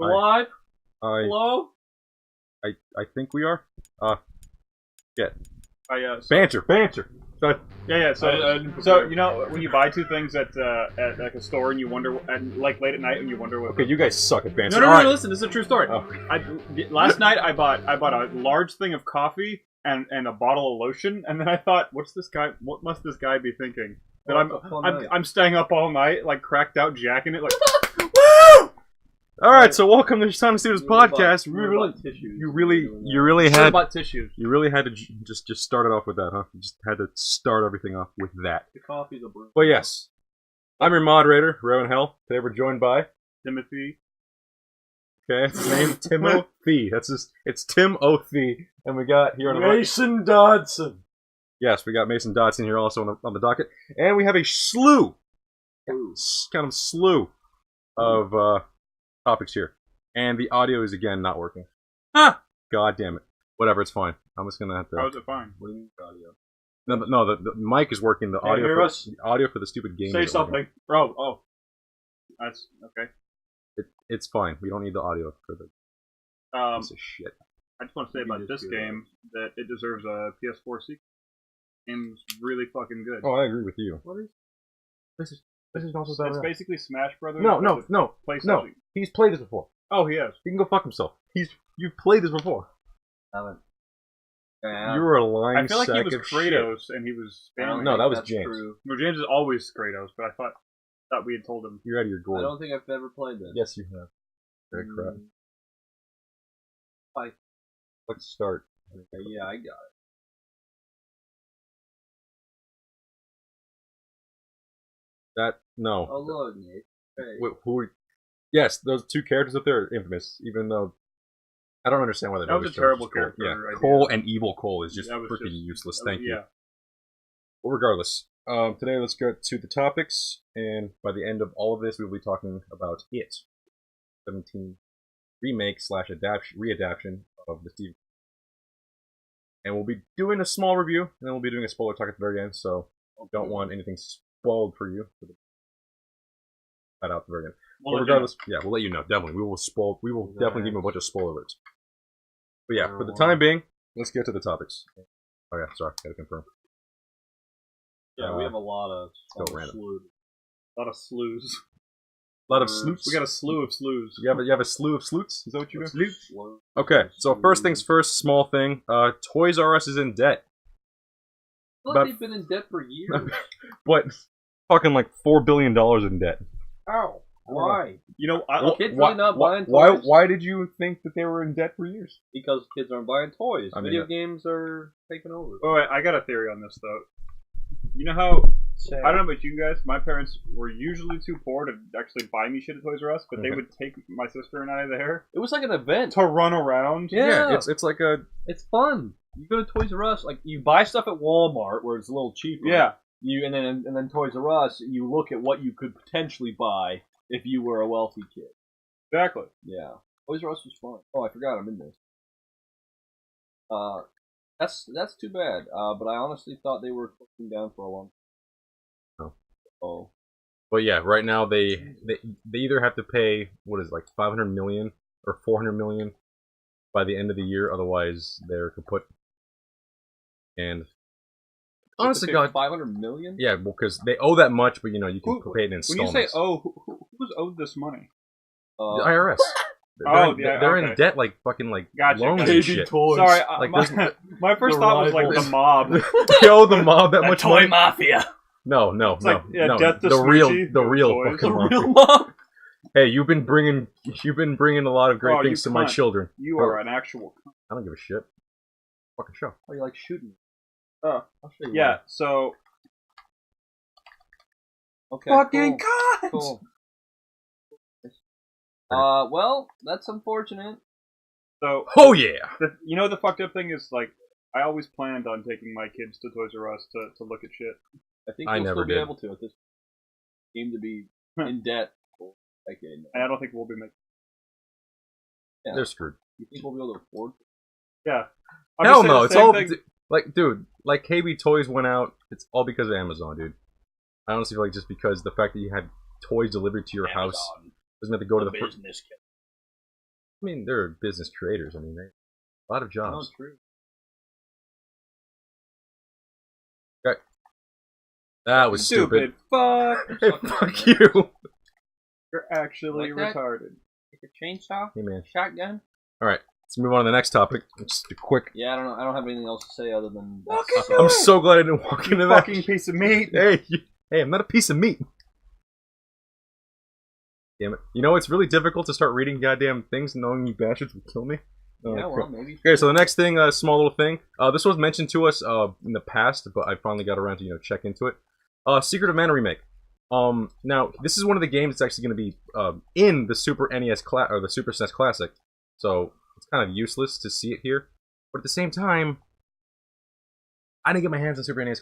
We're live? Hello? I think we are. Yeah. Banter. Yeah. So you know when you buy two things at like a store and you wonder, and like late at night and you wonder what. Okay, you guys suck at banter. No. Listen, this is a true story. Oh. Last night I bought a large thing of coffee and a bottle of lotion, and then I thought, what must this guy be thinking? That I'm staying up all night, like cracked out, jacking it, like. Woo! All right, so welcome to Cinemasins podcast. You really had to just start it off with that, huh? You just had to start everything off with that. The coffee's a brew. But yes, I'm your moderator, Rowan Hell. Today we're joined by Timothy. Okay, that's his name, Timothy. It's Tim O'Thee, and we got here on the Mason Dodson. Yes, we got Mason Dodson here also on the docket, and we have a slew of topics here, and the audio is again not working. God damn it! Whatever, it's fine. I'm just gonna have to. How is it fine? What do you mean audio? No, the mic is working. The audio for the stupid game. Say something, bro. Oh, that's okay. It's fine. We don't need the audio for the piece of shit. I just want to say about this game that it deserves a PS4 sequel. Game's really fucking good. Oh, I agree with you. What is This is also It's basically Smash Brothers. No. He's played this before. Oh, he has. He can go fuck himself. You've played this before. haven't. You were a lying I feel like sack he was of Kratos shit. and he was. No, that was James. True. No, James is always Kratos, but I thought we had told him. You're out of your I gourd. don't think I've ever played that. Yes, you have. Very crap. Fight. Let's start. Okay, yeah, I got it. No. Oh, look, Nate. Hey. Wait, yes, those two characters up there are infamous, even though I don't understand why they're That was a terrible character. Yeah, idea. Cole and Evil Cole is just That was freaking just- useless. Thank you. Yeah. Well, regardless, today let's get to the topics, and by the end of all of this, we'll be talking about It 17 remake / readaptation of the Steve. And we'll be doing a small review, and then we'll be doing a spoiler talk at the very end, so don't want anything spoiled for you. Out at the very end. But regardless, we'll let you know. Definitely, we will definitely give you a bunch of spoiler alerts. But yeah, for the time being, let's get to the topics. Oh yeah, sorry, gotta confirm. Yeah, we have a lot of random. slews. A lot of slews. A lot of sleuths. We got a slew of slews. You have a slew of sleuths? Is that what you do? Slew. Okay, so first things first, small thing. Toys R Us is in debt. I thought they've been in debt for years. What? Fucking like $4 billion in debt. How? Why? You know, Kids really not buying toys? Why did you think that they were in debt for years? Because kids aren't buying toys. I mean, Video games are taking over. Oh, wait, I got a theory on this though. You know how I don't know about you guys. My parents were usually too poor to actually buy me shit at Toys R Us, but they would take my sister and I there It was like an event. to run around. Yeah. It's like a... It's fun. You go to Toys R Us, like you buy stuff at Walmart where it's a little cheaper. Yeah. And then Toys R Us, you look at what you could potentially buy if you were a wealthy kid. Exactly. Yeah. Toys R Us was fun. Oh, I forgot I'm in this. That's too bad. But I honestly thought they were closing down for a long time. Oh. But yeah, right now they either have to pay, what is it, like $500 million or $400 million by the end of the year, otherwise they're kaput. And honestly, God, $500 million? yeah, well, because they owe that much, but you know you can pay it in installments. When you say who's owed this money? The IRS. They're in debt like fucking like Gotcha. loans Baby and shit. toys. Sorry, Like, my first thought was like the mob. They owe the mob that much money. mafia. No, like, yeah, no. Death to The real Smoochie, fucking toys. mafia. mob. Hey, you've been bringing a lot of great Oh, things you to my cunt. children. You are an actual. I don't give a shit. Fucking show. Oh, you like shooting? Oh, I'll show you. yeah. So One. Okay. fucking Cool. Well, that's unfortunate. So Oh yeah. you know the fucked up thing is like I always planned on taking my kids to Toys R Us to look at shit. I think I we'll never still be did. able to at this game to be in debt for a decade. And I don't think we'll be making. Yeah. They're screwed. You think we'll be able to afford it? Yeah. I'm Hell just saying no, the it's same all thing- like, dude, like KB Toys went out. It's all because of Amazon, dude. I honestly feel like just because the fact that you had toys delivered to your house doesn't have to go to the business. I mean, they're business creators. I mean, they a lot of No, jobs. true. Okay. That was stupid. Fuck. Hey, fuck you. You're actually Like that? retarded. Take a chainsaw, Hey, man. shotgun. All right, let's move on to the next topic. Just a quick. Yeah, I don't know. I don't have anything else to say other than Fuck that's you. I'm so glad I didn't walk into that. Fucking piece of meat. Hey, hey, I'm not a piece of meat. Damn it. You know, it's really difficult to start reading goddamn things knowing you bastards will kill me. Yeah, well, maybe. Okay, so the next thing, small little thing. This was mentioned to us in the past, but I finally got around to check into it. Secret of Mana remake. Now this is one of the games that's actually going to be in the Super NES or the Super SNES Classic, so it's kind of useless to see it here. But at the same time, I didn't get my hands on Super NES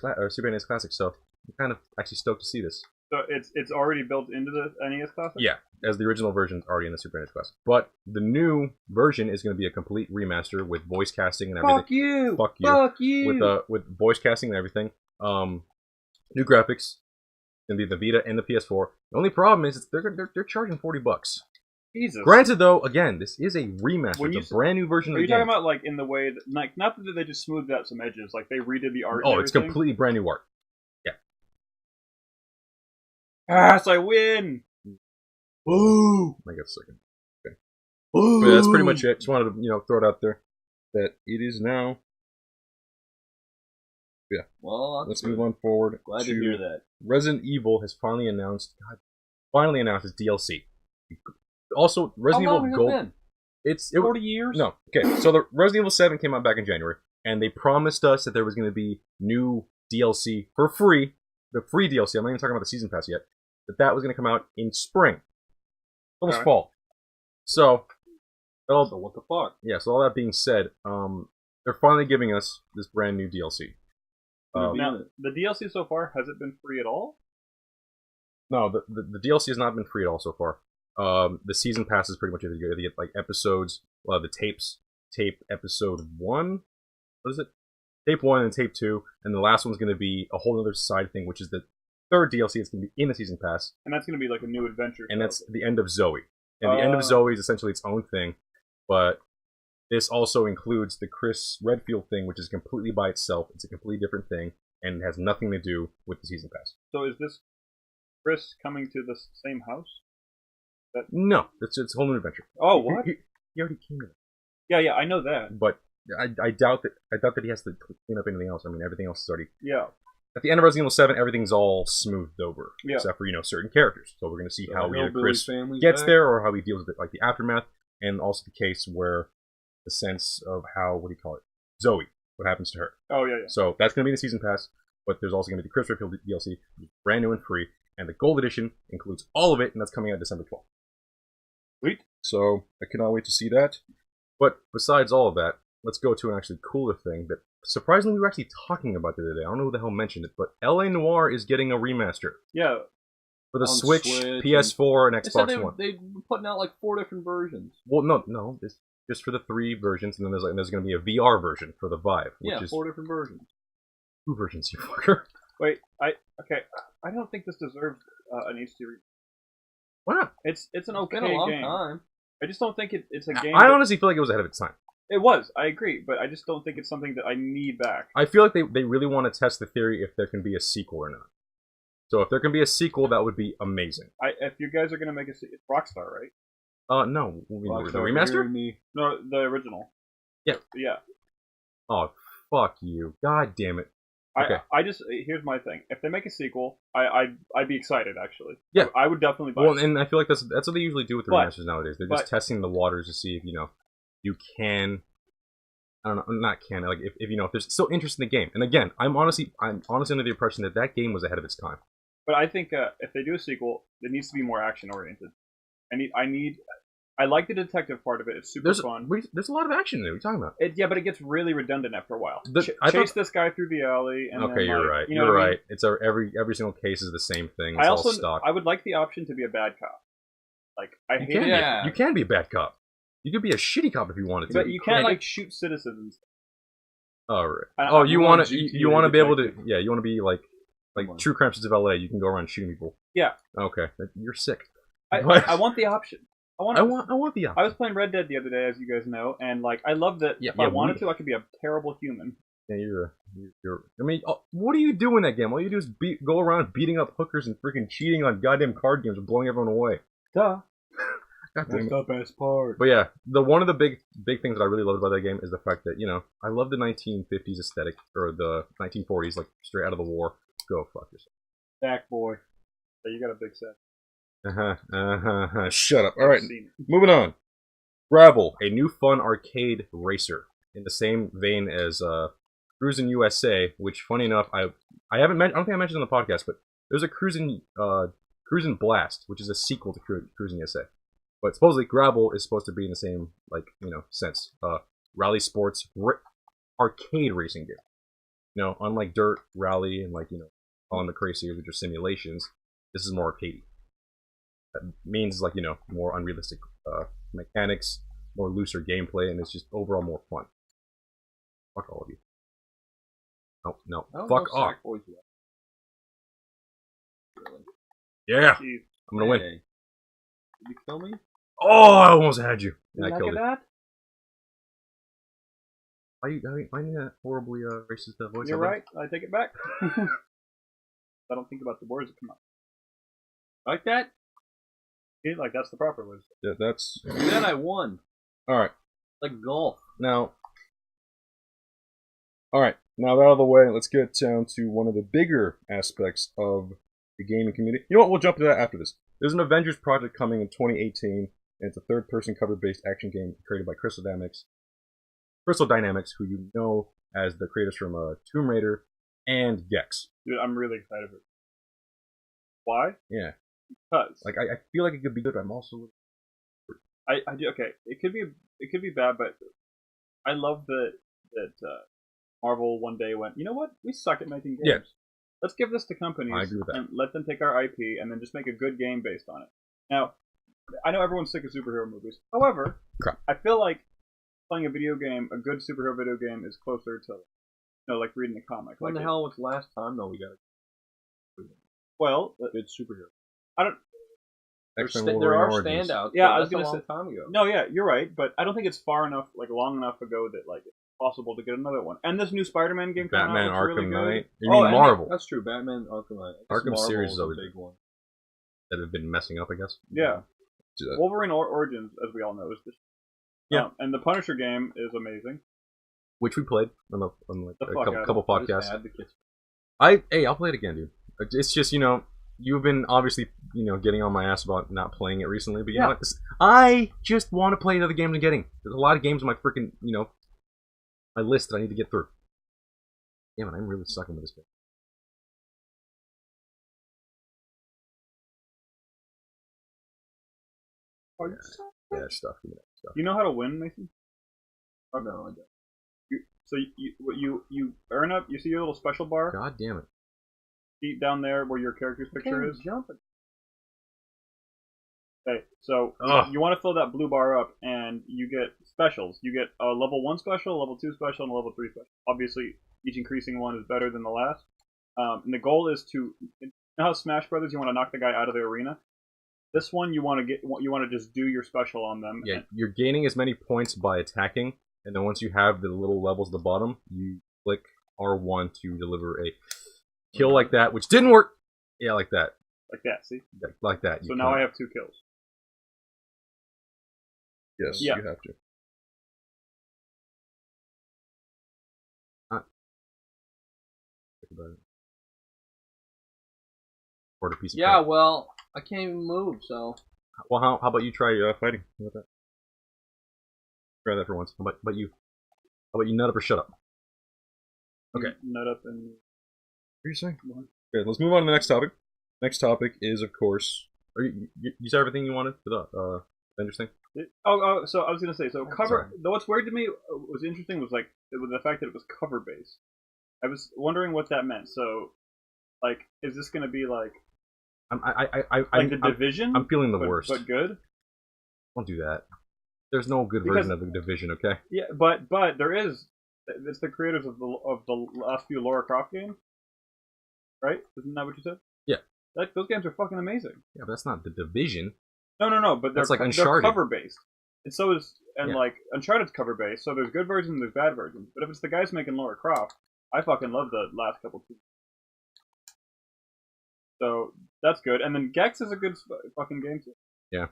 Classic, so I'm kind of actually stoked to see this. So it's already built into the NES Classic? Yeah, as the original version is already in the Super NES Classic. But the new version is going to be a complete remaster with voice casting and everything. Fuck you! Fuck you! Fuck you! With voice casting and everything. New graphics. Gonna be the Vita and the PS4. The only problem is they're charging $40. Jesus. Granted, though, again, this is a remaster. When It's a brand new version of Are the you game. talking about like in the way that, like, not that they just smoothed out some edges, like they redid the art? Oh, and it's everything? completely brand new art. Yes, I win. Woo! I got a second. Woo! But that's pretty much it. Just wanted to throw it out there that it is now. Yeah. Well, Let's move on forward. Glad to hear that. Resident Evil has finally announced its DLC. Also, Resident How Evil long has Gold. it been? It's 40 years? No. Okay, so the Resident Evil 7 came out back in January, and they promised us that there was going to be new DLC for free. The free DLC. I'm not even talking about the season pass yet. That was going to come out in spring. Almost Okay. fall. So, So what the fuck? yeah. So all that being said, they're finally giving us this brand new DLC. Now, the DLC so far, has it been free at all? No, the DLC has not been free at all so far. The season pass is pretty much it. You get like episodes, the tape episode 1. What is it? Tape 1 and tape 2, and the last one's going to be a whole other side thing, which is the third DLC. It's going to be in the season pass, And that's going to be like a new adventure. and that's the end of Zoe. And the end of Zoe is essentially its own thing, but this also includes the Chris Redfield thing, which is completely by itself. It's a completely different thing, and it has nothing to do with the season pass. So is this Chris coming to the same house? No, it's a whole new adventure. Oh, what? He already came in, Yeah, I know that. but I doubt that he has to clean up anything else. I mean, everything else is already. Yeah. At the end of Resident Evil 7, everything's all smoothed over, Yeah. except for certain characters. So we're going to see how either Chris family gets there or how he deals with it, like the aftermath, and also the case where the sense of how Zoe, what happens to her. Oh, yeah. So that's going to be in the season pass, but there's also going to be the Chris Redfield DLC, brand new and free, and the Gold Edition includes all of it, and that's coming out December 12th. Sweet. So I cannot wait to see that. But besides all of that, let's go to an actually cooler thing that surprisingly we were actually talking about the other day. I don't know who the hell mentioned it, but LA Noire is getting a remaster Yeah. for the On Switch, Switch, PS4, and They said Xbox One. they were putting out like 4 different versions. Well, no, it's just for the 3 versions, and then there's going to be a VR version for the Vive, which Yeah, is 4 different versions. 2 versions, you fucker. Wait, I don't think this deserves an HD. Why not? It's an okay It's been a long game. time. I just don't think it's a game. I honestly feel like it was ahead of its time. It was. I agree, but I just don't think it's something that I need back. I feel like they really want to test the theory if there can be a sequel or not. So if there can be a sequel, that would be amazing. If you guys are gonna make it's Rockstar, right? No, the Rockstar, remaster? hearing me. No, the original. Yeah. Yeah. Oh, fuck you! God damn it! Okay. I just here's my thing. If they make a sequel, I'd be excited actually. Yeah. I would definitely buy Well, it. and I feel like that's what they usually do with the But- remasters nowadays. They're just testing the waters to see if you can. I don't know, not can like if there's still interest in the game. And again, I'm honestly under the impression that game was ahead of its time. But I think if they do a sequel, it needs to be more action oriented. I like the detective part of it. It's super fun. There's a lot of action in it. What are you talking about? Yeah, but it gets really redundant after a while. I Chase thought- this guy through the alley. And Okay, then, you're like, right. You know You're what I mean? right. It's every single case is the same thing. It's all stock. I would like the option to be a bad cop. Like I You hate can, it. Yeah. you can be a bad cop. You could be a shitty cop if you wanted to. But you can't like shoot citizens. Oh, right. I You want want a to GTA you want to be able to detective. you want to be like Come on. True Crime Streets of LA. You can go around shooting people. Yeah. Okay, you're sick. I want the option. I want the option. I was playing Red Dead the other day, as you guys know, and like I love that. If I wanted to, I could be a terrible human. Yeah, you're. I mean, what do you do in that game? All you do is go around beating up hookers and freaking cheating on goddamn card games and blowing everyone away. Duh. That's the best part. But yeah, one of the big things that I really loved about that game is the fact that I love the 1950s aesthetic or the 1940s, like straight out of the war. Go fuck yourself. Back boy. So you got a big set. Shut up. All right, moving on. Gravel, a new fun arcade racer in the same vein as Cruisin' USA, which, funny enough, I don't think I mentioned on the podcast, but there's a Cruisin' Blast, which is a sequel to Cruisin' USA. But supposedly Gravel is supposed to be in the same sense. Rally sports arcade racing game. Unlike Dirt, Rally, and on the Crazy Series, which are simulations, this is more arcadey. That means more unrealistic mechanics, more looser gameplay, and it's just overall more fun. Fuck all of you. No, fuck off. Yeah, Jeez. I'm gonna win. Did you kill me? Oh, I almost had you. And I killed you. That? Why you that horribly racist voice? You're right. I take it back. I don't think about the words that come out. Like that? Yeah, like that's the proper words. Yeah, that's. Then I won. All right. Like golf. Now that out of the way, let's get down to one of the bigger aspects of the gaming community. You know what? We'll jump to that after this. There's an Avengers Project coming in 2018, and it's a third-person cover-based action game created by Crystal Dynamics, who you know as the creators from Tomb Raider and Gex. Dude, I'm really excited for it. Why? Yeah. Because I feel like it could be good, but I'm also. I do okay. It could be bad, but I love that Marvel one day went, you know what? We suck at making games. Yeah. Let's give this to companies and let them take our IP and then just make a good game based on it. Now, I know everyone's sick of superhero movies. However, I feel like playing a video game, a good superhero video game, is closer to like reading a comic. When the hell was the last time though we got it? Well, it's superhero. I don't. There are standouts. Yeah, I was gonna say time ago. No, yeah, you're right, but I don't think it's far enough, long enough ago that it's possible to get another one. And this new Spider-Man game, Batman Arkham really Knight. You mean Marvel? That's true. Batman Arkham Knight. Arkham Marvel series is a always big one that have been messing up, I guess. Yeah. Wolverine Origins, as we all know, is just and the Punisher game is amazing, which we played on a couple podcasts. I'll play it again, dude. It's just you've been obviously getting on my ass about not playing it recently, but you know what? I just want to play other games I'm getting. There's a lot of games on my freaking my list that I need to get through. Damn it, I'm really sucking with this game. Yeah, stuff. You know how to win, Mason? Oh, no, I don't. So you earn up. You see your little special bar? God damn it! Deep down there where your character's picture is. Jumping. Okay, so you want to fill that blue bar up, and you get specials. You get a level 1 special, a level 2 special, and a level 3 special. Obviously, each increasing one is better than the last. And the goal is to, you know how Smash Brothers, you want to knock the guy out of the arena. This one, you want to just do your special on them. Yeah, you're gaining as many points by attacking, and then once you have the little levels at the bottom, you click R1 to deliver a kill like that, which didn't work. Yeah, like that. Like that, see? Like that. So now I have 2 kills. Yes, you have to. Or a piece of crap. Well, I can't even move, so. Well, how about you try fighting? How about that? Try that for once. How about you? How about you nut up or shut up? Okay. Nut up and. What are you saying? Okay, let's move on to the next topic. Next topic is, of course. You said everything you wanted for the Avengers thing? So I was gonna say, cover. Though what's weird to me, was interesting was the fact that it was cover based. I was wondering what that meant. So, is this gonna be the Division? I'm feeling the worst. But good. Don't do that. There's no good version of the Division, okay? Yeah, but there is. It's the creators of the last few Lara Croft games, right? Isn't that what you said? Yeah. Those games are fucking amazing. Yeah, but that's not the Division. No, but That's like they're Uncharted. cover based. And so is like Uncharted's cover based. So there's good versions, there's bad versions. But if it's the guys making Lara Croft, I fucking love the last couple two. So that's good. And then Gex is a good fucking game too. Yeah.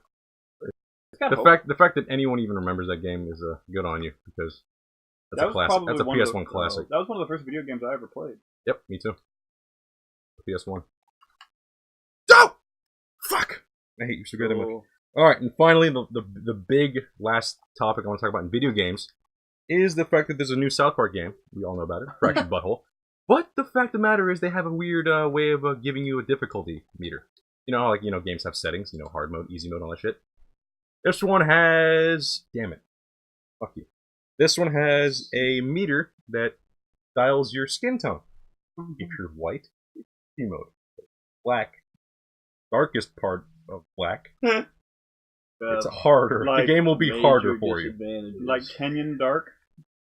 The fact that anyone even remembers that game is good on you, because that's a classic. That's a PS1 classic. That was one of the first video games I ever played. Yep, me too. PS1. Oh! Fuck! I hate you so good. Alright, and finally, the big last topic I want to talk about in video games is the fact that there's a new South Park game. We all know about it. Fractured Butthole. But the fact of the matter is they have a weird way of giving you a difficulty meter. You know how, like, games have settings, hard mode, easy mode, all that shit. This one has... Damn it. Fuck you. This one has a meter that dials your skin tone. If you're white, easy mode. Black. Darkest part of black. It's harder. The game will be harder for you. Like Kenyan Dark?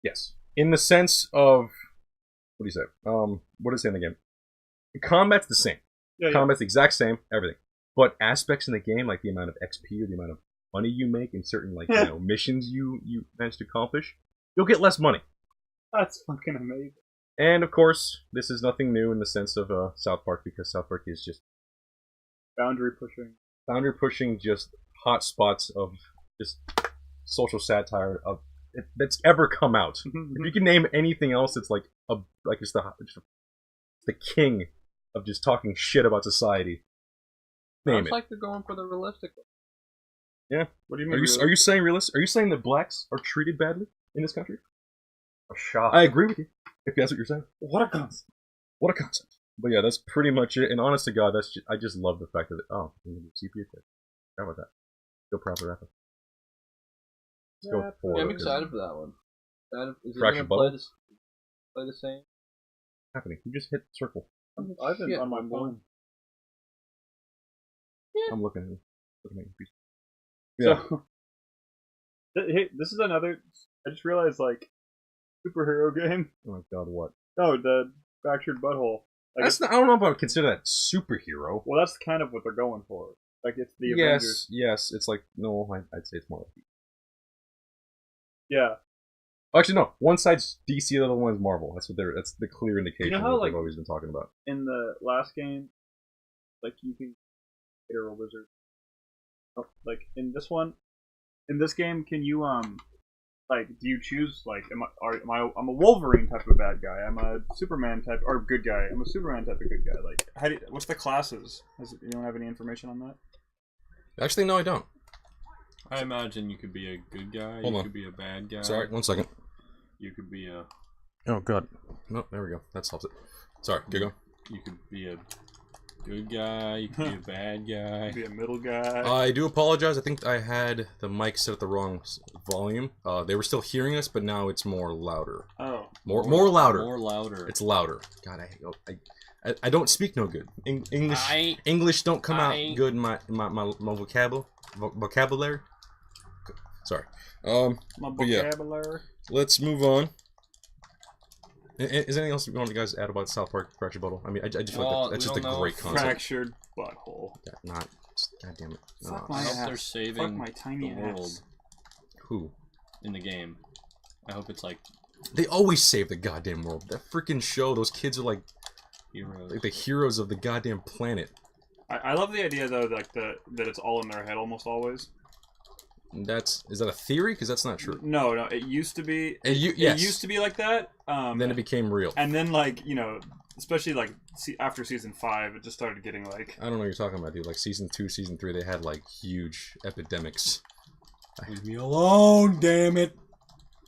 Yes. In the sense of... What do you say? What does it say in the game? The combat's the same. Combat's the exact same, everything. But aspects in the game, like the amount of XP or the amount of money you make in certain, like, missions you manage to accomplish, you'll get less money. That's fucking amazing. And, of course, this is nothing new in the sense of South Park, because South Park is just... Boundary pushing. Boundary pushing, just hot spots of just social satire of that's ever come out. If you can name anything else, it's like just the king of just talking shit about society. Name it. Like they're going for the realistic. Yeah. What do you mean? Are you saying realistic? Are you saying that blacks are treated badly in this country? A shock. I agree with you. If that's what you're saying. What a concept. What a concept. But yeah, that's pretty much it. And honest to God, I just love the fact that CPU kit. How about that? Go proper rapper. Let's go for I'm excited for that one. Is it going to play the same? Happening. You just hit circle. I've been on my phone. Yeah. I'm looking at you. Yeah. So, hey, this is another. I just realized, like, superhero game. Oh my God, what? Oh, the Fractured Butthole. Like, I don't know if I would consider that superhero. Well, that's kind of what they're going for. Like, it's the Avengers. Yes. It's like, no, I'd say it's more like... Yeah. Actually, no. One side's DC, the other one's Marvel. That's the clear indication how, they've always been talking about. In the last game, like, you can get a wizard. Oh, like, in this game, can you, like, do you choose, like, I'm a Wolverine type of bad guy, I'm a Superman type, or good guy, I'm a Superman type of good guy, like, what's the classes? You don't have any information on that? Actually, no, I don't. I imagine you could be a good guy, could be a bad guy. Sorry, 1 second. You could be a... Oh, God. No, there we go. That solves it. Sorry, go. You could be a good guy, you could be a bad guy. You could be a middle guy. I do apologize. I think I had the mic set at the wrong volume. They were still hearing us, but now it's more louder. Oh. More louder. More louder. It's louder. God, I don't speak no good. English don't come out good in my vocabulary. Sorry. My vocabulary. Yeah, let's move on. Is there anything else you want to guys add about South Park Fractured Butthole? I mean, I just feel like that's just a great concept. Fractured Butthole. God damn it. Fuck my I hope ass. they're saving Fuck my tiny the world. ass. Who? In the game. I hope it's like... They always save the goddamn world. That freaking show, those kids are like... Heroes. Like the heroes of the goddamn planet. I love the idea, though, like that it's all in their head almost always. Is that a theory? Because that's not true. No, it used to be. It used to be like that. Then it became real. And then, like, especially like after season 5, it just started getting like. I don't know what you're talking about, dude. Like season 2, season 3, they had like huge epidemics. Leave me alone, damn it!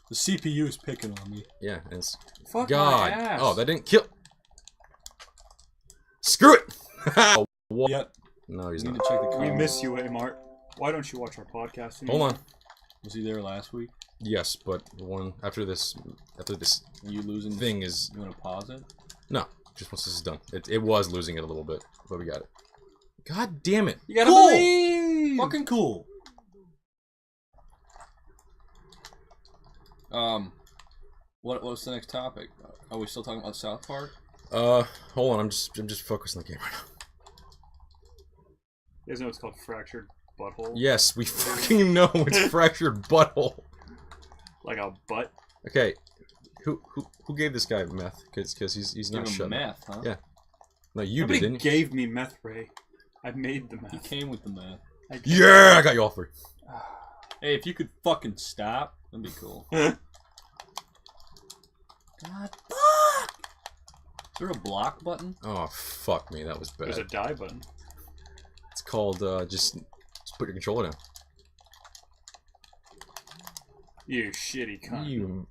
The CPU is picking on me. Yeah, and it's fuck God. My ass. Oh, that didn't kill. Screw it. Yep. No, he's not. To check the we miss you, Amart. Why don't you watch our podcast anymore? Hold on. Was he there last week? Yes, but after this you losing thing is. You want to pause it? No, just once this is done. It was losing it a little bit, but we got it. God damn it! You gotta believe. Fucking cool. What's the next topic? Are we still talking about South Park? Hold on. I'm just focused on the game right now. You guys know it's called Fractured butthole? Yes, we fucking know it's fractured butthole. Like a butt? Okay, who gave this guy meth? Because he's not shut. Meth, huh? Yeah. No, you Nobody didn't. gave me meth, Ray. I made the He meth. came with the meth. Yeah, I got you all three. Hey, if you could fucking stop, that'd be cool. God, fuck! Is there a block button? Oh fuck me, that was bad. There's a die button. It's called just put your controller down. You shitty cunt.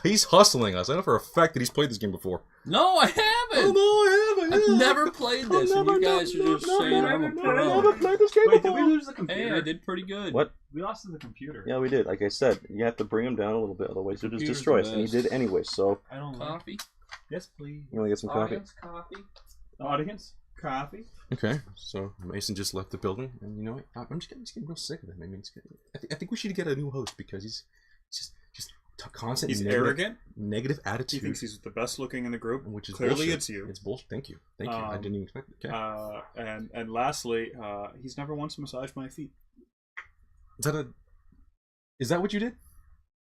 He's hustling us. I know for a fact that he's played this game before. No, I haven't! I've never played this, and you guys are just saying I'm a pro. played this game Wait, did we lose the computer? Hey, I did pretty good. What? We lost the computer. Yeah, we did. Like I said, you have to bring him down a little bit, otherwise he'll just Computer's destroy the us. And he best. did anyway, so... I don't know. Coffee? Yes, please. You want to get some coffee? Audience coffee? Audience? Coffee? Okay, so Mason just left the building, and you know what? I'm just getting real sick of him. I mean, I think we should get a new host because he's just constant. He's negative, arrogant. Negative He attitude. thinks he's the best looking in the group. Which is clearly bullshit. it's you. It's bullshit. Thank you. I didn't even expect it. Okay. And lastly, he's never once massaged my feet. Is that what you did?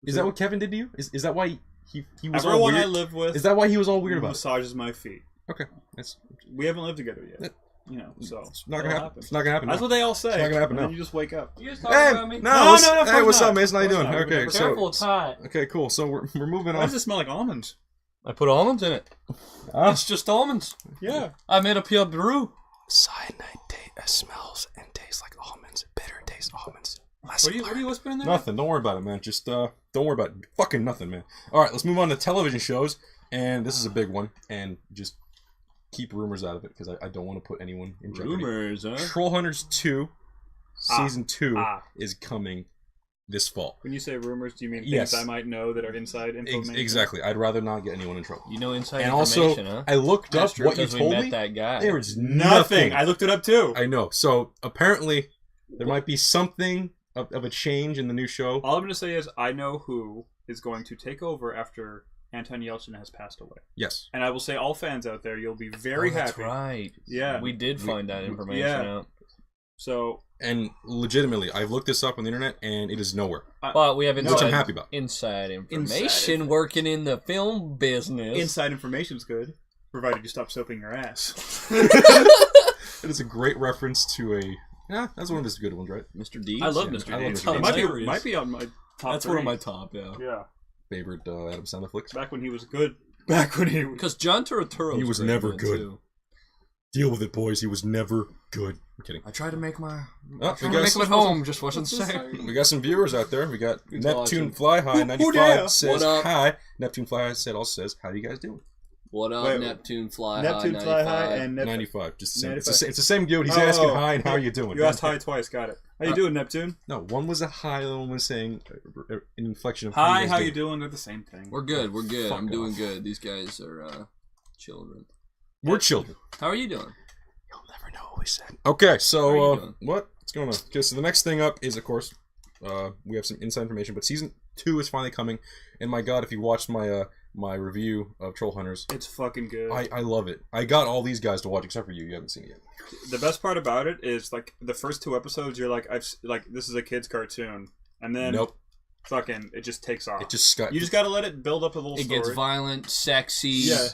Is that what Kevin did to you? Is that why he was all Everyone weird? I live with. Is that why he was all weird about it? massages my feet. Okay, that's We haven't lived together yet. That- You know, so it's not gonna that'll happen. It's not gonna happen. That's now. what they all say. It's not gonna happen and then now. you just wake up. You just talking Hey, about me? no, of hey, course what's not. up, Mason? How you Of course doing? not. Okay, so Careful, it's hot. okay, cool. So we're moving Why on. does it smell like almonds? I put almonds in it. Huh? It's just almonds. Yeah. I made a pure brew. Cyanide smells and tastes like almonds. Bitter taste almonds. What are you whispering there? Nothing. Don't worry about it, man. Just don't worry about it. Fucking nothing, man. All right, let's move on to television shows, and this is a big one. And just keep rumors out of it because I don't want to put anyone in jeopardy. Rumors, huh? Trollhunters 2, season 2 is coming this fall. When you say rumors, do you mean things Yes. I might know that are inside information? Exactly. I'd rather not get anyone in trouble. You know inside And information, also, huh? I looked up That's true, what you because told we met me. that guy. There is Nothing. nothing. I looked it up too. I know. So apparently, there might be something of a change in the new show. All I'm going to say is I know who is going to take over after Anton Yelchin has passed away. Yes. And I will say, all fans out there, you'll be very That's happy. right. Yeah. We did find that information yeah. out. So, And legitimately, I've looked this up on the internet, and it is nowhere. But we have Which inside, I'm happy about. inside information Inside working in the film business. inside information's good, provided you stop soaping your ass. It is a great reference to a... Yeah, that's one of his good ones, right? Mr. Deeds. I love Yeah, Mr. I love Deeds. Mr. It Deeds. might be on my top That's three. one of my top, yeah. Yeah. Favorite Adam Sandler flicks. Back when he was good. Back when he was... Because John Turturro He was great never in it, good. too. Deal with it, boys. He was never good. I'm kidding. I tried to make my... Oh, I make them at home, just wasn't safe. We got some viewers out there. We got Who's Neptune watching? Fly High 95 yeah. says What up? hi. Neptune Fly High says, how you guys doing? What up, Wait, Neptune Fly Neptune High Fly 95? High and 95. Just the same. 95. It's the same dude. He's Oh, asking oh, hi and how oh. you doing. You asked hi twice, got it. How you doing, Neptune? No, one was a hi, the other one was saying an inflection of Hi, guys how you doing? They're the same thing. We're good, we're good. Fuck I'm doing off. good. These guys are children. We're children. How are you doing? You'll never know what we said. Okay, How are so you doing? what's going on? Okay, so the next thing up is, of course, we have some inside information, but season 2 is finally coming. And my God, if you watched my my review of Trollhunters, It's fucking good. I love it. I got all these guys to watch except for you. You haven't seen it yet. The best part about it is like the first 2 episodes. You're like, this is a kid's cartoon, and then Nope. fucking, it just takes off. It just got. You just got to let it build up a little It story. gets violent, sexy. Yeah,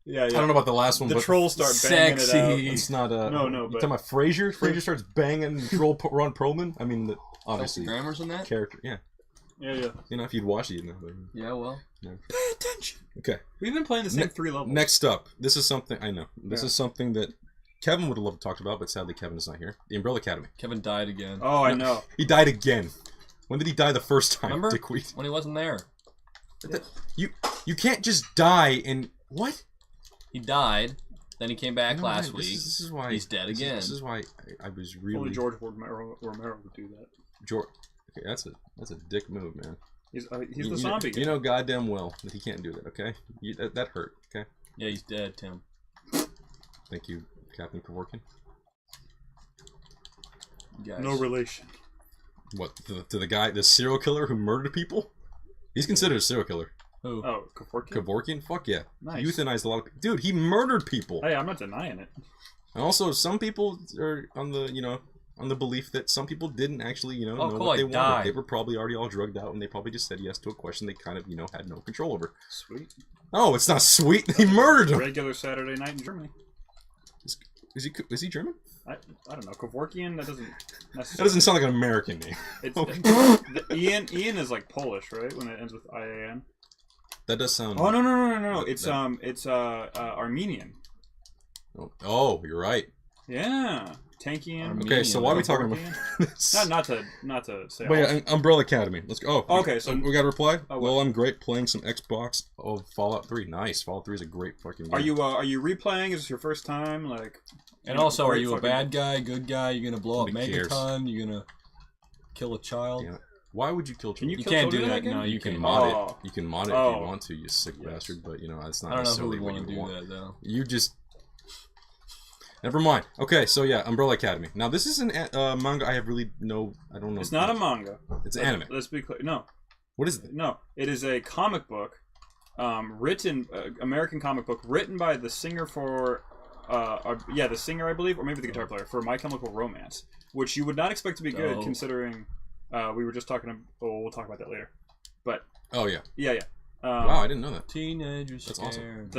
yeah. I don't know about the last one, The but trolls start banging Sexy. it out. it's not. No, You but- talking about Frasier? Frasier starts banging Troll Ron Perlman. I mean, obviously Grammar's in that? character. Yeah, Yeah. you know if you'd watch it, you know. But, Yeah, well. no. Pay attention. Okay. We've been playing the same 3 levels. Next up, this is something I know. This Yeah. is something that Kevin would have loved to talk about, but sadly Kevin is not here. The Umbrella Academy. Kevin died again. Oh, I know. He died again. When did he die the first time? Remember? Dickweed. When he wasn't there. You can't just die and what? He died. Then he came back No, last man, week. This is why He's dead again. This is why I was really Only George Romero would do that. George. Okay, that's a dick move, man. He's the You zombie. know, you know goddamn well that he can't do that. Okay, that hurt. Okay. Yeah, he's dead, Tim. Thank you, Captain Kevorkian. You guys. No relation. What to the guy, the serial killer who murdered people? He's considered a serial killer. Who? Oh, Kevorkian? Kevorkian? Fuck yeah. Nice. He euthanized a lot of people. Dude, he murdered people. Hey, I'm not denying it. And also, some people are on the, on the belief that some people didn't actually, know cool, what they I wanted. died. They were probably already all drugged out, and they probably just said yes to a question they kind of, had no control over. Sweet. Oh, it's not sweet. They murdered him. Regular Saturday night in Germany. Is he German? I don't know. Kevorkian. That doesn't necessarily. That doesn't sound like an American name. It's, Ian is like Polish, right? When it ends with IAN. That does sound. Oh no! It's Armenian. Oh, you're right. Yeah, Tankian. Okay, so why are we talking about this? Not to say. But yeah, Umbrella Academy. Let's go. Oh, okay, so we got a reply. Oh, well, I'm great playing some Xbox of Fallout 3. Nice. Fallout 3 is a great fucking game. Are you replaying? Is this your first time? Like. And also, are you a bad guy, good guy? You're gonna blow up Megaton? You're gonna kill a child? Yeah. Why would you kill children? You can't do that. No, you can mod it. You can mod it if you want to, you sick bastard. But it's not necessarily what you want. That, though. You just. Never mind. Okay, so yeah, Umbrella Academy. Now this is an manga. I have really I don't know. It's not a manga. It's an anime. Let's be clear. No. What is it? No, it is a comic book, American comic book written by the singer for. The singer, I believe, or maybe the guitar player for My Chemical Romance, which you would not expect to be good, considering we were just talking. We'll talk about that later. But yeah. Wow, I didn't know that. Teenagers. That's awesome.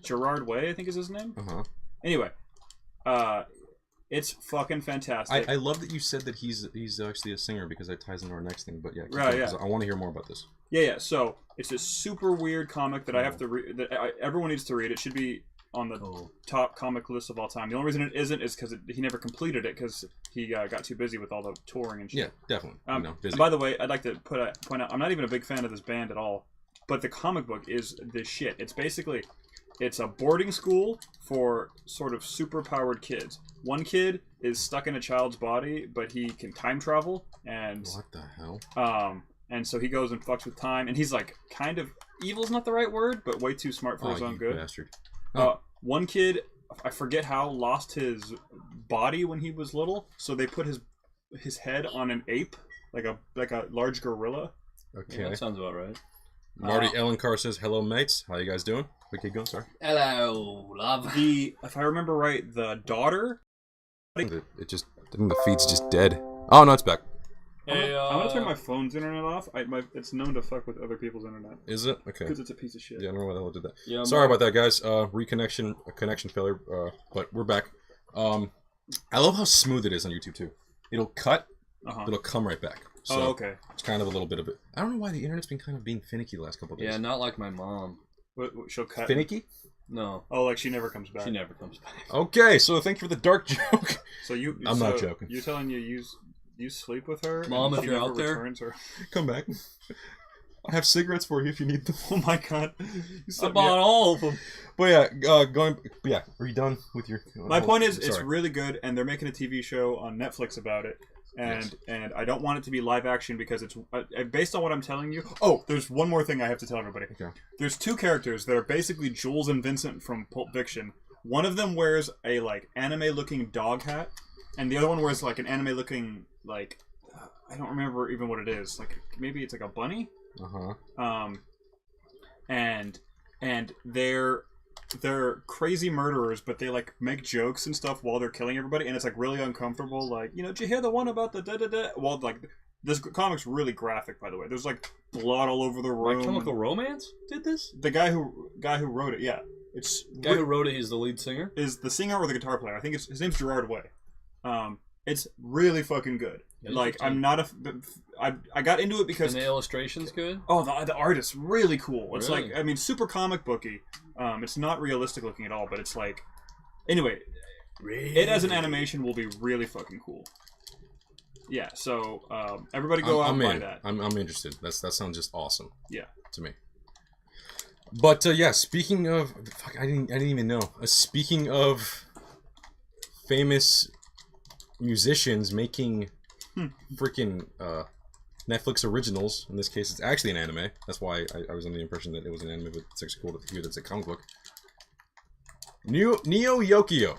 Gerard Way, I think is his name. Anyway, it's fucking fantastic. I love that you said that he's actually a singer because that ties into our next thing. But yeah, I want to hear more about this. Yeah. So it's a super weird comic that I have to read. Everyone needs to read. It should be on the top comic list of all time. The only reason it isn't is because he never completed it because he got too busy with all the touring and shit. Yeah, definitely. Busy. And by the way, I'd like to point out I'm not even a big fan of this band at all, but the comic book is the shit. It's basically it's a boarding school for sort of super powered kids. One kid is stuck in a child's body, but he can time travel and what the hell? And so he goes and fucks with time, and he's like kind of evil's not the right word, but way too smart for his own good. Bastard. One kid, I forget how, lost his body when he was little, so they put his head on an ape, like a large gorilla. Okay, yeah, that sounds about right. Marty Ellen Carr says, "Hello, mates. How you guys doing?" We keep going. Sorry. Hello, love. If I remember right, the daughter. I think the feed's just dead. Oh no, it's back. Hey, I'm gonna turn my phone's internet off. It's known to fuck with other people's internet. Is it? Okay. Because it's a piece of shit. Yeah, I don't know why the hell it did that. Yeah, sorry about that, guys. Connection failure. But we're back. I love how smooth it is on YouTube too. It'll cut. It'll come right back. So okay. It's kind of a little bit of it. I don't know why the internet's been kind of being finicky the last couple of days. Yeah, not like my mom. What, she'll cut. Finicky? No. Oh, like she never comes back. She never comes back. Okay, so thank you for the dark joke. I'm not joking. You're telling you sleep with her? Mom, if you're out there, come back. I have cigarettes for you if you need them. Oh my god. I bought all of them. But yeah, are you done with your... My point is, it's really good, and they're making a TV show on Netflix about it. And I don't want it to be live action because it's based on what I'm telling you. Oh, there's one more thing I have to tell everybody. Okay. There's two characters that are basically Jules and Vincent from Pulp Fiction. One of them wears a anime-looking dog hat, and the other one wears an anime-looking I don't remember even what it is. Maybe it's like a bunny. And they're crazy murderers, but they make jokes and stuff while they're killing everybody, and it's really uncomfortable. Did you hear the one about the da da da? Well, this comic's really graphic, by the way. There's blood all over the room. My Chemical Romance did this? The guy who wrote it, yeah. It's the guy who wrote it. He's the lead singer. Is the singer or the guitar player? I think his name's Gerard Way. It's really fucking good. I'm not I got into it because... And the illustration's good? Oh, the artist's really cool. It's really? Super comic booky. It's not realistic looking at all, but it's Anyway, it as an animation will be really fucking cool. Yeah, so everybody go out and buy that. I'm interested. That sounds just awesome. Yeah. To me. But yeah, speaking of... Fuck, I didn't even know. Speaking of famous musicians making freaking Netflix originals. In this case, it's actually an anime. That's why I was under the impression that it was an anime, but it's actually cool to hear that's a comic book. Neo Yokio.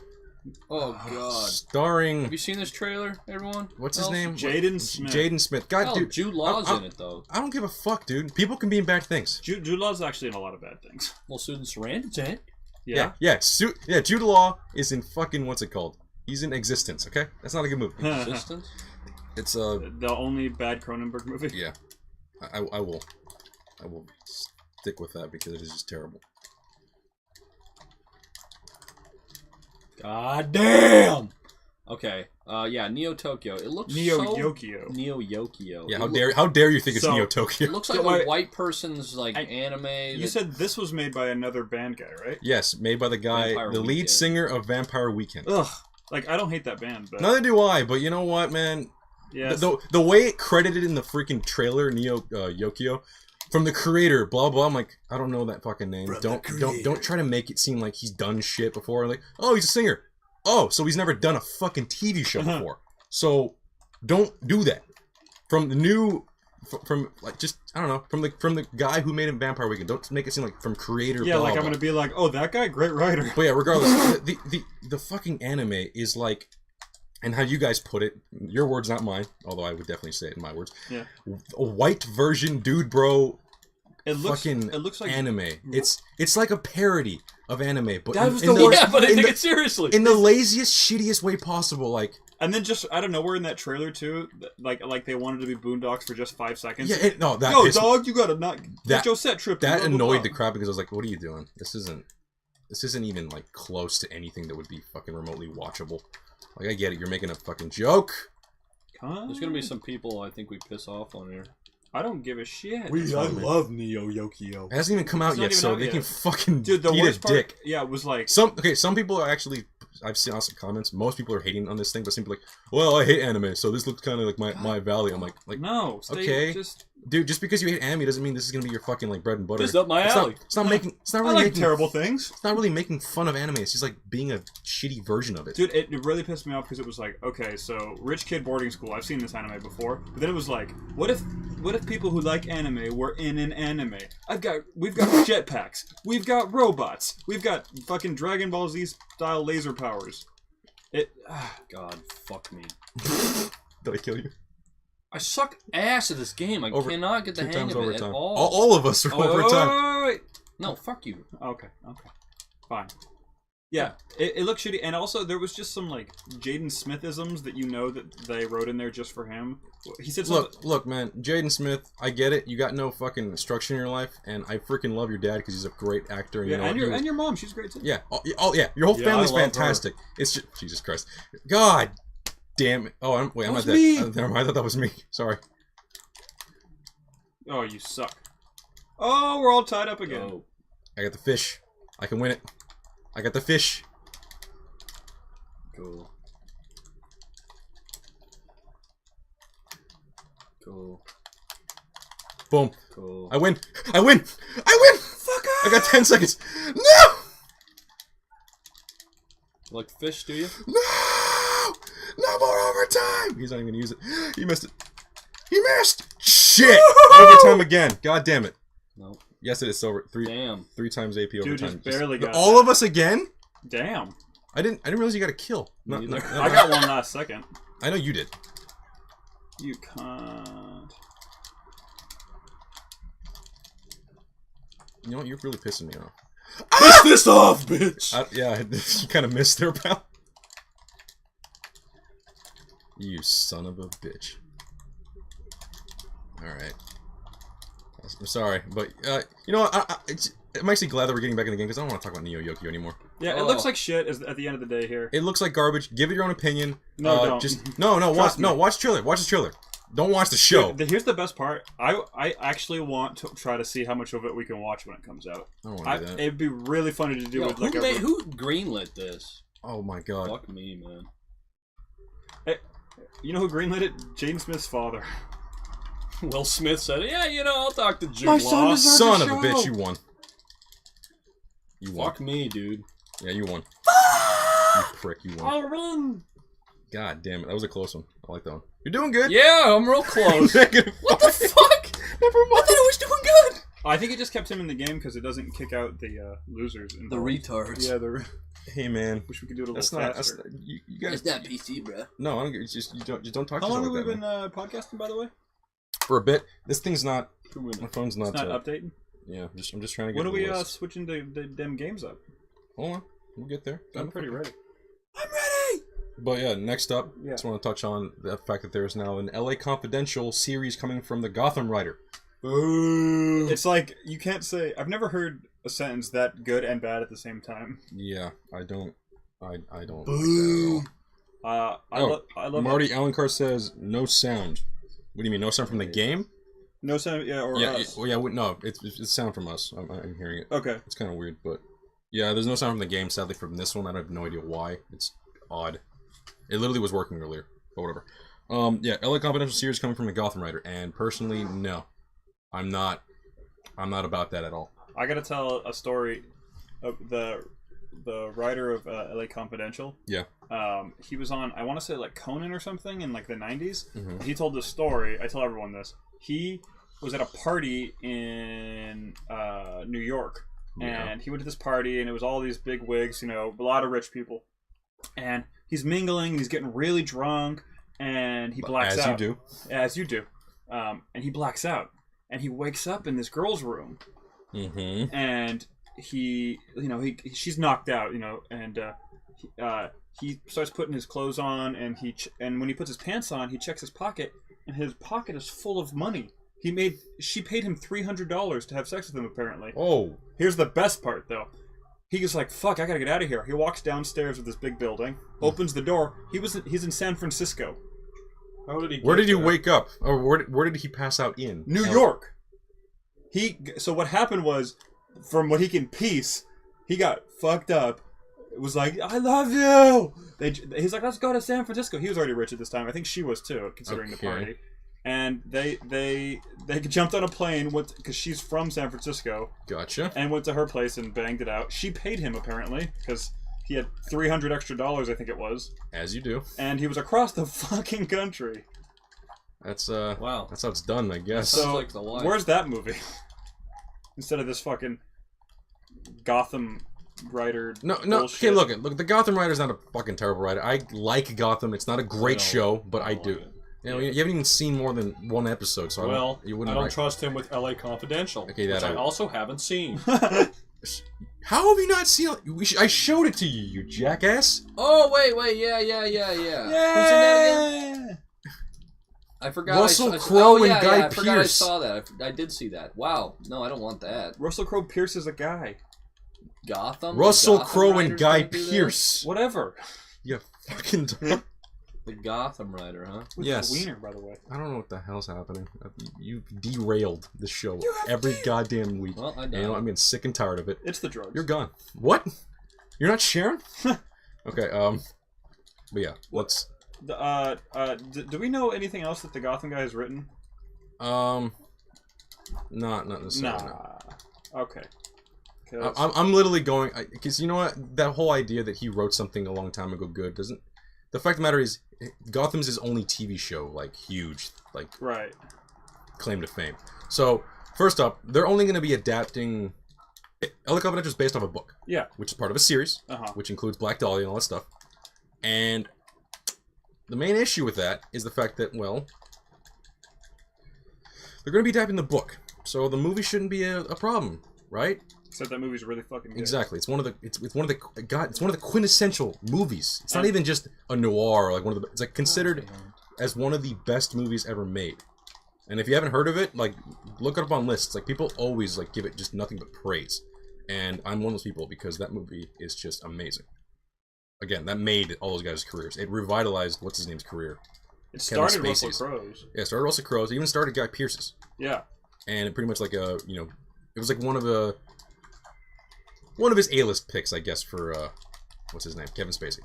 Oh god. Starring... Have you seen this trailer, everyone? What's his name? Jaden Smith. Jaden Smith. God, dude. Jude Law's in it, though. I don't give a fuck, dude. People can be in bad things. Jude Law's actually in a lot of bad things. Well, Susan Sarandon's in it. Yeah. Yeah, Jude Law is in fucking... What's it called? He's in existence. Okay, that's not a good movie. Existence? It's the only bad Cronenberg movie. Yeah, I will stick with that because it is just terrible. God damn. Okay. Yeah, Neo Tokyo. It looks Neo so... Yokio. Neo Yokio. Yeah, how dare you think it's So, Neo Tokyo? It looks like a white person's anime. You said this was made by another band guy, right? Yes, made by the guy, Vampire the lead Weekend. singer of Vampire Weekend. Ugh. Like, I don't hate that band, but... Neither do I, but you know what, man? Yes. The way it credited in the freaking trailer, Neo Yokio, from the creator, blah blah. I'm like, I don't know that fucking name. Don't try to make it seem like he's done shit before. Like, oh, he's a singer. Oh, so he's never done a fucking TV show before. So don't do that. From the new, from like just I don't know, from the guy who made him Vampire Weekend. Don't make it seem like from creator. Yeah, blah, like blah. I'm gonna be like, oh, that guy, great writer. But yeah, regardless, the fucking anime is like, and how you guys put it, your words, not mine. Although I would definitely say it in my words. Yeah. A white version, dude, bro. It looks like anime. It's like a parody of anime, but that was the worst. Yeah, but I take it seriously. In the laziest, shittiest way possible. Like, and then just out of nowhere in that trailer too, like they wanted to be Boondocks for just 5 seconds. Yeah, that yo, dog, you gotta not that, get your set trip. That annoyed the crap because I was like, what are you doing? This isn't even like close to anything that would be fucking remotely watchable. Like, I get it, you're making a fucking joke. There's gonna be some people I think we piss off on here. I don't give a shit. I love Neo Yokio. It hasn't even come out yet, so they can fucking dude, the eat worst a part, dick. Yeah, it was like some people are actually, I've seen some comments. Most people are hating on this thing, but some people are like, well, I hate anime, so this looks kind of like my valley. I'm like no, okay, dude, just because you hate anime doesn't mean this is gonna be your fucking like bread and butter. This is up my alley. It's not really like making terrible things. It's not really making fun of anime. It's just like being a shitty version of it. Dude, it really pissed me off because it was like, okay, so rich kid boarding school. I've seen this anime before, but then it was like, what if people who like anime were in an anime? We've got jetpacks, we've got robots, we've got fucking Dragon Ball Z style laser powers. God, fuck me. Did I kill you? I suck ass at this game. I cannot get the hang of it at all. All of us are overtime. Wait. No, fuck you. Okay, fine. Yeah, it looks shitty, and also there was just some like Jaden Smith-isms that that they wrote in there just for him. He said something. Look, man, Jaden Smith, I get it. You got no fucking structure in your life, and I freaking love your dad because he's a great actor. And, yeah, and your mom, she's great too. Yeah, yeah, your whole family's fantastic. It's just Jesus Christ, God damn it. Oh, I'm not that. Never mind, I thought that was me. Sorry. Oh, you suck. Oh, we're all tied up again. Oh. I got the fish. I can win it. I got the fish. Cool. Boom. Cool. I win. I win. Fuck off. I got 10 seconds. No! You like fish, do you? No! No more overtime! He's not even gonna use it. He missed it. He missed! Shit! Overtime again. God damn it. No. Yes, it is over. Damn. 3 times AP overtime. Dude, just barely got all of us again? Damn. I didn't realize you got a kill. No, I got one last second. I know you did. You can't. You know what? You're really pissing me off. Piss this off, bitch! Yeah, you kind of missed there, pal. You son of a bitch. Alright. I'm sorry, but, you know what? I'm actually glad that we're getting back in the game because I don't want to talk about Neo Yokio anymore. Yeah, it looks like shit at the end of the day here. It looks like garbage. Give it your own opinion. No, don't. Watch the trailer. Watch the trailer. Don't watch the show. Dude, here's the best part. I actually want to try to see how much of it we can watch when it comes out. I don't want to do that. It'd be really funny to do with like who greenlit this? Oh my god. Fuck me, man. Hey, you know who greenlit it? Jaden Smith's father. Will Smith said, "Yeah, you know, I'll talk to Jude My Law." son of a bitch, you won. You won. Fuck me, dude. Yeah, you won. You prick, you won. I'll run. God damn it, that was a close one. I like that one. You're doing good. Yeah, I'm real close. What the fuck? Never mind. I thought I was doing good. I think it just kept him in the game because it doesn't kick out the losers. The retards. Yeah, Hey man, wish we could do it a that's little not. faster. That's, you guys. It's not PC, bro. No, I don't. It's just you don't talk. How to long like have we that, been podcasting, by the way? For a bit. This thing's not. My phone's not. It's not updating. Yeah, I'm just trying to get. When are we switching the them games up? Hold on, we'll get there. I'm pretty ready. I'm ready. But yeah, next up, Yeah. just want to touch on the fact that there's now an LA Confidential series coming from the Gotham writer. Boo. It's like, you can't say... I've never heard a sentence that good and bad at the same time. Yeah, I don't like that Boo. at all. I love Marty Alencar says no sound. What do you mean, no sound from the game? No sound, yeah, or us. No, it's sound from us. I'm hearing it. Okay. It's kind of weird, but yeah, there's no sound from the game. Sadly, from this one, I have no idea why. It's odd. It literally was working earlier, but whatever. Yeah, LA Confidential series coming from a Gotham writer, and personally, no, I'm not about that at all. I gotta tell a story of the writer of LA Confidential. Yeah. He was on, I want to say, like Conan or something in like the 90s. Mm-hmm. He told this story. I tell everyone this. He was at a party in New York, and he went to this party, and it was all these big wigs, you know, a lot of rich people, and he's mingling, he's getting really drunk, and he blacks out. As you do. And he blacks out, and he wakes up in this girl's room, and she's knocked out, you know, and he starts putting his clothes on, and and when he puts his pants on, he checks his pocket, and his pocket is full of money. She paid him $300 to have sex with him, apparently. Oh. Here's the best part, though. He goes like, fuck, I gotta get out of here. He walks downstairs with this big building, opens the door. He's in San Francisco. How did he? Where did he wake up? Or where did he pass out in? New York. So what happened was, from what he can piece, he got fucked up. It was like, I love you. He's like, let's go to San Francisco. He was already rich at this time. I think she was too, considering the party. And they jumped on a plane because she's from San Francisco. Gotcha. And went to her place and banged it out. She paid him, apparently, because he had $300 extra, I think it was. As you do. And he was across the fucking country. That's wow. That's how it's done, I guess. So like the life. Where's that movie? Instead of this fucking Gotham writer. No. Bullshit. Okay, look. The Gotham writer's not a fucking terrible writer. I like Gotham. It's not a great show, but I do. You know, you haven't even seen more than one episode, so I don't trust him with LA Confidential, okay, which I also haven't seen. How have you not seen? I showed it to you, you jackass. Oh wait, yeah. Who's in that again? I forgot. Russell Crowe and Guy I forgot I Pearce. saw that. I did see that. Wow. No, I don't want that. Russell Crowe Pierce is a guy. Gotham. Russell Gotham Crowe and writers Guy gonna do Pearce. Whatever. You fucking. this? The Gotham writer, huh? With Yes. the wiener, by the way. I don't know what the hell's happening. You derailed the show every goddamn week. Well, I And you know, I'm getting sick and tired of it. It's the drugs. You're gone. What? You're not sharing? Okay. But yeah, let's. Do we know anything else that the Gotham guy has written? Not necessarily. Nah. Okay. I'm literally going because you know what, that whole idea that he wrote something a long time ago good doesn't. The fact of the matter is, Gotham's his only TV show, like huge, like right, claim to fame. So first up, they're only going to be adapting. LA Confidential is based off a book, yeah, which is part of a series, which includes Black Dahlia and all that stuff. And the main issue with that is the fact that, well, they're going to be adapting the book, so the movie shouldn't be a problem, right? Except that movie's really fucking good. Exactly. It's one of the quintessential movies. It's not even just a noir, or like one of the. It's like considered as one of the best movies ever made. And if you haven't heard of it, like look it up on lists. Like people always like give it just nothing but praise. And I'm one of those people because that movie is just amazing. Again, that made all those guys' careers. It revitalized what's his name's career. It started Russell Crowe's. Yeah, it started Russell Crowe's. It even started Guy Pearce's. Yeah. And it pretty much like it was like one of his A-list picks, I guess, for what's his name, Kevin Spacey.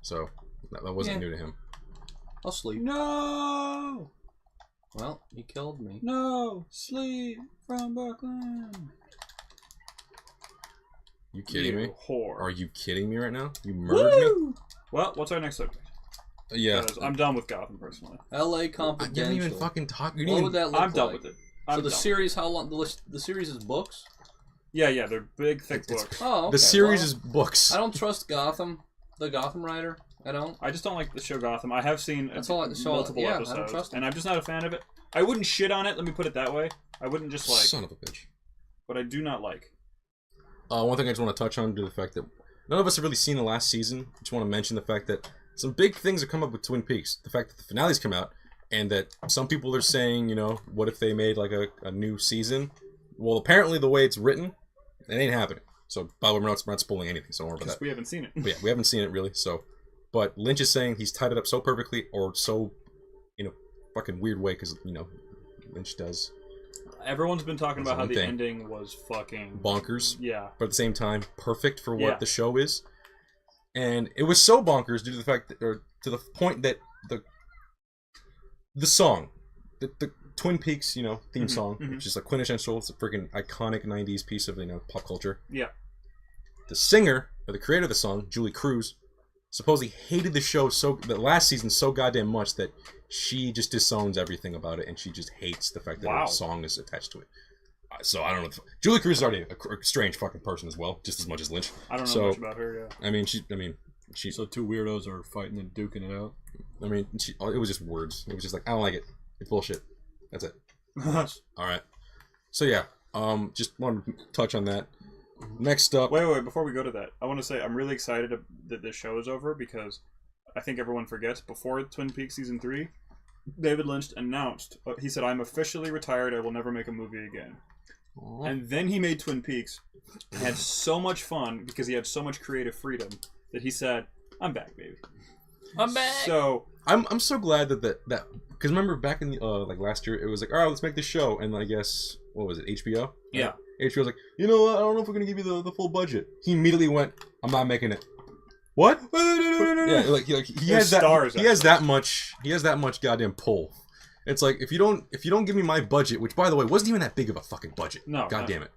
So that wasn't new to him. I'll sleep. No. Well, he killed me. No sleep from Brooklyn. You kidding me? Whore. Are you kidding me right now? You murdered me? Well, what's our next subject? Yeah. I'm done with Gotham, personally. LA Confidential. You didn't even fucking talk. What would that look like? I'm done with it. So the series, how long? The series is books? Yeah, they're big, thick books. Oh, okay. The series is books. I don't trust Gotham, the Gotham writer. I don't. I just don't like the show Gotham. I have seen multiple episodes, I don't trust and I'm just not a fan of it. I wouldn't shit on it, let me put it that way. I wouldn't just like... Son of a bitch. But I do not like. One thing I just want to touch on is the fact that none of us have really seen the last season. I just want to mention the fact that some big things have come up with Twin Peaks. The fact that the finales come out, and that some people are saying, what if they made like a new season? Well, apparently the way it's written, it ain't happening. So, by the way, we're not spoiling anything, so don't worry about that. We haven't seen it. But yeah, we haven't seen it really. So, but Lynch is saying he's tied it up so perfectly, or so, fucking weird way, because Lynch does. Everyone's been talking about how the ending was fucking bonkers. Yeah. But at the same time, perfect for what the show is. And it was so bonkers due to the fact that, or to the point that the song, the Twin Peaks, theme song, which is a quintessential, it's a freaking iconic 90s piece of, pop culture. Yeah. The singer, or the creator of the song, Julie Cruz, supposedly hated the show the last season so goddamn much that she just disowns everything about it, and she just hates the fact that her song is attached to it. So I don't know. Julie Cruz is already a strange fucking person as well, just as much as Lynch. I don't know much about her. Yeah. I mean, she. So two weirdos are fighting and duking it out. I mean, it was just words. It was just like, I don't like it. It's bullshit. That's it. All right. So yeah, just wanted to touch on that. Next up. Wait. Before we go to that, I want to say I'm really excited that this show is over, because I think everyone forgets, before Twin Peaks Season 3, David Lynch announced, he said, "I'm officially retired. I will never make a movie again." Aww. And then he made Twin Peaks and had so much fun because he had so much creative freedom that he said, "I'm back, baby. I'm back." So I'm so glad that because remember back in the like last year, it was like, all right, let's make this show, and I guess what was it, HBO? Yeah. HBO was like, you know what? I don't know if we're gonna give you the full budget. He immediately went, "I'm not making it." What? Yeah, like he has that. Stars, he has that much. He has that much goddamn pull. It's like if you don't give me my budget, which by the way wasn't even that big of a fucking budget. No. God damn it.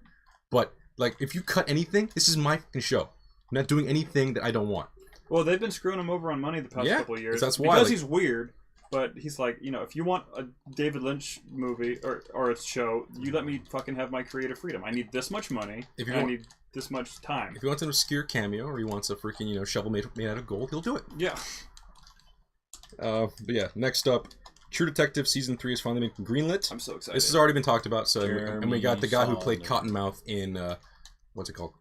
But like if you cut anything, this is my fucking show. I'm not doing anything that I don't want. Well, they've been screwing him over on money the past couple of years. That's why. Because he's weird, but he's like, if you want a David Lynch movie or a show, you let me fucking have my creative freedom. I need this much money. I need this much time. If he wants an obscure cameo or he wants a freaking shovel made out of gold, he'll do it. Yeah. But yeah, next up, True Detective Season 3 is finally been greenlit. I'm so excited. This has already been talked about. So Jeremy and we got the guy who played Saulnier. Cottonmouth in what's it called?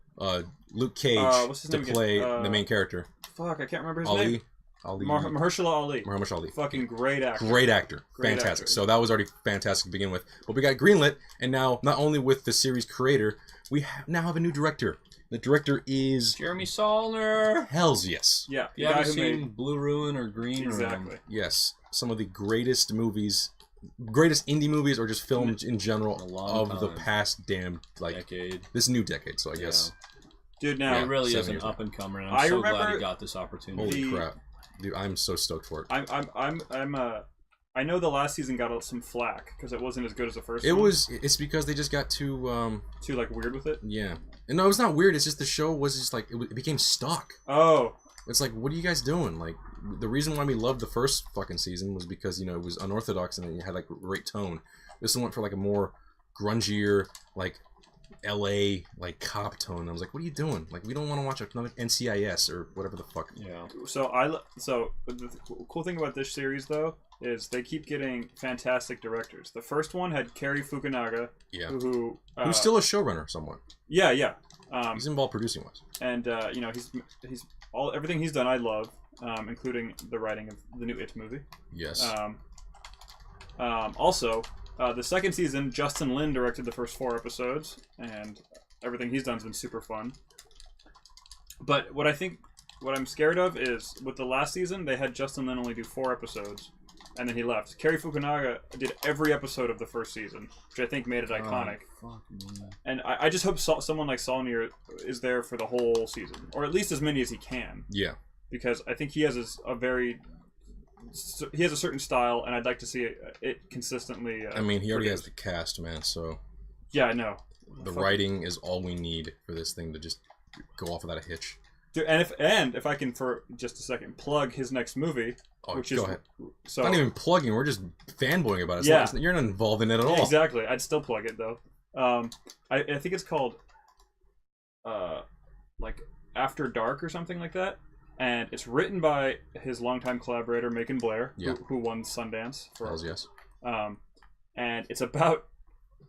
Luke Cage what's his to name play again? the main character. Fuck, I can't remember his name. Mahershala Ali. Mahershala Ali. Fucking great actor. Great actor. Great Fantastic. actor. So that was already fantastic to begin with. But we got greenlit, and now not only with the series creator, we now have a new director. The director is Jeremy Saulnier. Hells yes. Yeah. You haven't seen Blue Ruin or Green Exactly. Ruin? Yes. Some of the greatest movies, greatest indie movies, or just films in general of the past damn decade. This new decade. So I guess. Dude, now He really is 7 an years up and comer, and I I'm so glad remember he got this opportunity. Holy crap, dude! I'm so stoked for it. I know the last season got some flack because it wasn't as good as the first. It's because they just got too like weird with it. Yeah, and no, it's not weird. It's just the show was just like it became stock. Oh, it's like, what are you guys doing? Like, the reason why we loved the first fucking season was because it was unorthodox and it had like great tone. This one went for like a more grungier, like LA like cop tone. I was like, what are you doing? Like, we don't want to watch another NCIS or whatever the fuck. Yeah. So the cool thing about this series though is they keep getting fantastic directors. The first one had Cary Fukunaga, who's still a showrunner somewhat. Yeah. He's involved producing wise, and he's everything he's done I love, including the writing of the new It movie. Yes. Also. The second season, Justin Lin directed the first 4 episodes, and everything he's done has been super fun. But what I'm scared of is, with the last season, they had Justin Lin only do 4 episodes, and then he left. Cary Fukunaga did every episode of the first season, which I think made it iconic. Fuck me. And I just hope someone like Saulnier is there for the whole season, or at least as many as he can. Yeah. Because I think he has he has a certain style, and I'd like to see it consistently. I mean, he already has the cast, man. So yeah, I know. The writing is all we need for this thing to just go off without a hitch. Dude, and if I can for just a second plug his next movie, which go is ahead. So not even plugging. We're just fanboying about it. Yeah. You're not involved in it at all. Exactly. I'd still plug it though. I think it's called like After Dark or something like that. And it's written by his longtime collaborator, Macon Blair, who won Sundance. Hells yes. And it's about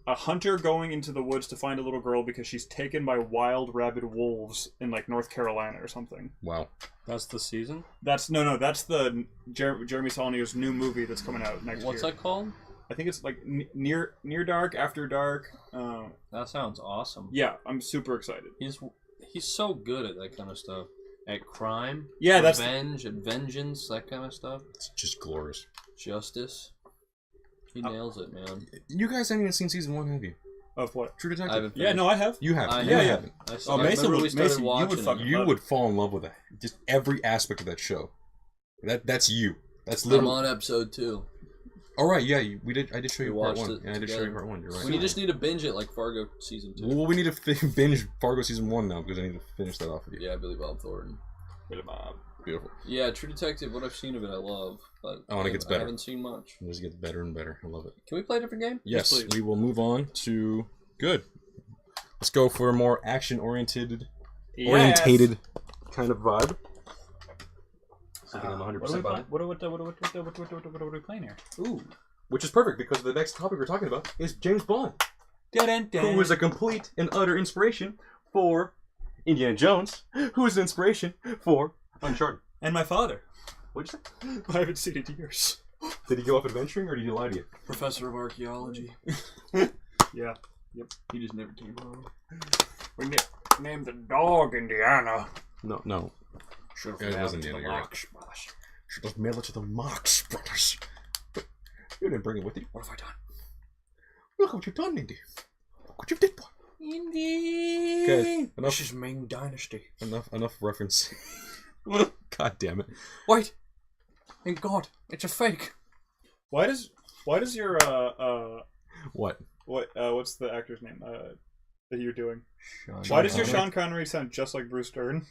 a hunter going into the woods to find a little girl because she's taken by wild rabid wolves in like North Carolina or something. Wow. That's the season? That's that's the Jeremy Saulnier's new movie that's coming out next What's year. that called? I think it's like near dark, after dark. That sounds awesome. Yeah, I'm super excited. He's so good at that kind of stuff. At crime, yeah, that's revenge, at vengeance, that kind of stuff. It's just glorious. Justice. He nails it, man. You guys haven't even seen season 1, have you? of what? True Detective. Yeah, no, I have. You have. I Yeah, have. you haven't. Oh, Mason would. Mason, you would it. fucking. You love would it. fall in love with it. Just every aspect of that show. That's you. That's I'm literally. on episode 2. All right, yeah, we did. I did show you We part watched 1, it and I did show you together. part 1. You're right. We just need to binge it like Fargo season 2. Well, we need to binge Fargo season 1 now because I need to finish that off with you. Yeah, Billy Bob Thornton. Beautiful. Yeah, True Detective. What I've seen of it, I love. But Oh, and it gets better. I haven't seen much. It just gets better and better. I love it. Can we play a different game? Yes, please. we will move on to good. Let's go for a more action-oriented, orientated kind of vibe. What are we playing here? Ooh, which is perfect because the next topic we're talking about is James Bond, who was a complete and utter inspiration for Indiana Jones, who was an inspiration for Uncharted. And my father. What'd you say? I haven't seen it in years. Did he go off adventuring or did he lie to you? Professor of Archaeology. Yeah. He just never came home. We named the dog Indiana. No. Should have Yeah, it mailed wasn't it to the Indiana, you're Marx Brothers. Should have mailed it to the Marx Brothers. But you didn't bring it with you. What have I done? Look what you've done, Indy. Look what you did, boy. Indeed. Okay, enough. This is Ming Dynasty. Enough reference. God damn it. Wait. Thank God, it's a fake. Why does your What? what's the actor's name that you're doing? Sean Why does your Connery. Sean Connery sound just like Bruce Dern?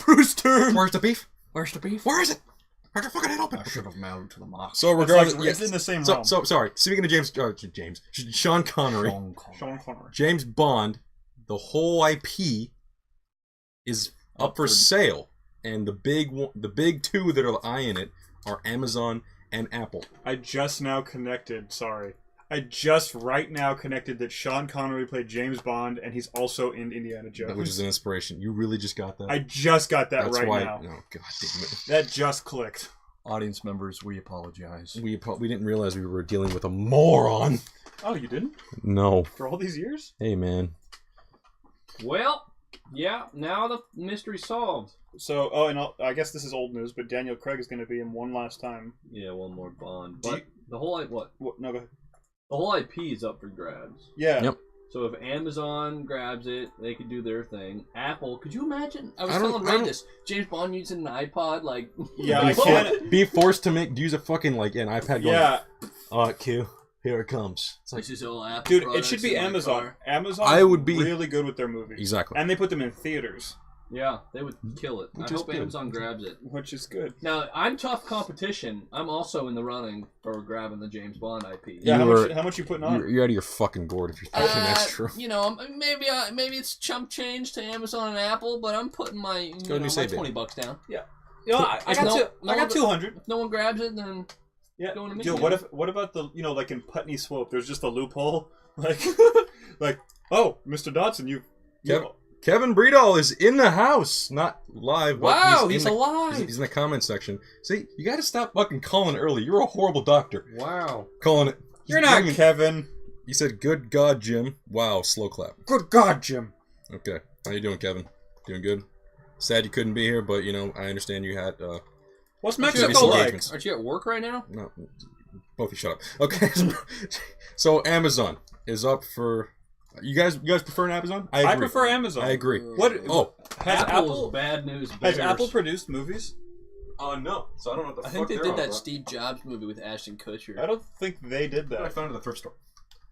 Bruce Dern? Where's the beef? Where's the beef? Where is it? Where's the fucking head open? I should have mailed it to the Marx. So regardless, It's in the same realm. So sorry. Speaking of Sean Connery, Sean Connery. James Bond, the whole IP is up for sale, and the big two that are eyeing it are Amazon and Apple. I just now connected. Sorry. I just right now connected that Sean Connery played James Bond, and he's also in Indiana Jones. Which is an inspiration. You really just got that? I just got that That's right why, now. Oh, God damn it. That just clicked. Audience members, we apologize. We didn't realize we were dealing with a moron. Oh, you didn't? No. For all these years? Hey, man. Well, yeah, now the mystery's solved. So, I guess this is old news, but Daniel Craig is going to be in one last time. Yeah, one more Bond. Do But the whole what? No, go ahead. The whole IP is up for grabs. Yeah. Yep. So if Amazon grabs it, they could do their thing. Apple, could you imagine? I was I don't- telling I Ray don't- this. James Bond using an iPod, like... Yeah, I Be, can't. be forced to use a fucking, an iPad going, Yeah. Q, here it comes. It's like, This is all Apple Dude, it products should be in my Amazon. car. Amazon I would be- really good with their movies. exactly. And they put them in theaters, Yeah, they would kill it. Which I is hope good. Amazon grabs it. which is good. Now, I'm tough competition. I'm also in the running for grabbing the James Bond IP. Yeah, You how much you putting on? You're out of your fucking gourd if you're thinking that's true. You know, maybe it's chump change to Amazon and Apple, but I'm putting my Go ahead and say, my baby. $20 down. You know, I If got 200. If no one grabs it, then Yeah. Going to me, Dude, yeah. what about the like in Putney Swope? There's just a loophole, like oh, Mr. Dodson, Kevin Breedall is in the house, not live. But wow, he's he's in the, alive. He's in the comment section. See, you got to stop fucking calling early. You're a horrible doctor. Wow. Calling it. You're not Kevin. He said, "Good God, Jim." Wow, slow clap. Good God, Jim. Okay, how you doing, Kevin? Doing good. Sad you couldn't be here, but I understand you had. What's Mexico Mexico like? engagements. Aren't you at work right now? No, both of you shut up. Okay, so Amazon is up for. You guys prefer an Amazon? I agree. I prefer Amazon. I agree. What? Oh, Has Apple bad news. has bears. Apple produced movies? no. So I don't know what the I think they did that Steve Jobs movie with Ashton Kutcher. I don't think they did I that. found it at the thrift store.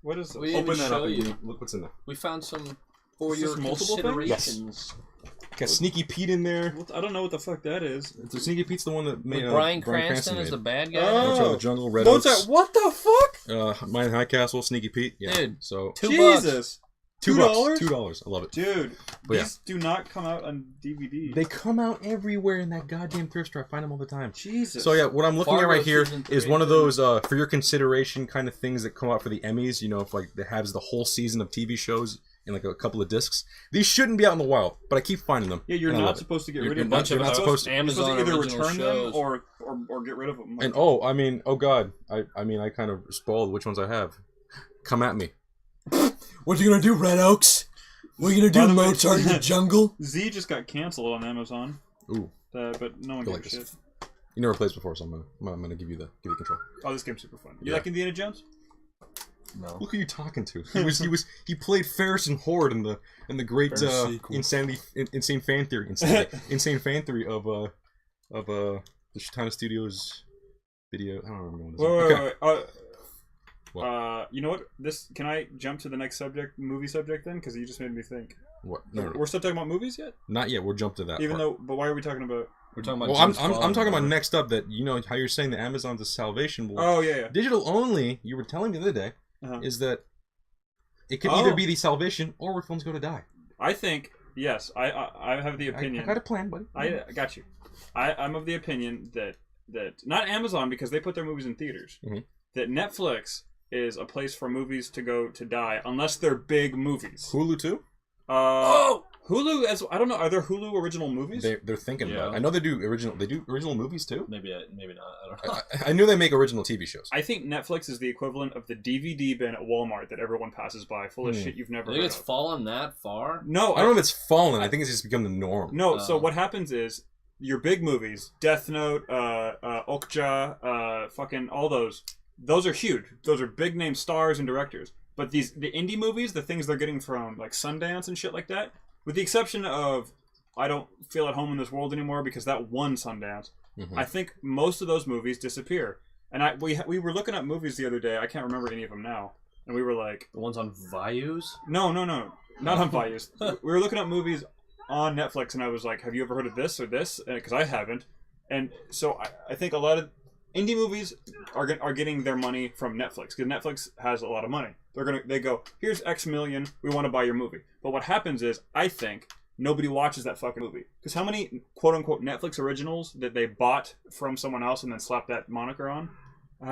What is it? We didn't Open that show up you. and look what's in there. We found some for Is your this multiple things? considerations. Got Sneaky Pete in there. I don't know what the fuck that is. So Sneaky Pete's the one that made With Bryan Cranston made. as the bad guy. Oh. What's the Jungle, Red Mozart, Oaks, what the fuck? Mine High Castle, Sneaky Pete. Yeah. Dude. So $2. Jesus. $2. $2. I love it. Dude, But these do not come out on DVD. They come out everywhere in that goddamn thrift store. I find them all the time. Jesus. So yeah, what I'm looking at Fargo right here season is 3 one of those for your consideration kind of things that come out for the Emmys. You know, if like it has the whole season of TV shows in like a couple of discs. These shouldn't be out in the wild, but I keep finding them. Yeah, you're and I not love it. supposed to get You're rid of not- them. you're not supposed to- You're supposed Amazon to either original return shows. them or get rid of them. And oh, I mean, oh god, I mean, I kind of spoiled which ones I have. Come at me. What you gonna do, Red Oaks? What you gonna By do, the way- Mozart in the jungle? Z just got canceled on Amazon, Ooh, but no one I gives like a shit. this. You never played this before, so I'm gonna give you control. Oh, this game's super fun. You Yeah. like Indiana Jones? No. Look who you talking to. He played Ferris and Horde in the great insane fan theory insane fan theory of the Shotana Studios video. I don't remember what it is. Wait. What? You know what? Can I jump to the next movie subject then? Because you just made me think. What? No. We're still talking about movies yet? Not yet. We'll jump to that. Even part. though, but why are we talking about? We're talking about. Well, I'm James Bond, talking about or- next up that you know how you're saying that Amazon's a salvation. Well, Oh yeah. digital only. You were telling me the other day Uh-huh. is that it could Oh. either be the salvation or where films go to die. I think yes. I have the opinion. I got a plan, buddy. I got you. I'm of the opinion that not Amazon because they put their movies in theaters. Mhm. That Netflix is a place for movies to go to die unless they're big movies. Hulu too. Hulu as I don't know. Are there Hulu original movies? They're thinking about it. Yeah. I know they do original movies too. Maybe not. I don't know. I knew they make original TV shows. I think Netflix is the equivalent of the DVD bin at Walmart that everyone passes by, full of shit you've never I think heard it's of. fallen that far. No, I don't know if it's fallen. I think it's just become the norm. No, so Oh. what happens is your big movies, Death Note, Okja, fucking all those are huge. Those are big name stars and directors. But the indie movies, the things they're getting from like Sundance and shit like that, with the exception of I don't feel at home in this world anymore because that won Sundance. Mhm. I think most of those movies disappear. And we were looking at movies the other day. I can't remember any of them now. And we were like, The ones on Views. no, not on Bayous. We were looking at movies on Netflix, and I was like, "Have you ever heard of this or this?" Because I haven't. And so I think a lot of indie movies are getting their money from Netflix because Netflix has a lot of money. They go, "Here's X million. We want to buy your movie." But what happens is, I think nobody watches that fucking movie because how many quote unquote Netflix originals that they bought from someone else and then slapped that moniker on?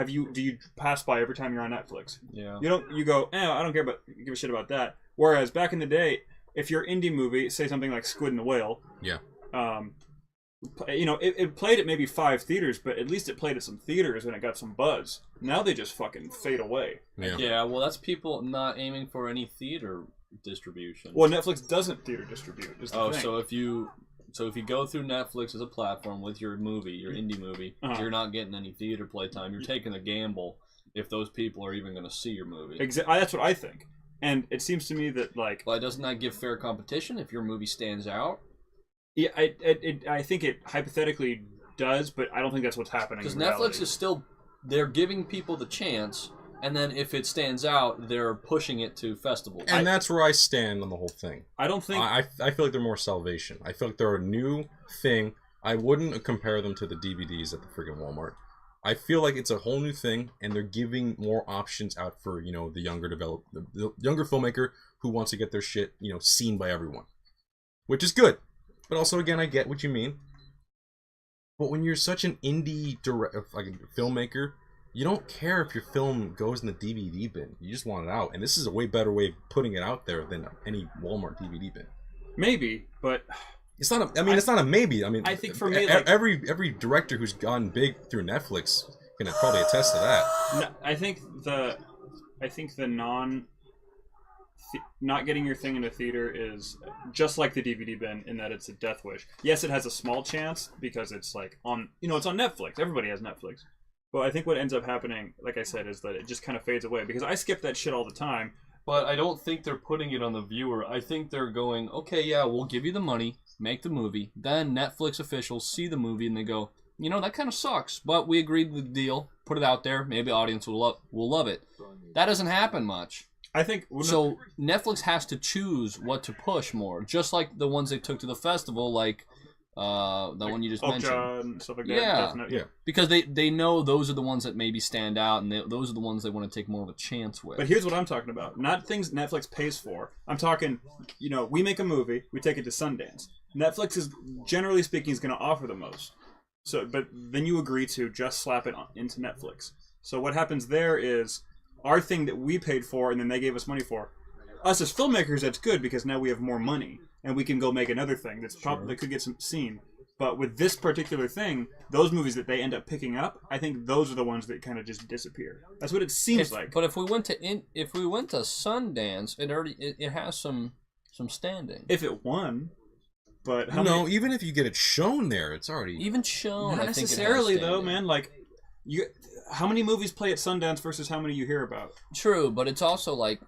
Do you pass by every time you're on Netflix? Yeah. You go, I don't give a shit about that. Whereas back in the day, if your indie movie, say something like Squid and the Whale, Yeah. It played at maybe 5 theaters, but at least it played at some theaters and it got some buzz. Now they just fucking fade away. Yeah. Yeah. Well, that's people not aiming for any theater distribution. Well, Netflix doesn't theater distribute. Is the Oh, thing. so if you go through Netflix as a platform with your movie, your indie movie, Uh-huh. you're not getting any theater playtime. You're taking a gamble if those people are even going to see your movie. That's what I think. And it seems to me that like, Well, doesn't that give fair competition if your movie stands out? yeah, I think it hypothetically does, but I don't think that's what's happening. Because in Netflix reality. is still, they're giving people the chance, and then if it stands out, they're pushing it to festivals. And that's where I stand on the whole thing. I don't think. I feel like they're more salvation. I feel like they're a new thing. I wouldn't compare them to the DVDs at the friggin' Walmart. I feel like it's a whole new thing, and they're giving more options out for the younger the younger filmmaker who wants to get their shit seen by everyone, which is good. But also, again, I get what you mean. But when you're such an indie filmmaker, you don't care if your film goes in the DVD bin. You just want it out, and this is a way better way of putting it out there than any Walmart DVD bin. Maybe, but It's not. It's not a maybe. I mean, I think for me, like, every director who's gone big through Netflix can probably attest to that. no, I think the not getting your thing in a theater is just like the DVD bin in that it's a death wish. Yes, it has a small chance because it's like on it's on Netflix. Everybody has Netflix. But I think what ends up happening, like I said, is that it just kind of fades away because I skip that shit all the time. But I don't think they're putting it on the viewer. I think they're going, okay, yeah, we'll give you the money, make the movie. Then Netflix officials see the movie and they go, that kind of sucks, but we agreed with the deal. Put it out there. Maybe audience will love it. That doesn't happen much. I think So Netflix has to choose what to push more, just like the ones they took to the festival, like The one you just mentioned. And stuff like that. Yeah. Yeah. Because they know those are the ones that maybe stand out, and those are the ones they want to take more of a chance with. But here's what I'm talking about. Not things Netflix pays for. I'm talking, we make a movie, we take it to Sundance. Netflix is, generally speaking, is going to offer the most. So, but then you agree to just slap it into Netflix. So what happens there is our thing that we paid for and then they gave us money for. Us as filmmakers, that's good because now we have more money and we can go make another thing that could get some seen. But with this particular thing, those movies that they end up picking up, I think those are the ones that kind of just disappear. That's what it seems like. But if we went to Sundance, it has some standing. If it won, but even if you get it shown there, it's already even shown. Not necessarily though, man. Like, how many movies play at Sundance versus how many you hear about? True, but it's also like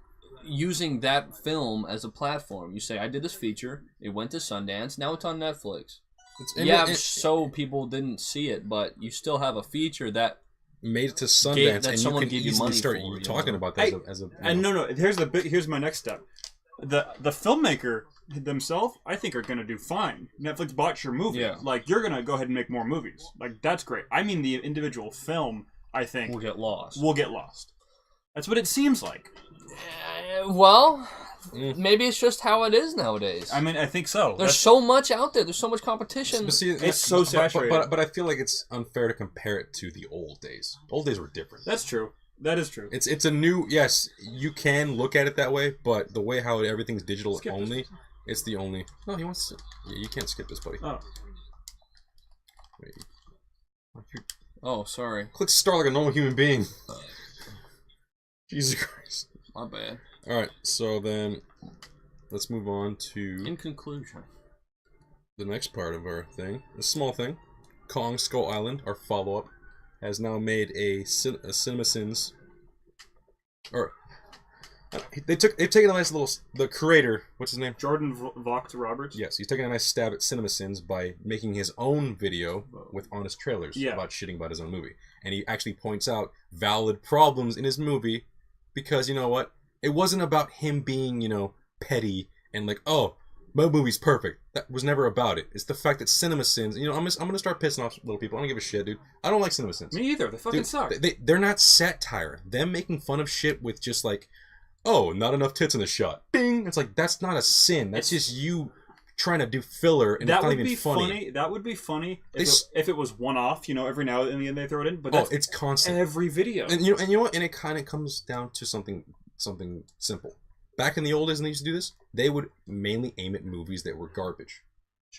using that film as a platform. You say, I did this feature, it went to Sundance, now it's on Netflix. So people didn't see it, but you still have a feature that made it to Sundance, and you can easily start talking about that as a. And no, here's my next step. The filmmaker themselves, I think, are going to do fine. Netflix bought your movie. Yeah. Like, you're going to go ahead and make more movies. Like, that's great. I mean, the individual film, I think, will get lost. That's what it seems like. Maybe it's just how it is nowadays. I mean, I think so. There's so much out there. There's so much competition. It's so saturated. But I feel like it's unfair to compare it to the old days. Old days were different. That's true. That is true. It's a new... Yes, you can look at it that way, but the way how everything's digital only, it's the only... No, he wants to... Yeah, you can't skip this, buddy. Oh. Wait. Oh, sorry. Click start like a normal human being. Jesus Christ. My bad. Alright, so then let's move on to... In conclusion. The next part of our thing. A small thing. Kong Skull Island, our follow-up, has now made a Cinemasins... Or... They've taken a nice little... The creator, what's his name? Jordan Vogt Roberts? Yes, he's taking a nice stab at Cinemasins by making his own video with honest trailers about shitting about his own movie. And he actually points out valid problems in his movie because, you know what? It wasn't about him being, petty and like, oh, my movie's perfect. That was never about it. It's the fact that Cinemasins, I'm gonna start pissing off little people. I don't give a shit, dude. I don't like Cinemasins. Me either. They fucking suck. They're not satire. Them making fun of shit with just like, oh, not enough tits in the shot. Ding! It's like, that's not a sin. That's just you trying to do filler, and it's not even funny. That would be funny if it was one-off, every now and then they throw it in. But it's constant. Every video. And you know what? And it kind of comes down to something simple. Back in the old days when they used to do this, they would mainly aim at movies that were garbage.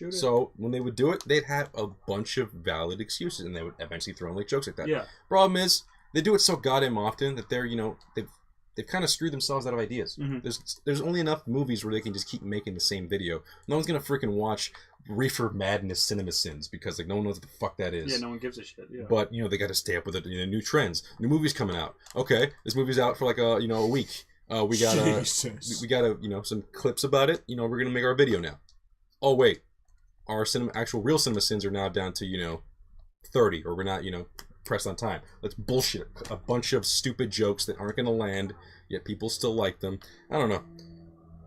So when they would do it, they'd have a bunch of valid excuses, and they would eventually throw in like jokes like that. Yeah. Problem is, they do it so goddamn often that they're they've kind of screwed themselves out of ideas. Mm-hmm. There's only enough movies where they can just keep making the same video. No one's gonna freaking watch Reefer Madness Cinemasins because no one knows what the fuck that is. Yeah, no one gives a shit. Yeah. But they got to stay up with it. New trends, new movies coming out. Okay, this movie's out for like a week. We got some clips about it. We're gonna make our video now. Oh wait, our actual real Cinemasins are now down to 30, or we're not pressed on time. Let's bullshit a bunch of stupid jokes that aren't gonna land, yet people still like them. I don't know.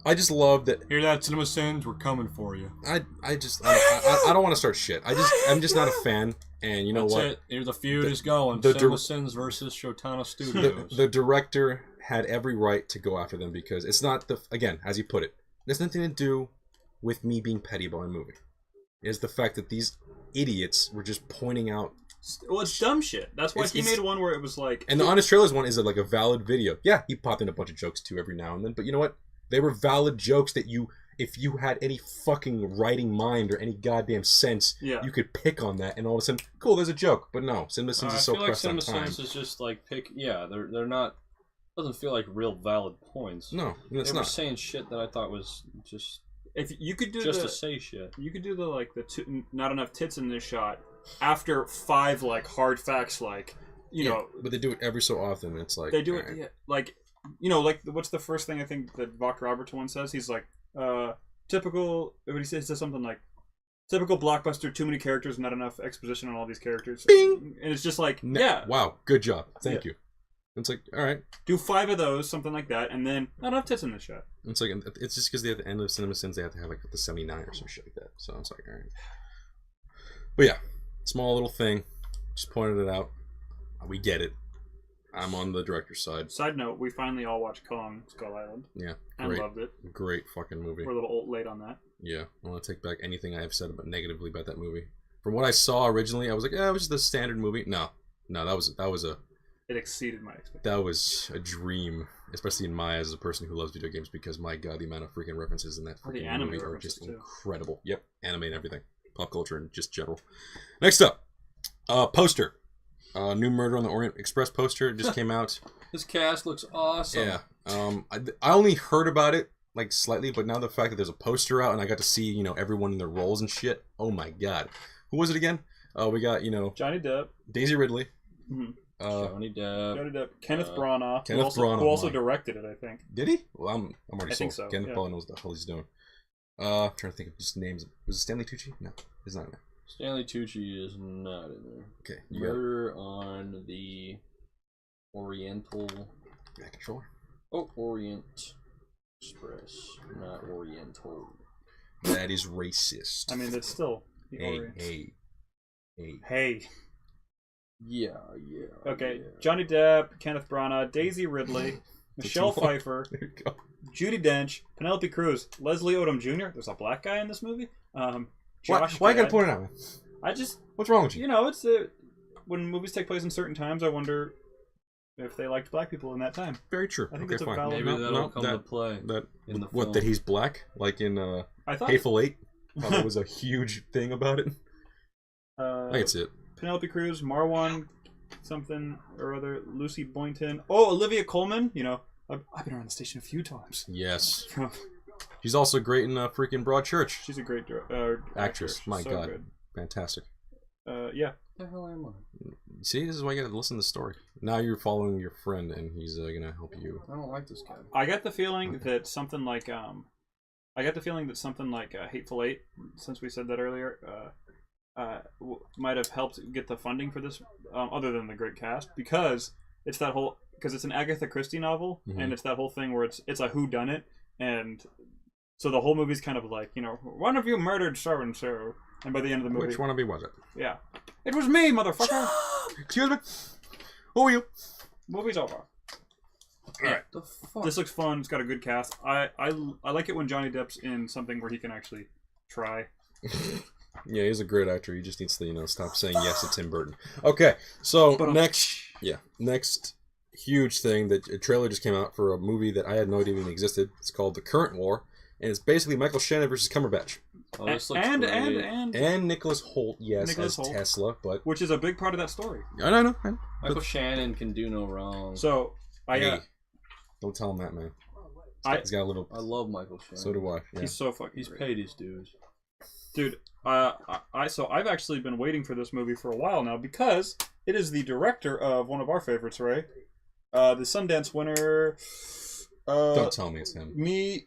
I just love that. Hear that, Cinemasins? We're coming for you. I don't want to start shit. I'm just not a fan. And you know That's what? It. Here the feud is going. Cinemasins versus Shotana Studios. The director had every right to go after them because it's not again, as you put it, there's nothing to do with me being petty about my movie. It's the fact that these idiots were just pointing out. Well, it's dumb shit. That's why he made one where it was like. And the Honest Trailers one is like a valid video. Yeah, he popped in a bunch of jokes too every now and then, but you know what? They were valid jokes that if you had any fucking writing mind or any goddamn sense, you could pick on that, and all of a sudden, cool, there's a joke. But no, Cinemasins is so pressed on time. Cinemasins is just like they're not. Doesn't feel like real valid points. No, it's they not. were saying shit that I thought was just. If you could do to say shit, you could do the not enough tits in this shot after 5 like hard facts like but they do it every so often. It's like they do it like what's the first thing I think that Vogt Roberts one says? He's like typical. What he says something like typical blockbuster, too many characters, not enough exposition on all these characters. Bing! And it's just like wow, good job, thank you. It's like, all right, do 5 of those, something like that, and then not enough tits in the shot. It's like it's just because they at the end of Cinemasins they have to have like the 79 or some shit like that. So it's like, all right, But yeah, small little thing. Just pointed it out. We get it. I'm on the director's side. Side note, we finally all watched Kong Skull Island. Yeah, and great. loved it. Great fucking movie. We're a little late on that. Yeah, I want to take back anything I have said about negatively about that movie. From what I saw originally, I was like, yeah, it was just a standard movie. No, that was a... It exceeded my expectations. That was a dream, especially in my eyes as a person who loves video games, because my god, the amount of freaking references in that freaking movie are just incredible. Yep, anime and everything. Pop culture and just general. Next up, poster. New Murder on the Orient Express poster just came out. This cast looks awesome. Yeah. I only heard about it like slightly, but now the fact that there's a poster out and I got to see, everyone in their roles and shit. Oh my god. Who was it again? We got, Johnny Depp, Daisy Ridley. Mm-hmm. Johnny Depp, Kenneth Branagh, who also directed it, I think. Did he? Well, I'm already I think so. Kenneth Branagh knows what the hell he's doing. I'm trying to think of just names. Was it Stanley Tucci? No, he's not in there. Stanley Tucci is not in there. Okay. Murder on the Oriental. Controller. Oh, Orient Express, not Oriental. That is racist. I mean, it's still the Orient. Hey. Yeah. Okay, yeah. Johnny Depp, Kenneth Branagh, Daisy Ridley, Michelle Pfeiffer, There you go. Judi Dench, Penelope Cruz, Leslie Odom Jr. There's a black guy in this movie. Josh Why you gotta Gad. point it out, man? I just, What's wrong with you? it's when movies take place in certain times, I wonder if they liked black people in that time. Very true. I think okay, it's a fine. valid- Maybe that'll come to play. in the film. That he's black, like in I thought Hateful Eight. That was a huge thing about it. I can see it. Penelope Cruz, Marwan, something or other, Lucy Boynton. Oh, Olivia Colman. I've been around the station a few times. Yes. She's also great in freaking Broadchurch. She's a great Actress. My so god. good. Fantastic. Yeah. What the hell am I? See, this is why you gotta listen to the story. Now you're following your friend, and he's gonna help you. I don't like this guy. I got the feeling that something like Hateful Eight, since we said that earlier, might have helped get the funding for this, other than the great cast, because it's an Agatha Christie novel, and it's that whole thing where it's a whodunit, and so the whole movie's kind of like, one of you murdered so and so, and by the end of the movie, Which one of you was it? yeah, it was me, motherfucker. Excuse me. Who are you? Movie's over. Alright. The fuck? This looks fun. It's got a good cast. I like it when Johnny Depp's in something where he can actually try. Yeah, he's a great actor. He just needs to, stop saying yes to Tim Burton. Okay, so next huge thing, that a trailer just came out for a movie that I had no idea even existed. It's called The Current War, and it's basically Michael Shannon versus Cumberbatch. Oh, this looks and great. And Nicholas Hoult, yes, Nicholas as Hoult. Tesla, but Which is a big part of that story. I know. Michael Shannon can do no wrong. So Hey, don't tell him that, man. He's got a little. I love Michael Shannon. So do I. Yeah. he's so fucking He's great. paid his dues. Dude, I've actually been waiting for this movie for a while now, because it is the director of one of our favorites, Ray. The Sundance winner. Don't tell me it's him. Me,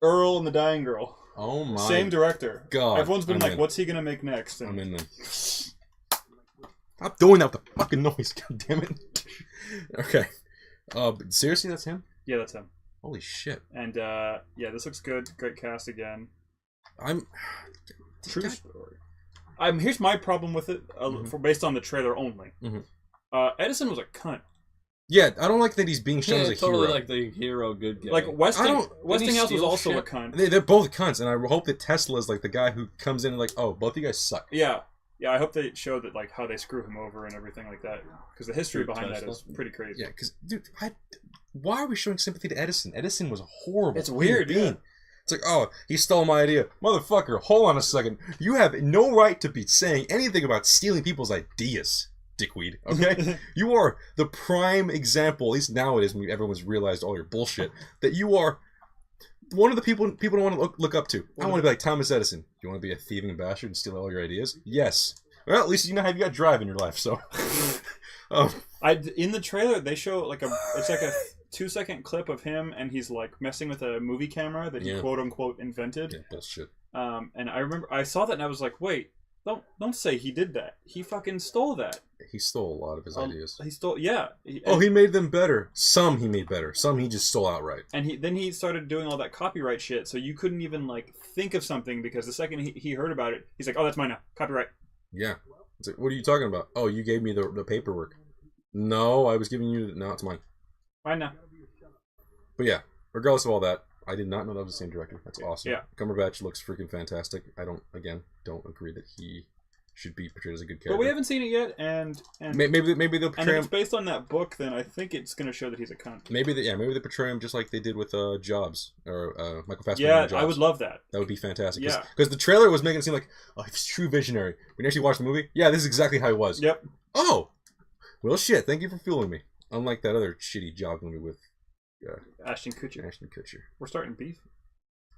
Earl, and the Dying Girl. Oh my. Same director. God. Everyone's been I'm like, in. what's he gonna make next? And I'm in then. Stop doing that with the fucking noise, god damn it. Okay. But seriously, that's him? yeah, that's him. Holy shit. And yeah, this looks good. Great cast again. True story. Here's my problem with it, based on the trailer only. Edison was a cunt. Yeah, I don't like that he's being shown as a totally hero. like the hero good guy. Like Westinghouse was steal also shit? a cunt. They're both cunts, and I hope that Tesla's like the guy who comes in and like, oh, both of you guys suck. Yeah. I hope they show that, like, how they screw him over and everything like that, because the history behind that is pretty crazy. Yeah, because dude, why are we showing sympathy to Edison? Edison was a horrible. It's weird, being. yeah. It's like, oh, he stole my idea, motherfucker. Hold on a second. You have no right to be saying anything about stealing people's ideas, dickweed. Okay, you are the prime example. At least nowadays, when everyone's realized all your bullshit, that you are one of the people don't want to look up to. I want to be like Thomas Edison. Do you want to be a thieving bastard and steal all your ideas? Yes. Well, at least you got drive in your life. So, in the trailer they show it's like a 2-second clip of him, and he's like messing with a movie camera that he quote unquote invented. Yeah, bullshit. And I remember I saw that and I was like, wait, don't say he did that. He fucking stole that. He stole a lot of his ideas. He stole, yeah. He made them better. Some he made better. Some he just stole outright. And then he started doing all that copyright shit, so you couldn't even like think of something, because the second he heard about it, he's like, oh, that's mine now, copyright. Yeah. It's like, what are you talking about? Oh, you gave me the paperwork. No, I was giving you... No, it's mine. Mine now. But yeah, regardless of all that, I did not know that was the same director. That's awesome. Yeah. Cumberbatch looks freaking fantastic. I don't agree that he should be portrayed as a good character. But we haven't seen it yet, and maybe they'll portray and if him... it's based on that book, then I think it's going to show that he's a cunt. Maybe they portray him just like they did with Jobs, or Michael Fassbender. Yeah, in Jobs. I would love that. That would be fantastic. Yeah. Because the trailer was making it seem like, oh, he's a true visionary. When you actually watch the movie, yeah, this is exactly how he was. Yep. Oh! Well, shit, thank you for fooling me. Unlike that other shitty Jobs movie with Ashton Kutcher. We're starting beef.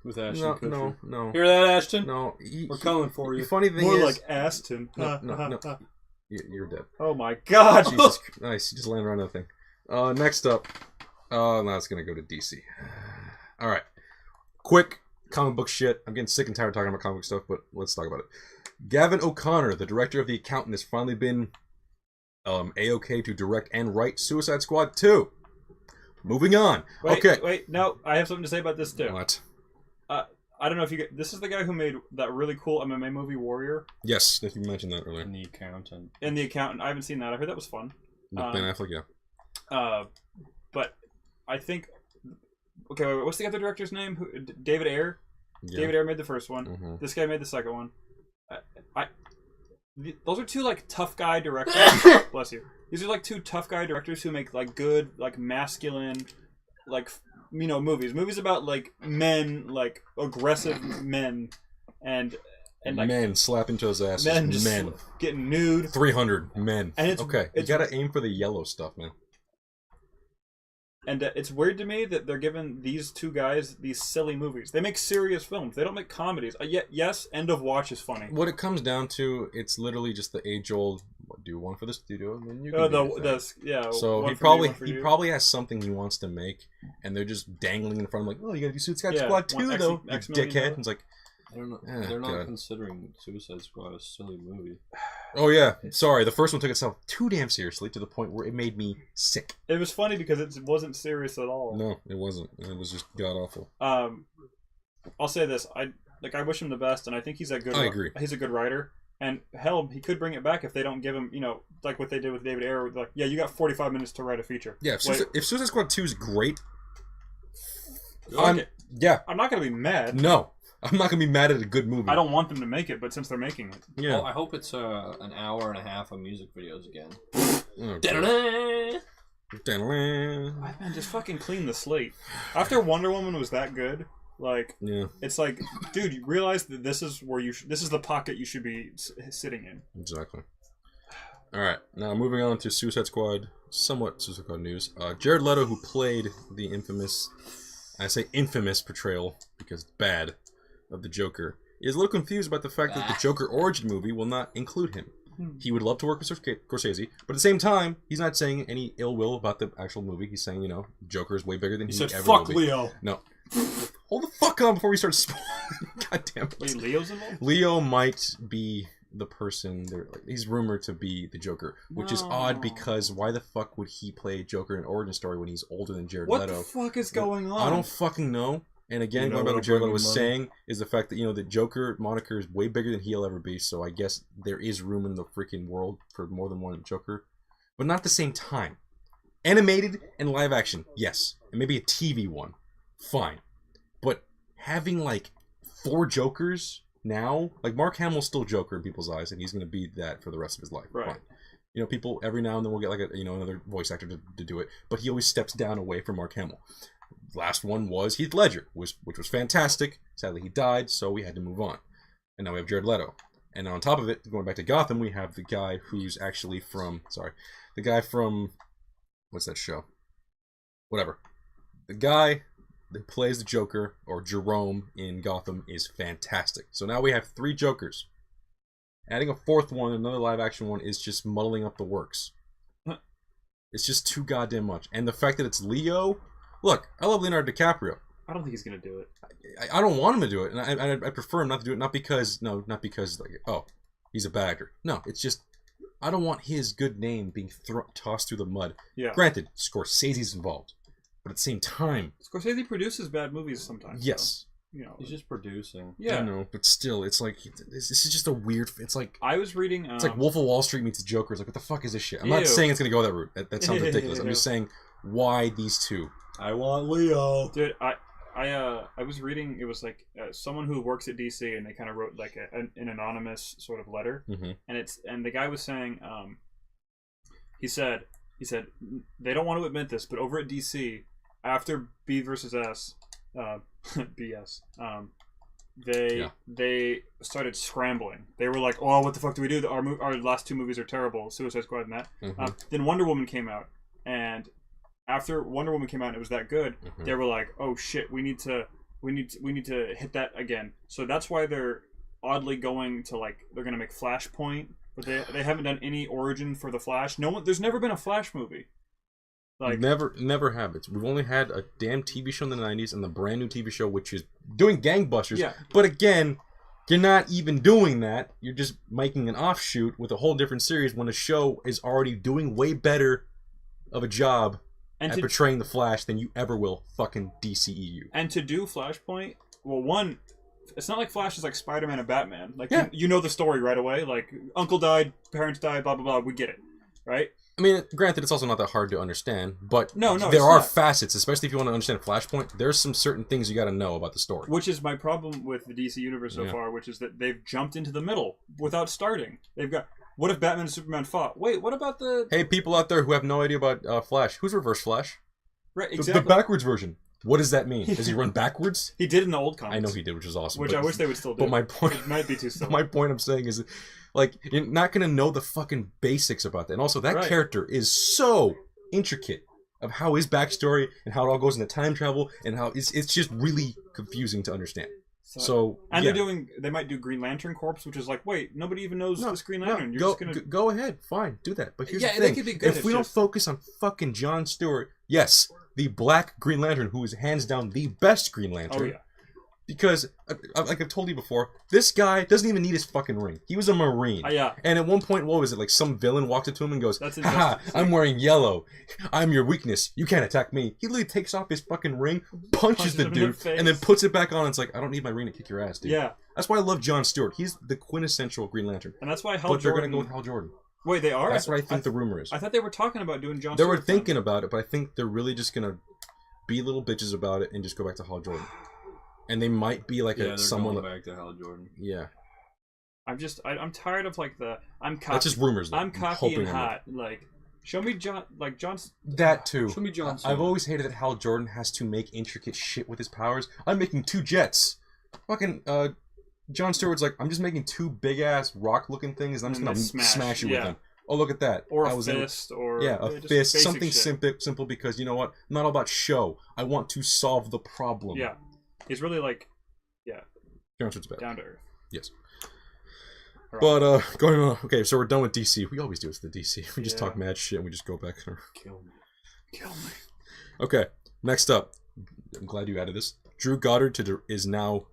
With Ashton Kutcher. No. Hear that, Ashton? No. We're coming for you. The funny thing More is... like Aston. No. You're dead. Oh my god! Jesus Christ. Nice, you just landed on nothing. Next up... now it's gonna go to DC. Alright. Quick comic book shit. I'm getting sick and tired of talking about comic book stuff, but let's talk about it. Gavin O'Connor, the director of The Accountant, has finally been A-OK to direct and write Suicide Squad 2. Moving on. Wait, no, I have something to say about this too. What? I don't know if you get... This is the guy who made that really cool MMA movie, Warrior. Yes, you mentioned that earlier. In The Accountant. In The Accountant. I haven't seen that. I heard that was fun. With Ben Affleck, yeah. But I think... Okay, wait, what's the other director's name? David Ayer? Yeah. David Ayer made the first one. Mm-hmm. This guy made the second one. Those are two, like, tough guy directors. Bless you. These are, like, two tough guy directors who make, like, good, like, masculine, like, you know, movies about, like, men, like, aggressive men, and like, men slapping each other's asses. men just men getting nude. 300 men. And it's okay. You gotta aim for the yellow stuff, man. And it's weird to me that they're giving these two guys these silly movies. They make serious films. They don't make comedies. Yes, End of Watch is funny. What it comes down to, it's literally just the age-old, do one for the studio, and then you can yeah. So he probably has something he wants to make, and they're just dangling in front of him like, oh, you gotta do Suicide Squad 2, though, you dickhead. And it's like, I don't know. They're not considering Suicide Squad a silly movie. Oh yeah, sorry. The first one took itself too damn seriously to the point where it made me sick. It was funny because it wasn't serious at all. No, it wasn't. It was just god awful. I'll say this: I wish him the best, and I think he's a good. I agree. He's a good writer, and hell, he could bring it back if they don't give him, you know, like what they did with David Ayer. Like, yeah, you got 45 minutes to write a feature. Yeah, if Suicide Squad 2 is great, I'm not gonna be mad. No. I'm not gonna be mad at a good movie. I don't want them to make it, but since they're making it, yeah. Well, I hope it's an hour and a half of music videos again. Man, just fucking clean the slate. After Wonder Woman was that good, like, yeah, it's like, dude, you realize that this is where this is the pocket you should be sitting in. Exactly. All right, now moving on to Suicide Squad, somewhat Suicide Squad news. Jared Leto, who played the infamous, I say infamous portrayal because it's bad, of the Joker, is a little confused about the fact that the Joker origin movie will not include him. He would love to work with Scorsese, but at the same time, he's not saying any ill will about the actual movie. He's saying, you know, Joker is way bigger than he ever fuck will be. Leo. No. Hold the fuck on before we start spoiling. God damn it. Wait, Leo's involved? Leo might be the person, he's rumored to be the Joker, which is odd because why the fuck would he play Joker in an origin story when he's older than Jared Leto? What the fuck is going on? I don't fucking know. And again, going back to what Jared Leto was saying, is the fact that, you know, the Joker moniker is way bigger than he'll ever be, so I guess there is room in the freaking world for more than one Joker. But not at the same time. Animated and live action, yes. And maybe a TV one, fine. But having, like, 4 Jokers now, like, Mark Hamill's still Joker in people's eyes, and he's going to be that for the rest of his life. Right. Fine. You know, people, every now and then will get, like, another voice actor to do it, but he always steps down away from Mark Hamill. Last one was Heath Ledger, which was fantastic. Sadly, he died, so we had to move on. And now we have Jared Leto. And on top of it, going back to Gotham, we have the guy who's actually from... the guy from... What's that show? Whatever. The guy that plays the Joker, or Jerome, in Gotham is fantastic. So now we have 3 Jokers. Adding a 4th one, another live-action one, is just muddling up the works. It's just too goddamn much. And the fact that it's Leo... Look, I love Leonardo DiCaprio. I don't think he's gonna do it. I don't want him to do it, and I prefer him not to do it. Not because like, oh, he's a bad actor. No, it's just I don't want his good name being tossed through the mud. Yeah. Granted, Scorsese's involved, but at the same time, Scorsese produces bad movies sometimes. yes, He's just producing. Yeah. I know, but still, it's like this is just a weird. It's like I was reading. it's like Wolf of Wall Street meets the Joker. It's like, what the fuck is this shit? I'm not saying it's gonna go that route. That sounds ridiculous. I'm just saying, why these two? I want Leo. Dude, I was reading. It was like someone who works at DC, and they kind of wrote like an anonymous sort of letter, and the guy was saying, he said they don't want to admit this, but over at DC, after B versus S, BS, they started scrambling. They were like, oh, what the fuck do we do? Our last two movies are terrible, Suicide Squad and that. Then Wonder Woman came out, and after Wonder Woman came out and it was that good, they were like, oh shit, we need to hit that again. So that's why they're oddly going to they're gonna make Flashpoint, but they haven't done any origin for the Flash. There's never been a Flash movie. Never have it. We've only had a damn TV show in the 90s and the brand new TV show, which is doing gangbusters. Yeah. But again, you're not even doing that. You're just making an offshoot with a whole different series when a show is already doing way better of a job at portraying the Flash than you ever will fucking DCEU. And to do Flashpoint, well, one, it's not like Flash is like Spider-Man and Batman. You know the story right away. Like, uncle died, parents died, blah, blah, blah. We get it, right? I mean, granted, it's also not that hard to understand, but no, there are facets, especially if you want to understand Flashpoint. There's some certain things you got to know about the story. Which is my problem with the DC universe so far, which is that they've jumped into the middle without starting. They've got, what if Batman and Superman fought? Wait, what about the... Hey, people out there who have no idea about Flash, who's Reverse Flash? Right, exactly. The backwards version. What does that mean? Does he run backwards? He did in the old comics. I know he did, which is awesome. Which I wish they would still do. But my point... It might be too silly. My point I'm saying is... you're not going to know the fucking basics about that. And also, that character is so intricate of how his backstory and how it all goes into time travel and how it's just really confusing to understand. So they might do Green Lantern Corps, which is like, wait, nobody even knows this Green Lantern. You're just gonna go ahead, fine, do that. But here's the thing: could be good, if we don't focus on fucking John Stewart, yes, the Black Green Lantern, who is hands down the best Green Lantern. Oh yeah. Because, like I've told you before, this guy doesn't even need his fucking ring. He was a Marine. Yeah. And at one point, what was it? Like some villain walked up to him and goes, haha, I'm wearing yellow. I'm your weakness. You can't attack me. He literally takes off his fucking ring, punches the dude, and then puts it back on. And it's like, I don't need my ring to kick your ass, dude. Yeah. That's why I love John Stewart. He's the quintessential Green Lantern. And that's why But they're going to go with Hal Jordan. Wait, they are? That's what I think the rumor is. I thought they were talking about doing John Stewart. They were thinking about it, but I think they're really just going to be little bitches about it and just go back to Hal Jordan. And they might be like someone back to Hal Jordan. Yeah. I'm tired of like I'm cocky. That's just rumors. I'm cocky and hot. Like, show me John's. That too. Show me John. I've always hated that Hal Jordan has to make intricate shit with his powers. I'm making 2 jets. Fucking John Stewart's like, I'm just making 2 big ass rock looking things. And I'm just gonna smash you with them. Oh, look at that. Or a fist, or a fist. Something simple because you know what? I'm not all about show. I want to solve the problem. Yeah. He's really John Stewart's bad. Down to earth. Yes. But going on. Okay, so we're done with DC. We always do it to the DC. We just talk mad shit and we just go back. Kill me. Okay, next up. I'm glad you added this. Drew Goddard is now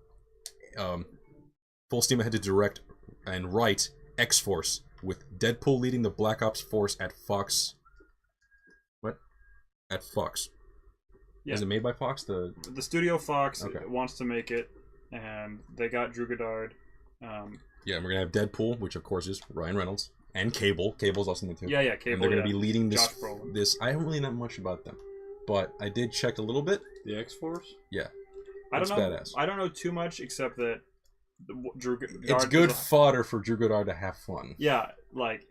full steam ahead to direct and write X-Force, with Deadpool leading the Black Ops force at Fox. What? At Fox. Yeah. Is it made by Fox? The studio Fox wants to make it, and they got Drew Goddard. Yeah, and we're gonna have Deadpool, which of course is Ryan Reynolds, and Cable. Cable's also in the team. Yeah, Cable. And they're gonna be leading this. I don't really know much about them, but I did check a little bit. The X-Force. Yeah, I don't know. Badass. I don't know too much except that Drew Goddard. It's good fodder for Drew Goddard to have fun. Yeah,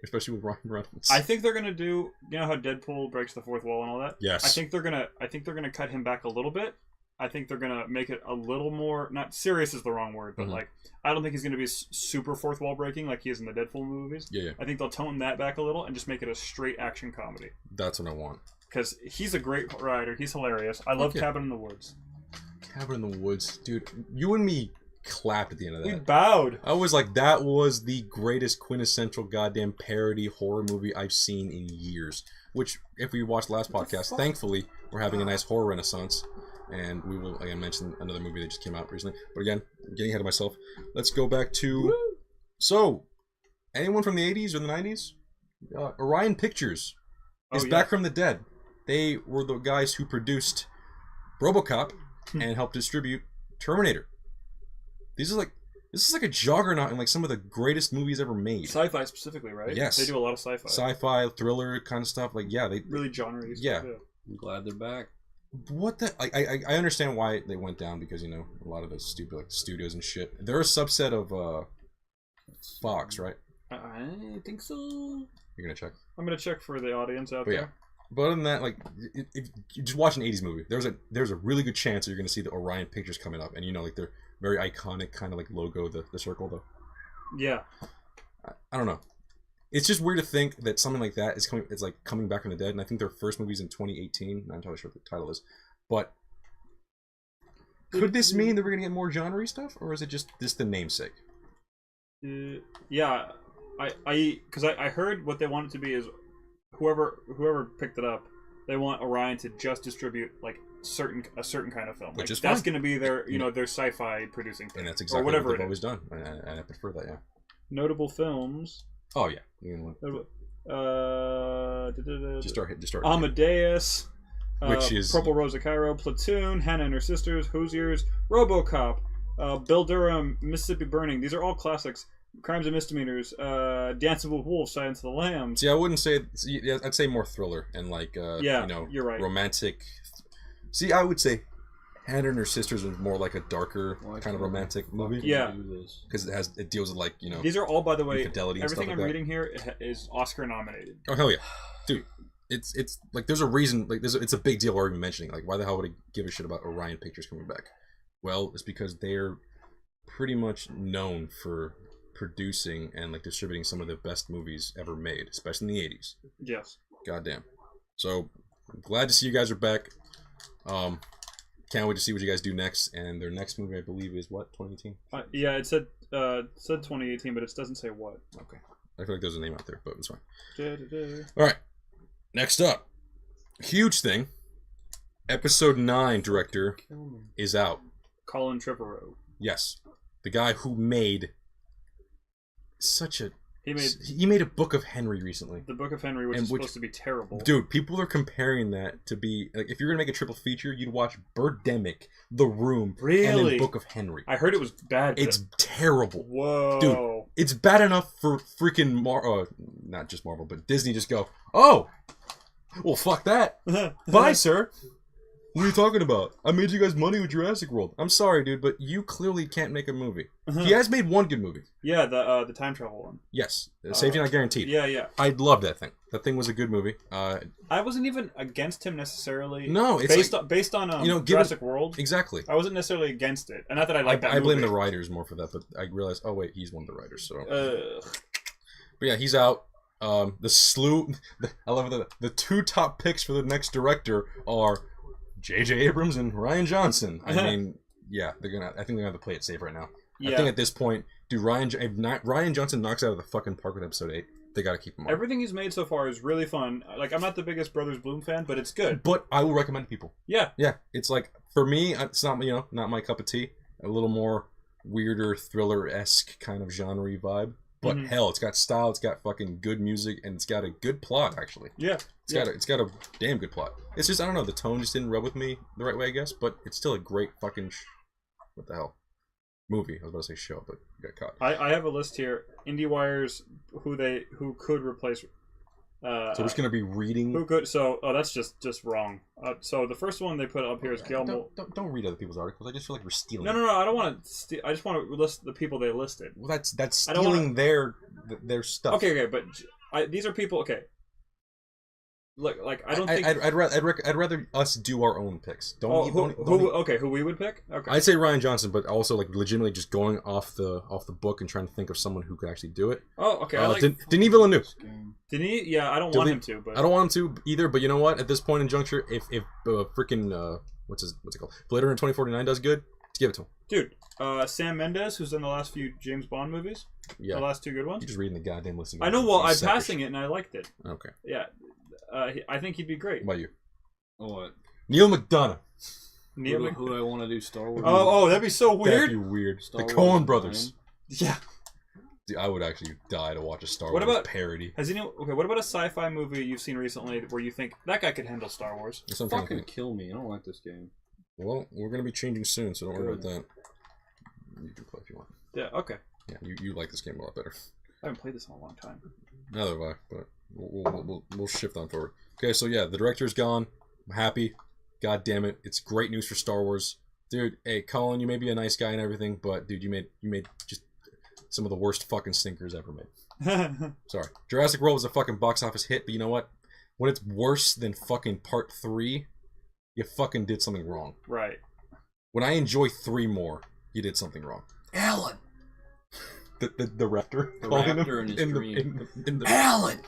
especially with Ryan Reynolds. I think they're gonna do. You know how Deadpool breaks the fourth wall and all that. Yes. I think they're gonna cut him back a little bit. I think they're gonna make it a little more. Not serious is the wrong word, but I don't think he's gonna be super fourth wall breaking like he is in the Deadpool movies. Yeah. I think they'll tone that back a little and just make it a straight action comedy. That's what I want. Because he's a great writer. He's hilarious. I love Cabin in the Woods. Cabin in the Woods, dude. You and me clapped at the end of that. We bowed. I was like, that was the greatest quintessential goddamn parody horror movie I've seen in years. Which, if we watched the last podcast, thankfully, we're having a nice horror renaissance. And we will, again, mention another movie that just came out recently. But again, I'm getting ahead of myself. Let's go back to... Woo! So, anyone from the 80s or the 90s? Orion Pictures is back from the dead. They were the guys who produced RoboCop and helped distribute Terminator. This is like a juggernaut in like some of the greatest movies ever made. Sci-fi specifically, right? Yes. They do a lot of sci-fi. Sci-fi, thriller kind of stuff. Like, yeah, they really genre. Yeah. I'm glad they're back. What the? I understand why they went down because, you know, a lot of the stupid like studios and shit. They're a subset of Fox, right? I think so. You're gonna check. I'm gonna check for the audience out But there. yeah. But other than that, like, if you just watch an '80s movie, there's a really good chance that you're gonna see the Orion pictures coming up, and you know, like they're very iconic kind of like logo, the circle though. Yeah. I don't know. It's just weird to think that something like that is coming. It's like coming back from the dead, and I think their first movie's in 2018. Not entirely sure what the title is, but could this mean that we're gonna get more genre stuff, or is it just the namesake? Yeah, because I heard what they want it to be is whoever picked it up, they want Orion to just distribute like a certain kind of film. Which is that's fine. going to be their their sci-fi producing thing. And that's exactly whatever what they've always done, and I prefer that. Yeah. Notable films. Oh yeah. You know, just start. Amadeus. Which is Purple Rose of Cairo, Platoon, Hannah and Her Sisters, Hoosiers, RoboCop, Bill Durham, Mississippi Burning. These are all classics. Crimes and Misdemeanors, Dancing with Wolves, Silence of the Lambs. See, I wouldn't say. I'd say more thriller and like yeah, you know, you're right. Romantic. See, I would say Hannah and Her Sisters is more like a darker kind of romantic movie. Yeah, because it deals with like, you know. These are all, by the way, infidelity and everything stuff I'm like that. reading here is Oscar nominated. Oh hell yeah, dude! It's like there's a reason, like it's a big deal we're even mentioning. Like, why the hell would I give a shit about Orion Pictures coming back? Well, it's because they're pretty much known for producing and like distributing some of the best movies ever made, especially in the 80s. Yes. Goddamn. So I'm glad to see you guys are back. Can't wait to see what you guys do next. And their next movie, I believe, is what, 2018? Yeah, it said 2018, but it doesn't say what. Okay. I feel like there's a name out there, but it's fine. Da-da-da. All right. Next up, huge thing. Episode 9 director is out. Colin Trevorrow. Yes, the guy who made he made a Book of Henry recently. The Book of Henry, which is supposed to be terrible. Dude, people are comparing that to be like, if you're gonna make a triple feature, you'd watch Birdemic, The Room, and then Book of Henry. I heard it was bad. It's terrible. Whoa, dude, it's bad enough for freaking not just Marvel, but Disney just go, oh, well, fuck that. Bye, sir. What are you talking about? I made you guys money with Jurassic World. I'm sorry, dude, but you clearly can't make a movie. He has made one good movie. Yeah, the time travel one. Yes, Safety Not Guaranteed. Yeah, yeah. I love that thing. That thing was a good movie. I wasn't even against him necessarily. No, it's based on you know, Jurassic World. Exactly. I wasn't necessarily against it, and not that I like that. I blame movie. the writers more for that, but I realized, oh wait, he's one of the writers. So. But yeah, he's out. I love the two top picks for the next director are J.J. Abrams and Rian Johnson. I mean, yeah, I think they're gonna have to play it safe right now. Yeah. I think at this point, dude, Rian Johnson knocks out of the fucking park with episode 8. They gotta keep him on. Everything he's made so far is really fun. Like, I'm not the biggest Brothers Bloom fan, but it's good. But I will recommend it to people. Yeah, yeah. It's like, for me, it's not, you know, not my cup of tea. A little more weirder thriller-esque kind of genre vibe. But hell, it's got style, it's got fucking good music, and it's got a good plot, actually. Yeah. It's got a damn good plot. It's just, I don't know, the tone just didn't rub with me the right way, I guess, but it's still a great fucking what the hell? Movie. I was about to say show, but you got caught. I have a list here. IndieWire's who could replace so we're just gonna be reading who could that's just wrong. So the first one they put up here is Gail. Don't read other people's articles. I just feel like we're stealing. No, I don't want to steal. I just want to list the people they listed. Well, that's stealing their stuff. Okay, but these are people. Okay, look, like I don't think I'd rather us do our own picks. Who we would pick? Okay, I'd say Rian Johnson, but also like legitimately just going off the book and trying to think of someone who could actually do it. Oh, okay. Denis Villeneuve. Denis, yeah, I don't want him to, but I don't want him to either. But you know what? At this point in juncture, if freaking what's it called? Blade Runner 2049 does good, let's give it to him. Dude, Sam Mendes, who's in the last few James Bond movies, the last 2 good ones. You're just reading the goddamn list. I know. Well, I'm passing it, and I liked it. Okay. Yeah, I think he'd be great. What about you? What? Neil McDonough. Who do I want to do Star Wars? Oh, that'd be so weird. That'd be weird. Star the Wars Coen brothers. Yeah. Dude, I would actually die to watch a Star Wars parody. What about a sci-fi movie you've seen recently where you think that guy could handle Star Wars? Fucking kill me. I don't like this game. Well, we're gonna be changing soon, so don't worry about that. you can play if you want. Yeah. Okay. Yeah, you like this game a lot better. I haven't played this in a long time. Neither have I, but we'll shift on forward. Okay, so yeah, the director's gone. I'm happy. God damn it, it's great news for Star Wars, dude. Hey, Colin, you may be a nice guy and everything, but dude, you made just some of the worst fucking stinkers ever made. Sorry, Jurassic World was a fucking box office hit, but you know what? When it's worse than fucking Part 3, you fucking did something wrong. Right. When I enjoy 3 more, you did something wrong. Alan. The raptor. The raptor in his dream. Alan.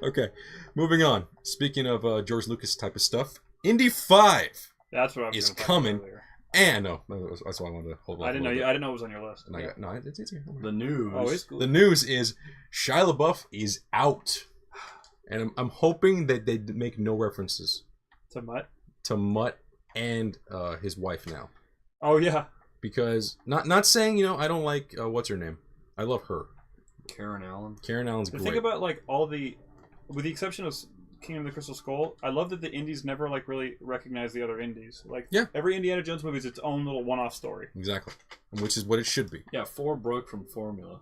Okay, moving on. Speaking of George Lucas type of stuff, Indy 5 That's what I was is gonna talk coming. about earlier. And no, that's why I wanted to hold on. I didn't know it was on your list. And it's here. The news. Oh, it's cool. The news is Shia LaBeouf is out, and I'm hoping that they make no references To Mutt? to Mutt and his wife now, Oh yeah. because not saying I don't like what's her name. I love her. Karen Allen. Karen Allen's The great. thing about like all the, with the exception of Kingdom of the Crystal Skull, I love that the indies never like really recognize the other indies. Like every Indiana Jones movie is its own little one-off story. Exactly, which is what it should be. Yeah, 4 broke from formula.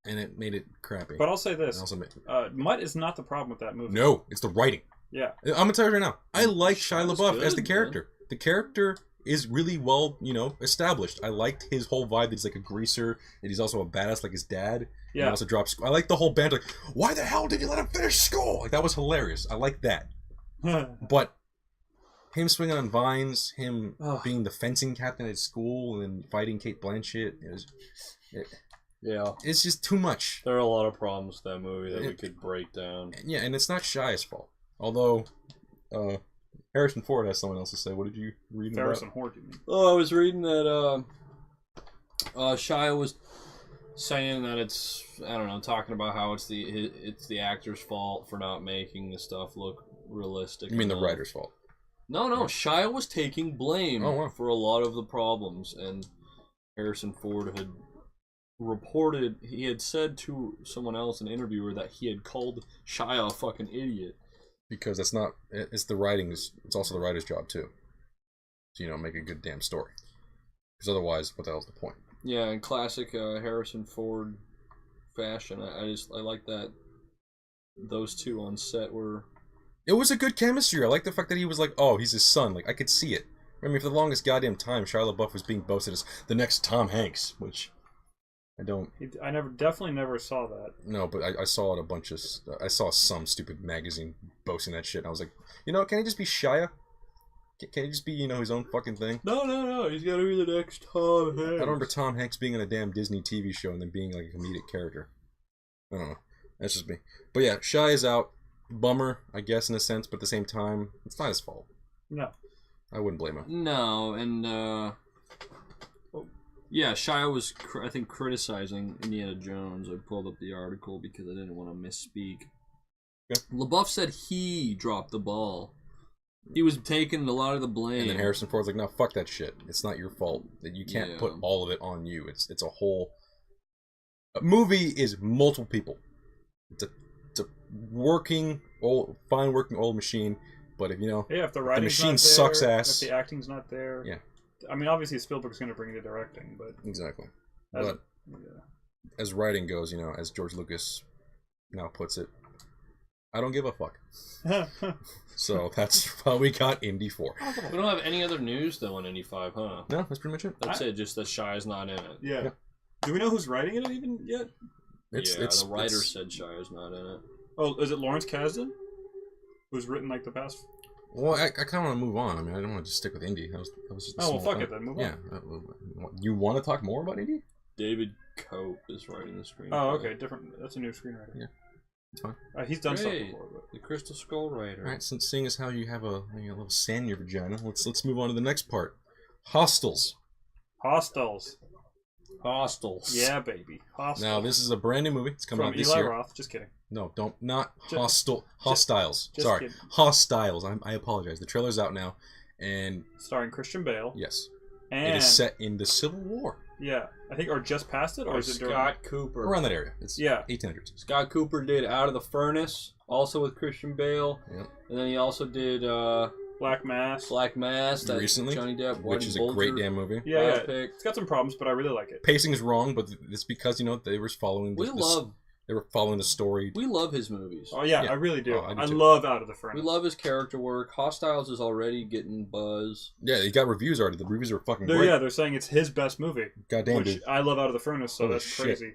And it made it crappy. But I'll say this: Also Mutt is not the problem with that movie. no, it's the writing. Yeah. I'm gonna tell you right now. I like Shia Shia's LaBeouf good, as the character. man. The character is really well, established. I liked his whole vibe. That he's like a greaser, and he's also a badass like his dad. Yeah. He also drops. I like the whole band. Like, why the hell did you let him finish school? Like that was hilarious. I like that. But him swinging on vines, him being the fencing captain at school, and then fighting Kate Blanchett, Yeah. it's just too much. There are a lot of problems with that movie that we could break down. Yeah, and it's not Shia's fault. Although, Harrison Ford has someone else to say. What did you read about? Harrison Ford, you mean? Oh, I was reading that Shia was saying that it's, I don't know, talking about how it's the actor's fault for not making the stuff look realistic. You mean the enough. writer's fault? No, Shia was taking blame for a lot of the problems, and Harrison Ford had reported, he had said to someone else, an interviewer, that he had called Shia a fucking idiot. Because it's not, it's the writing's, it's also the writer's job too. To, make a good damn story. Because otherwise, what the hell's the point? Yeah, in classic Harrison Ford fashion, I like that those two on set were... It was a good chemistry. I like the fact that he was like, oh, he's his son. Like, I could see it. I mean, for the longest goddamn time, Shia LaBeouf was being boasted as the next Tom Hanks, which I don't... I definitely never saw that. No, but I saw it a bunch of... I saw some stupid magazine boasting that shit, and I was like, can he just be Shia? Can he just be, his own fucking thing? No, he's gotta be the next Tom Hanks. I don't remember Tom Hanks being on a damn Disney TV show and then being like a comedic character. I don't know. That's just me. But yeah, Shia is out. Bummer, I guess, in a sense, but at the same time, it's not his fault. No. I wouldn't blame him. No, and yeah, Shia was, I think, criticizing Indiana Jones. I pulled up the article because I didn't want to misspeak. Okay. LaBeouf said he dropped the ball. He was taking a lot of the blame. And then Harrison Ford's like, no, fuck that shit. It's not your fault. That you can't put all of it on you. It's a whole... A movie is multiple people. It's a fine working old machine, but if if the writing's machine not there, sucks ass, if the acting's not there, I mean, obviously Spielberg's going to bring the directing, but exactly. As writing goes, as George Lucas now puts it, I don't give a fuck. So that's why we got Indy 4. We don't have any other news though on Indy 5, huh? No, that's pretty much it. That's it. Just that Shia's not in it. Yeah. Do we know who's writing it even yet? The writer said Shia's not in it. Oh, is it Lawrence Kasdan? Who's written like the past? Well, I kind of want to move on. I mean, I don't want to just stick with Indy. That was just a well, small fuck thing. it then. Move on. Yeah. You want to talk more about Indy? David Cope is writing the screenplay. Oh, okay. Different. That's a new screenwriter. Yeah. It's fine. He's done stuff before. But... The Crystal Skull writer. All right. Since seeing as how you have a little sand in your vagina, let's move on to the next part. Hostels. Yeah, baby. Hostels. Now this is a brand new movie. It's coming out this Eli year. Roth. Just kidding. No, Hostiles. Just Sorry, kidding. Hostiles. I apologize. The trailer's out now, and starring Christian Bale. Yes, and it is set in the Civil War. Yeah, I think, or just past it, or is it Scott Cooper around that area? It's 1800s. Scott Cooper did Out of the Furnace, also with Christian Bale. Yep. And then he also did Black Mass. Black Mass. That Recently, Johnny Depp, which is a great damn movie. Yeah, Pick. it's got some problems, but I really like it. Pacing's wrong, but it's because they were following. They were following the story. We love his movies. Oh yeah, I really do. Oh, I love Out of the Furnace. We love his character work. Hostiles is already getting buzz. Yeah, he got reviews already. The reviews are fucking great. Yeah, they're saying it's his best movie. Goddamn, dude. I love Out of the Furnace, so Holy that's shit. crazy.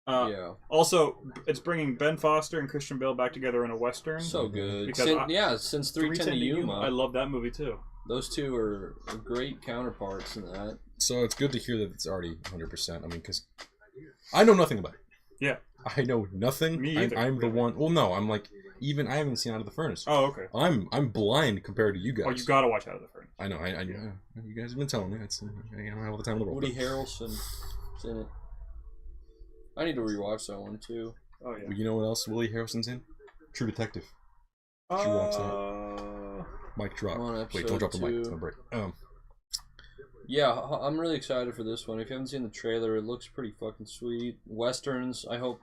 Yeah. Also, it's bringing Ben Foster and Christian Bale back together in a western. So good. Because since 310 to Yuma. I love that movie too. Those two are great counterparts in that. So it's good to hear that it's already 100%. I mean, because I know nothing about it. Yeah. I know nothing. Me either. I'm the one. Well, no, I'm like, I haven't seen Out of the Furnace. Oh, okay. I'm blind compared to you guys. Oh, you gotta watch Out of the Furnace. I know. I you guys have been telling me. I don't have all the time in the world. Woody Harrelson's in it. I need to rewatch that one too. Oh yeah. You know what else Woody Harrelson's in? True Detective. You should watch that. Mic drop. Wait, don't drop the mic. It's gonna break. Yeah, I'm really excited for this one. If you haven't seen the trailer, it looks pretty fucking sweet. Westerns, I hope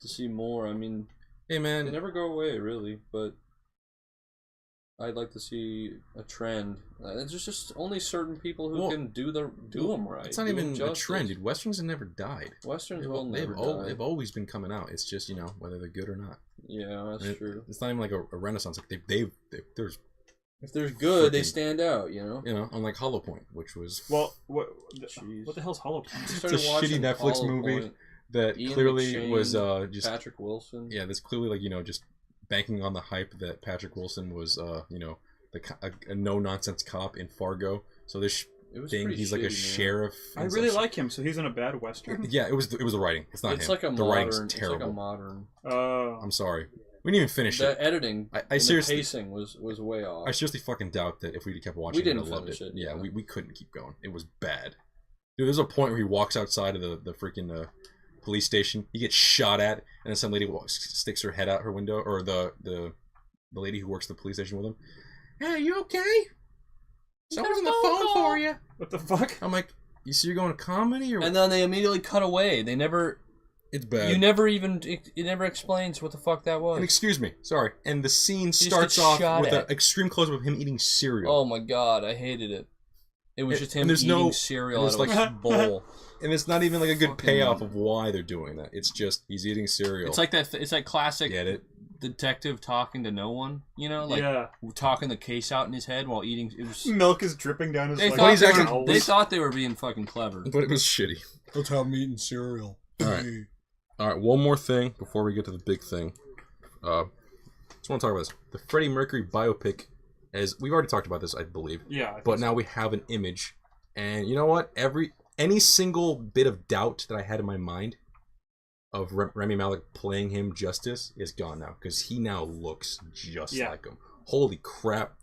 to see more. I mean, hey man, they never go away really, but I'd like to see a trend. There's just only certain people who can do them right. It's not even a trend, dude. Westerns have never died. Westerns will never die. They've always been coming out. It's just whether they're good or not. Yeah, that's true. It's not even like a renaissance. Like there's. If they're good, they stand out, unlike Hollow Point, which was... Well, what the hell's Hollow Point? It's a shitty Netflix movie that Ian clearly McShane, was just... Patrick Wilson. Yeah, that's clearly just banking on the hype that Patrick Wilson was, a no-nonsense cop in Fargo. So this thing, he's like a sheriff. I really like him, so he's in a bad Western? Yeah, it was the writing. It's not him. Like the writing's modern, terrible. It's like a modern... I'm sorry. We didn't even finish it. The editing, I seriously, the pacing was way off. I seriously fucking doubt that if we kept watching, we didn't would have loved finish it. Yeah, we couldn't keep going. It was bad. Dude, there's a point where he walks outside of the freaking police station. He gets shot at, and then some lady sticks her head out her window, or the lady who works at the police station with him. Hey, you okay? Someone's on the phone for you. What the fuck? I'm like, you see, you're going to comedy, or? And then they immediately cut away. They never. It's bad. It never explains what the fuck that was. And excuse me, sorry. And the scene starts off with an extreme close-up of him eating cereal. Oh my god, I hated it. It was just him eating cereal out of a bowl. And it's not even like a good payoff of why they're doing that. It's just he's eating cereal. It's like that. It's like classic. Get it? Detective talking to no one. Talking the case out in his head while eating. It was milk is dripping down his. They thought they were being fucking clever, but it was shitty. That's how I'm eating cereal. All right, one more thing before we get to the big thing. Just want to talk about this. The Freddie Mercury biopic, as we've already talked about this, I believe. Yeah. But now we have an image, and you know what? Any single bit of doubt that I had in my mind of Rami Malek playing him justice is gone now, because he now looks just like him. Holy crap!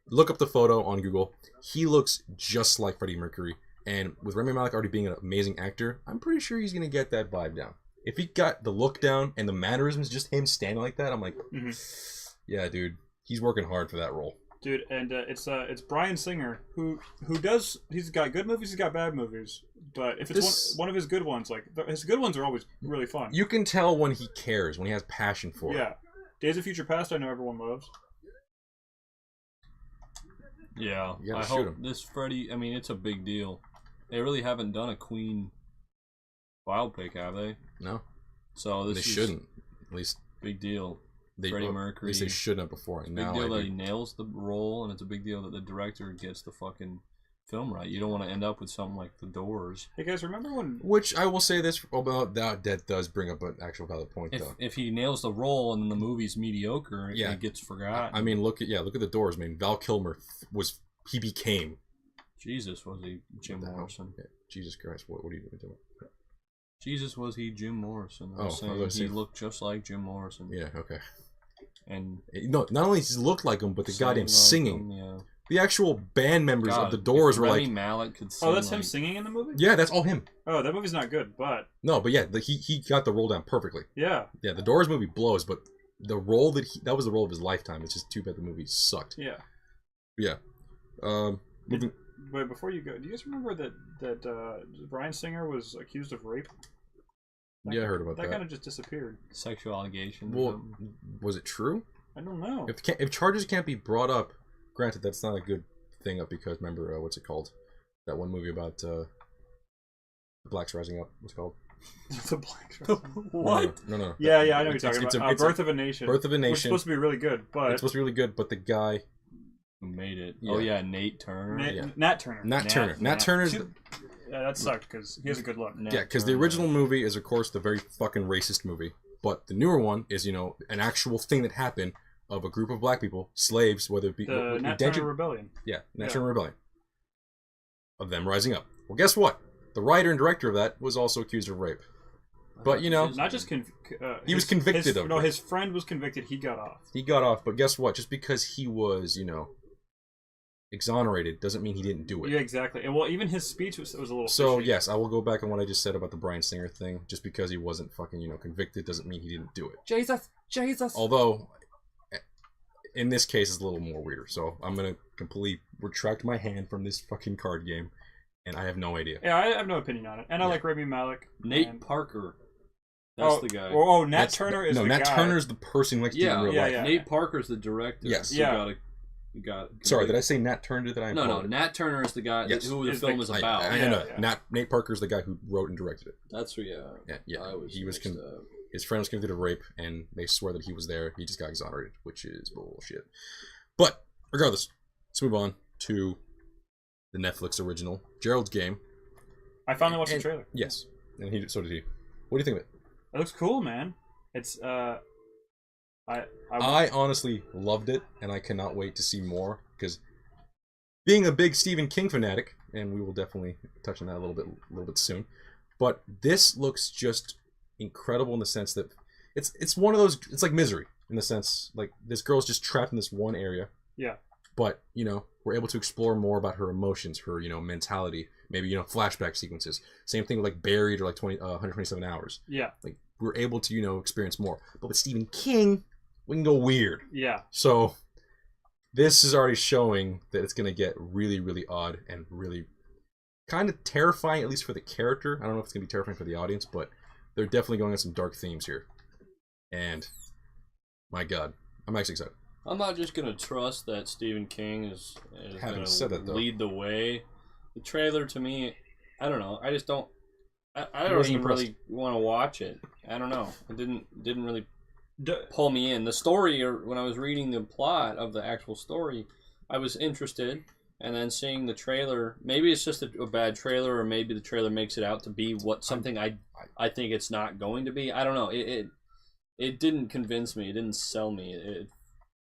Look up the photo on Google. He looks just like Freddie Mercury, and with Rami Malek already being an amazing actor, I'm pretty sure he's gonna get that vibe down. If he got the look down and the mannerisms, just him standing like that, I'm like, yeah, dude, he's working hard for that role. Dude, and it's Bryan Singer who he's got good movies, he's got bad movies, but if it's one of his good ones, like his good ones are always really fun. You can tell when he cares, when he has passion for it. Yeah, Days of Future Past, I know everyone loves. Yeah, I hope this Freddie. I mean, it's a big deal. They really haven't done a Queen biopic, have they? No. So they shouldn't. At least big deal. Freddie Mercury. At least they shouldn't have before. Big deal that he nails the role, and it's a big deal that the director gets the fucking film right. You don't want to end up with something like The Doors. Hey guys, remember when? Which I will say this about that does bring up an actual valid point though. If he nails the role and then the movie's mediocre, it gets forgotten. I mean, look at The Doors. I mean, Val Kilmer became. Jesus, was he Jim Morrison? Yeah, Jesus Christ, what are you doing? Jesus, was he Jim Morrison? I was saying he looked just like Jim Morrison. Yeah, okay. And no, not only does he look like him, but the goddamn singing. Yeah. The actual band members of the Doors were Rami like. Malek could sing. Oh, that's him singing in the movie? Yeah, that's all him. Oh, that movie's not good, but. No, but yeah, he got the role down perfectly. Yeah. Yeah, the Doors movie blows, but the role that was the role of his lifetime. It's just too bad the movie sucked. Yeah. Yeah. Wait, before you go, do you guys remember that Bryan Singer was accused of rape? Yeah, I heard about that. That kind of just disappeared. Sexual allegations. Well, was it true? I don't know. If charges can't be brought up Granted, that's not a good thing up because remember what's it called? That one movie about the blacks rising up. What's it called? The Black What? No. Yeah, I know what you're talking about. Birth of a Nation. Birth of a Nation. It's supposed to be really good, but it's supposed to be really good, but the guy who made it. Yeah. Oh yeah, Nate Turner. Nat Turner. Nat Turner's. Yeah, that sucked because he has a good look. Yeah, because the original movie is, of course, the very fucking racist movie. But the newer one is, you know, an actual thing that happened of a group of black people, slaves, whether it be... The Nat Turner Rebellion. Yeah, Nat Turner Rebellion. Of them rising up. Well, guess what? The writer and director of that was also accused of rape. But, you know... Not just... he was convicted of it. No, his friend was convicted. He got off. He got off, but guess what? Just because he was, you know... exonerated doesn't mean he didn't do it. Yeah, exactly. And well, even his speech was a little. So fishy. yes, I will go back on what I just said about the Bryan Singer thing. Just because he wasn't fucking, you know, convicted doesn't mean he didn't do it. Jesus. Although, in this case, it's a little more weirder. So I'm gonna completely retract my hand from this fucking card game, and I have no idea. Yeah, I have no opinion on it, and I like Rami Malek. Nate Parker. That's the guy. Nat Turner is the guy. No, Nat Turner's the person who likes to in real life. Yeah. Nate Parker's the director. Yes. You got Sorry, did I say Nat Turner? No. Nat Turner is the guy who the film is about. I know. Nate Parker's the guy who wrote and directed it. That's who. Yeah. He was. His friend was convicted of rape, and they swear that he was there. He just got exonerated, which is bullshit. But regardless, let's move on to the Netflix original, Gerald's Game. I finally watched the trailer. Yes, and so did he. What do you think of it? It looks cool, man. It's I honestly loved it, and I cannot wait to see more, because being a big Stephen King fanatic, and we will definitely touch on that a little bit soon, but this looks just incredible in the sense that it's one of those, it's like Misery, in the sense, like, this girl's just trapped in this one area. Yeah. But, you know, we're able to explore more about her emotions, her, you know, mentality, maybe, you know, flashback sequences. Same thing with, like, Buried or, like, 127 Hours. Yeah. Like, we're able to, you know, experience more. But with Stephen King, we can go weird. Yeah. So, this is already showing that it's going to get really, really odd and really kind of terrifying, at least for the character. I don't know if it's going to be terrifying for the audience, but they're definitely going on some dark themes here. And, my God, I'm actually excited. I'm not just going to trust that Stephen King is going to lead the way. The trailer, to me, I don't know. I just don't... I don't even really want to watch it. I don't know. It didn't really pull me in. The story, or when I was reading the plot of the actual story, I was interested. And then seeing the trailer, maybe it's just a bad trailer, or maybe the trailer makes it out to be something I think it's not going to be. I don't know. It didn't convince me. It didn't sell me.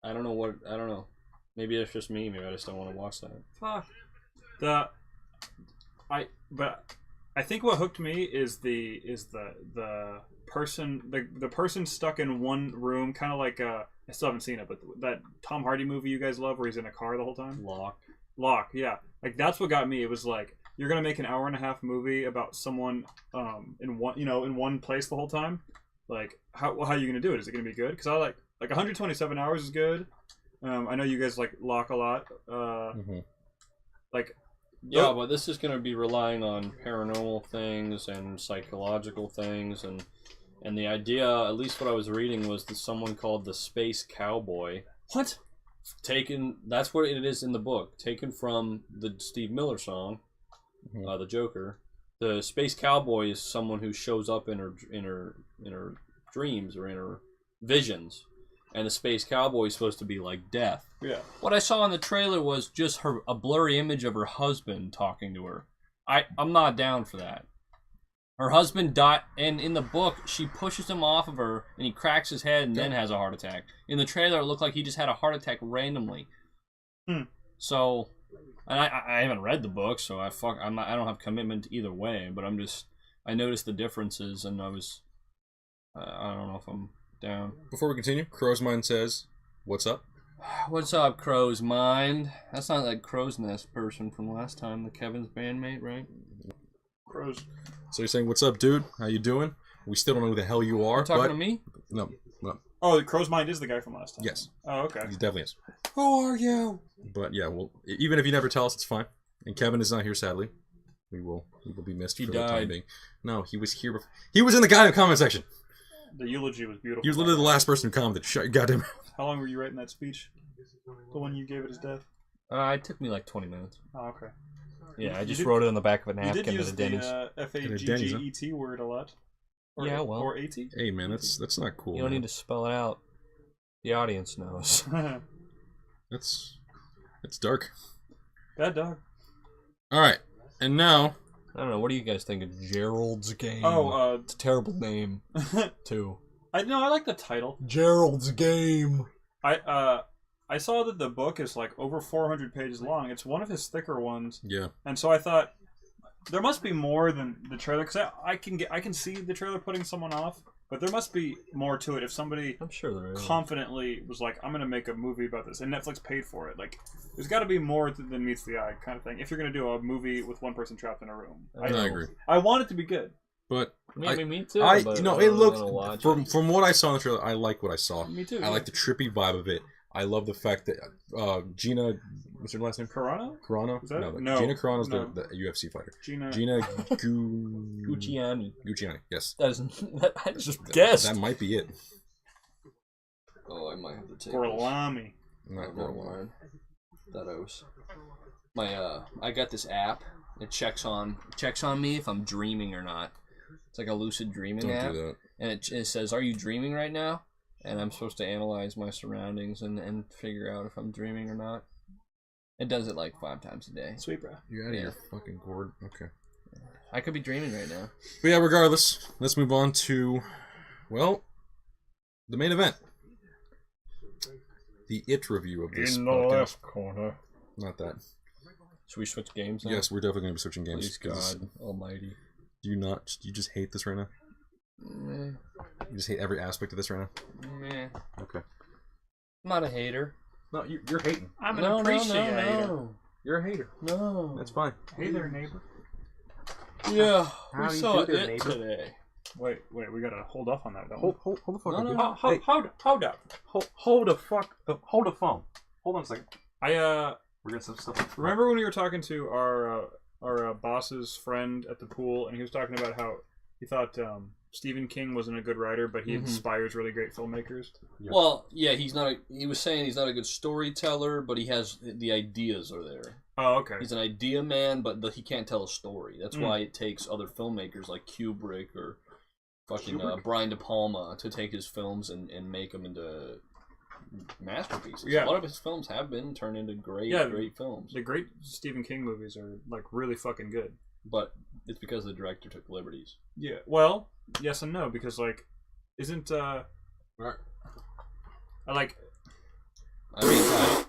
I don't know. Maybe it's just me. Maybe I just don't want to watch that. Fuck. I think what hooked me is the person stuck in one room, kind of like I still haven't seen it, but that Tom Hardy movie you guys love, where he's in a car the whole time. Lock. Yeah. Like, that's what got me. It was like, you're gonna make an hour-and-a-half movie about someone in one place the whole time. Like, how are you gonna do it? Is it gonna be good? Because I like 127 Hours is good. I know you guys like Lock a lot. Like, yeah, but this is gonna be relying on paranormal things and psychological things, and the idea, at least what I was reading, was that someone called the Space Cowboy. What? That's what it is in the book. Taken from the Steve Miller song, the Joker. The Space Cowboy is someone who shows up in her dreams or in her visions, and the Space Cowboy is supposed to be like death. Yeah. What I saw in the trailer was just a blurry image of her husband talking to her. I'm not down for that. Her husband died, and in the book, she pushes him off of her, and he cracks his head and then has a heart attack. In the trailer, it looked like he just had a heart attack randomly. So, and I haven't read the book, so I don't have commitment either way. But I noticed the differences, and I don't know if I'm down. Before we continue, Crow's Mind says, "What's up?" What's up, Crow's Mind? That's not that Crow's Nest person from last time, the Kevin's bandmate, right? Crows. So you're saying, "What's up, dude? How you doing?" We still don't know who the hell you are. You're talking to me? No. Oh, Crow's Mind is the guy from last time. Yes. Oh, okay. He definitely is. Who are you? But yeah, well, even if you never tell us, it's fine. And Kevin is not here, sadly. He will be missed for the time being. No, he was here before. He was in the goddamn comment section. The eulogy was beautiful. He was literally the last person who commented. Shut your goddamn mouth. How long were you writing that speech? The one you gave at his death? It took me like 20 minutes. Oh, okay. Yeah, I just wrote it on the back of a You did napkin use at a Denny's. the Denny's, F-A-G-G-E-T word a lot. Or, Yeah, well. Or A-T? Hey, man, that's not cool. You don't man. need to spell it out. The audience knows. That's dark. Bad dog. All right, and now I don't know. What do you guys think of Gerald's Game? Oh, it's a terrible name, too. I like the title. Gerald's Game. I saw that the book is like over 400 pages long. It's one of his thicker ones. Yeah. And so I thought there must be more than the trailer, because I can see the trailer putting someone off, but there must be more to it. If somebody I'm sure there is. confidently was like, I'm gonna make a movie about this, and Netflix paid for it, like there's got to be more than meets the eye kind of thing. If you're gonna do a movie with one person trapped in a room, I agree. I want it to be good. But Me too. but it looked from from what I saw in the trailer. I like what I saw. Me too. I like the trippy vibe of it. I love the fact that Gina, what's her last name? Carano? Is that No, it? No. Gina Carano's No. the UFC fighter. Gina Gucciani. Gucciani, yes. I just guessed. That might be it. Oh, I might have to take Gorlami. Not never mind. That I got this app. It checks on me if I'm dreaming or not. It's like a lucid dreaming app. Don't do that. And it says, "Are you dreaming right now?" And I'm supposed to analyze my surroundings and figure out if I'm dreaming or not. It does it like 5 times a day. Sweet, bro. You're out of your fucking gourd. Okay. I could be dreaming right now. But yeah, regardless, let's move on to, well, the main event. The It review of this podcast. corner. Not that. Should we switch games now? Yes, we're definitely going to be switching games. Please, 'cause God almighty. Do you not? You just hate this right now? Meh. You just hate every aspect of this right now? Meh. Okay. I'm not a hater. No, you're hating. I'm an No. appreciator. You're a hater. No. That's fine. Hey there, neighbor. Yeah, How we do you saw do there, it neighbor? today. Wait, we gotta hold off on that, don't we? Hold the fuck No, up. no, dude. no. Hey, Hold up. hold the fuck up. Hold the phone. Hold on a second. I We're gonna some stuff. remember when we were talking to our boss's friend at the pool, and he was talking about how he thought Stephen King wasn't a good writer, but he inspires really great filmmakers. Yeah. Well, yeah, he was saying he's not a good storyteller, but he has the ideas are there. Oh, okay. He's an idea man, but he can't tell a story. That's why it takes other filmmakers like Kubrick or fucking Brian De Palma to take his films and make them into masterpieces. Yeah. A lot of his films have been turned into great films. The great Stephen King movies are like really fucking good. But it's because the director took liberties. Yeah. Well, yes and no, because like, isn't Right. I like. I mean,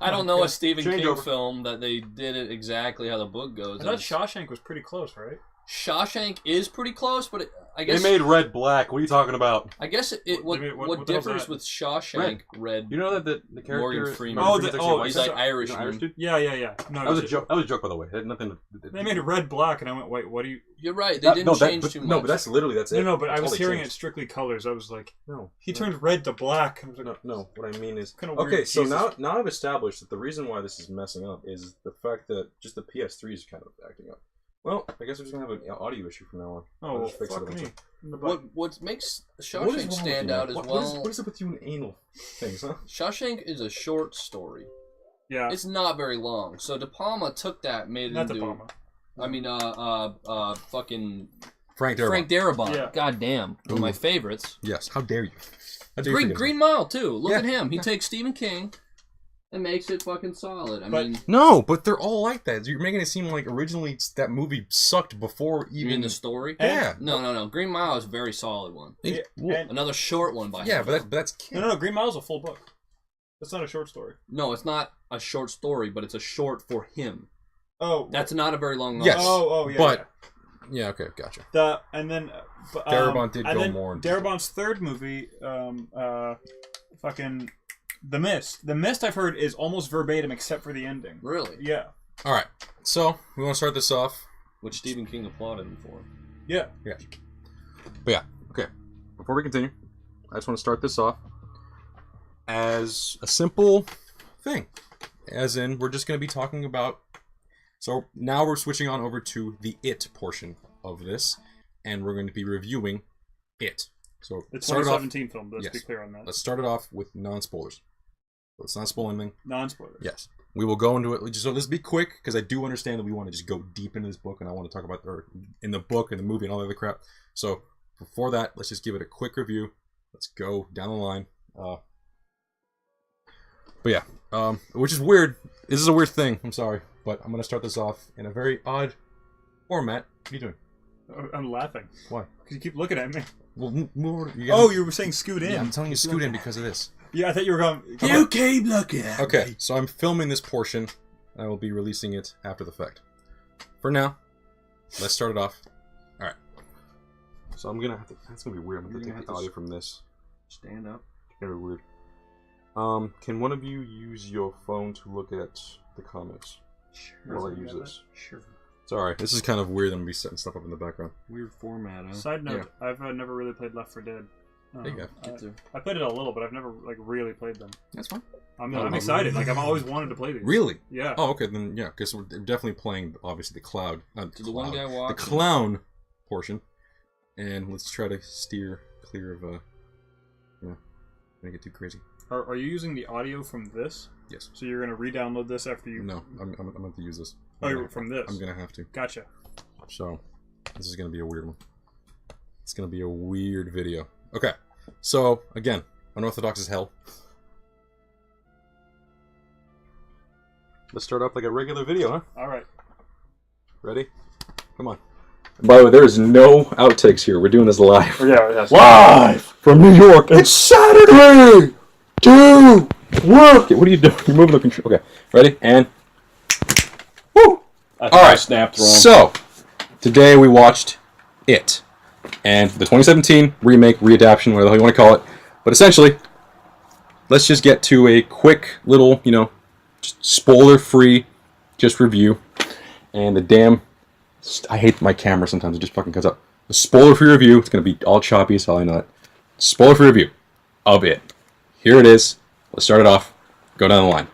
I don't know a Stephen Change King over. film that they did it exactly how the book goes. I thought Shawshank was pretty close, right? Shawshank is pretty close, but I guess They made Red black. What are you talking about? I guess what the hell's differs that? with Shawshank Red. You know that the character Morgan Freeman. Oh, Freeman's the- actually oh, white? He's so- like Irish. He's an Irish dude? Yeah. No, That was a joke. That was a joke, by the way. It had nothing. They made it red black, and I went, wait, what do you? You're right. They didn't change too much. No, but that's literally it. No, but I That's was all they hearing it changed. strictly colors. I was like, No, he turned red to black. I was like, No, what I mean is Kinda weird. okay. So Jesus. now I've established that the reason why this is messing up is the fact that just the PS3 is kind of acting up. Well, I guess we're just gonna have an audio issue from now on. oh, I'll well, just fix it fuck eventually. me. In the butt. What makes What is Shawshank wrong with stand you, out man? as What is it with you and anal things, huh? Shawshank is a short story. Yeah, It's not very long. So De Palma took that, made it not into. the Palma. I mean, fucking Frank Darabont. Frank Darabont. Yeah. God damn, one of my favorites. Yes. How dare you? How dare you forget Green Mile too. Look Yeah. at him. He takes Stephen King and makes it fucking solid. I But- mean, him? No, but they're all like that. You're making it seem like originally that movie sucked before you even mean the story? Yeah. No. Green Mile is a very solid one. It- Yeah, well, and- Another short one by yeah, him. but that's No, Green Mile's a full book. That's not a short story. No, it's not a short story, but it's a short for him. Oh, That's not a very long novel. Yes. Oh, yeah. but yeah, okay, gotcha. And then Darabont did and go then more into- Darabont's third movie, fucking The Mist. The Mist, I've heard, is almost verbatim except for the ending. Really? Yeah, All right, so we want to start this off. Which Stephen King applauded him for. yeah. Yeah. But yeah, okay. Before we continue, I just want to start this off as a simple thing. As in, we're just going to be talking about... So now we're switching on over to the It portion of this, and we're going to be reviewing It. So The start it off- 2017 film, let's be Yes. clear on that. Let's start it off with non-spoilers. Let's not spoil anything. Non-spoilers. Yes. we will go into it. So let's be quick, because I do understand that we want to just go deep into this book, and I want to talk about in the book and the movie and all that other crap. So before that, let's just give it a quick review. Let's go down the line. But yeah, which is weird. This is a weird thing. I'm sorry, but I'm gonna start this off in a very odd format. What are you doing? I'm laughing. Why? Because you keep looking at me. Well, move over. You were saying scoot in. Yeah, I'm telling you, scoot in because of this. Yeah, I thought you were going. You keep looking at Okay, so I'm filming this portion. I will be releasing it after the fact. For now, let's start it off. All right. So I'm gonna have to. That's gonna be weird. I'm gonna take the audio from this. Stand up. It's gonna be weird. Can one of you use your phone to look at the comments while I use this? Sure. Sorry, this is kind of weird. I'm gonna be setting stuff up in the background. Weird format, huh? Side note: I've never really played Left 4 Dead. There you go. I played it a little, but I've never really played them. That's fine. I'm excited. Like I've always wanted to play these. Really? Yeah. Oh, okay. Then yeah, because we're definitely playing obviously the cloud. Did the one guy walk? The clown portion, and let's try to steer clear of don't get too crazy. Are you using the audio from this? Yes. So you're gonna re-download this after you? No, I'm going to use this. Oh, you're from this. I'm gonna have to. Gotcha. So this is gonna be a weird one. It's gonna be a weird video. Okay. So again, unorthodox as hell. Let's start off like a regular video, huh? All right. Ready? Come on. By the way, there is no outtakes here. We're doing this live. Yeah. Live from New York. It's Saturday. Do work. Okay, what are you doing? You're moving the control. Okay. Ready? And woo. All right. Snapped wrong. So today we watched It, and the 2017 remake, readaptation, whatever the hell you want to call it. But essentially, let's just get to a quick little, just spoiler-free, just review. And the damn, I hate my camera sometimes, it just fucking cuts up. A spoiler-free review, it's going to be all choppy as hell, I know that. Spoiler-free review of It. Here it is. Let's start it off. Go down the line.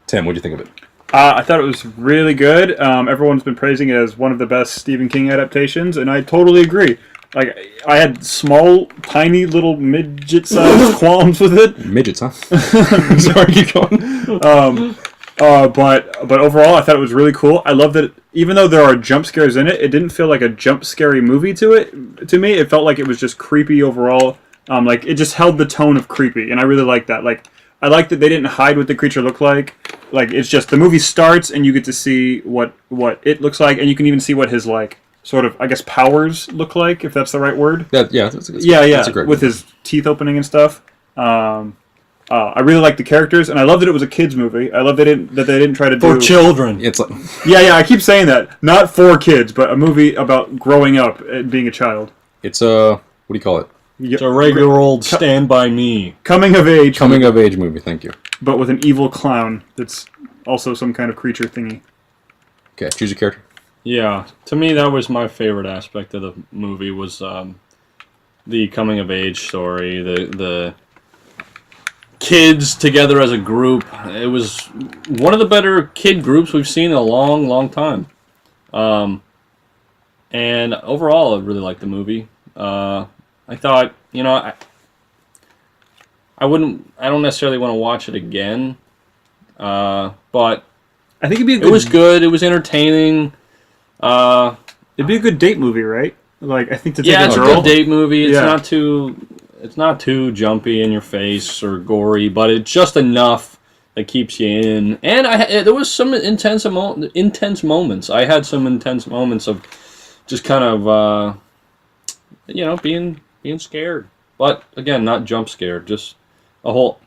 Tim, what'd you think of it? I thought it was really good. Everyone's been praising it as one of the best Stephen King adaptations, and I totally agree. Like, I had small, tiny, little midget-sized qualms with it. Midgets, huh? Sorry, keep going. But overall, I thought it was really cool. I love that even though there are jump scares in it, it didn't feel like a jump scary movie to me. It felt like it was just creepy overall. Like, it just held the tone of creepy, and I really liked that. Like, I liked that they didn't hide what the creature looked like. Like, it's just the movie starts, and you get to see what it looks like, and you can even see what his, like, sort of, I guess, powers look like, if that's the right word. That's a great with his teeth opening and stuff. I really liked the characters, and I love that it was a kids movie. I love that they didn't try to do for children. It's like yeah. I keep saying that, not for kids, but a movie about growing up and being a child. It's a what do you call it? It's a regular old Stand By Me. Coming of age movie. Thank you. But with an evil clown that's also some kind of creature thingy. Okay, choose a character. Yeah, to me that was my favorite aspect of the movie was the coming of age story, the kids together as a group. It was one of the better kid groups we've seen in a long, long time. And overall, I really liked the movie. I thought, I don't necessarily want to watch it again, but I think it was good. It was entertaining. It'd be a good date movie, right? Like, I think to take it's a a girl. good date movie. It's not too jumpy in your face or gory, but it's just enough that keeps you in. And there was some intense moments. I had some intense moments of just kind of being scared, but again, not jump scared. Just a lot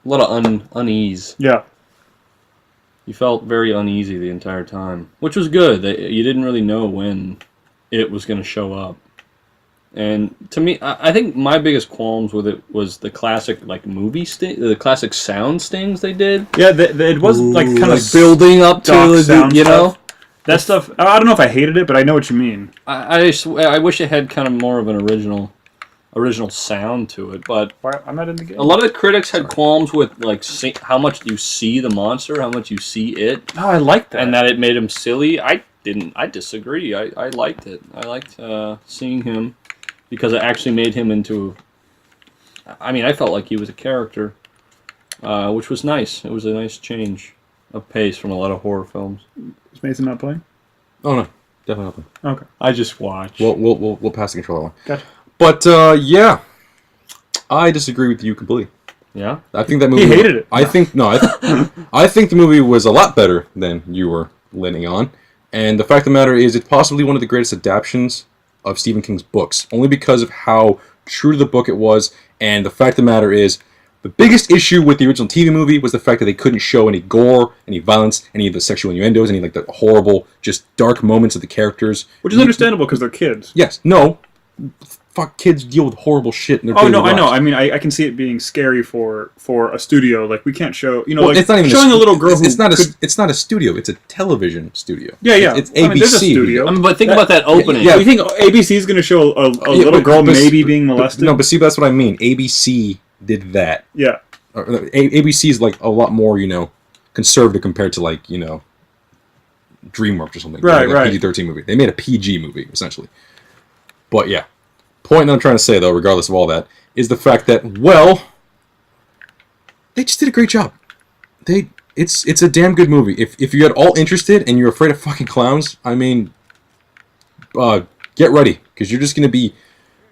of unease. Yeah. You felt very uneasy the entire time, which was good. You didn't really know when it was going to show up. And to me, I think my biggest qualms with it was the classic movie the classic sound stings they did. Yeah, it was kind of building up to the that stuff. I don't know if I hated it, but I know what you mean. I wish it had kind of more of an original sound to it, but I'm not in the game. A lot of the critics had qualms with how much you see the monster, how much you see it. Oh, I liked that, and that it made him silly. I disagree. I liked it. I liked seeing him because it actually made him into. I felt like he was a character, which was nice. It was a nice change. of pace from a lot of horror films. Is Mason not playing? Oh no, definitely not. Okay. I just watch. We'll pass the controller on. Gotcha. But yeah, I disagree with you completely. Yeah? I think that movie. He hated it. I think I think the movie was a lot better than you were leaning on. And the fact of the matter is, it's possibly one of the greatest adaptations of Stephen King's books, only because of how true to the book it was. And the fact of the matter is, the biggest issue with the original TV movie was the fact that they couldn't show any gore, any violence, any of the sexual innuendos, any like the horrible, just dark moments of the characters. Which is understandable because they're kids. Yes. No. Fuck, kids deal with horrible shit in their Oh daily no, I know. lives. I mean, I can see it being scary for a studio. Like we can't show, Well, like it's not even showing a little girl. It's not a studio. It's a television studio. Yeah. It's I mean, there's a ABC. studio. I mean, but think about that opening. Yeah. You think ABC is going to show a little girl maybe being molested? No, but see, that's what I mean. ABC did that. Yeah. ABC is like a lot more, conservative compared to like, DreamWorks or something. Right, like right. a PG-13 movie. They made a PG movie essentially. But yeah, point that I'm trying to say though, regardless of all that, is the fact that they just did a great job. It's a damn good movie. If you're at all interested and you're afraid of fucking clowns, I mean, get ready because you're just gonna be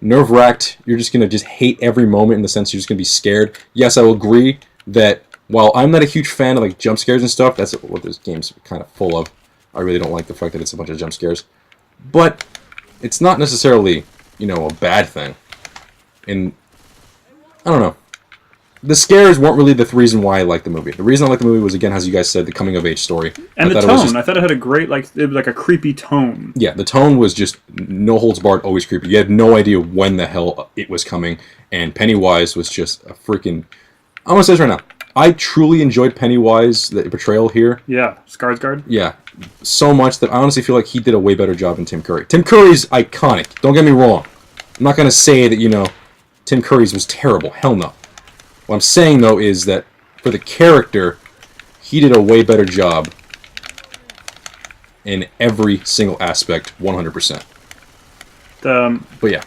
nerve-wracked. You're just gonna just hate every moment in the sense you're just gonna be scared. Yes, I will agree that while I'm not a huge fan of like jump scares and stuff, that's what this game's kind of full of. I really don't like the fact that it's a bunch of jump scares, but it's not necessarily a bad thing. And I don't know. The scares weren't really the reason why I liked the movie. The reason I liked the movie was, again, as you guys said, the coming-of-age story. And the tone. I thought it had a great, it was like a creepy tone. Yeah, the tone was just no holds barred, always creepy. You had no idea when the hell it was coming. And Pennywise was just a freaking... I'm going to say this right now. I truly enjoyed Pennywise, the portrayal here. Yeah, Skarsgård. Yeah, so much that I honestly feel like he did a way better job than Tim Curry. Tim Curry's iconic. Don't get me wrong. I'm not going to say that, Tim Curry's was terrible. Hell no. What I'm saying, though, is that for the character, he did a way better job in every single aspect, 100%. But yeah.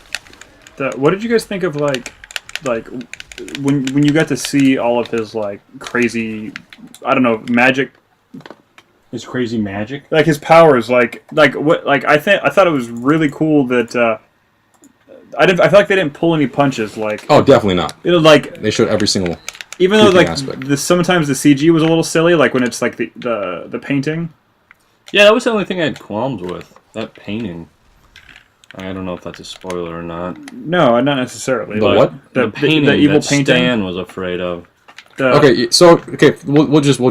What did you guys think of, like when you got to see all of his, crazy, I don't know, magic? His crazy magic? Like, his powers, I thought it was really cool that, I feel like they didn't pull any punches. Oh, definitely not. They showed every single. Even though sometimes the CG was a little silly, when it's the painting. Yeah, that was the only thing I had qualms with. That painting. I don't know if that's a spoiler or not. No, not necessarily. What? The painting. The evil that painting. Stan was afraid of. We'll just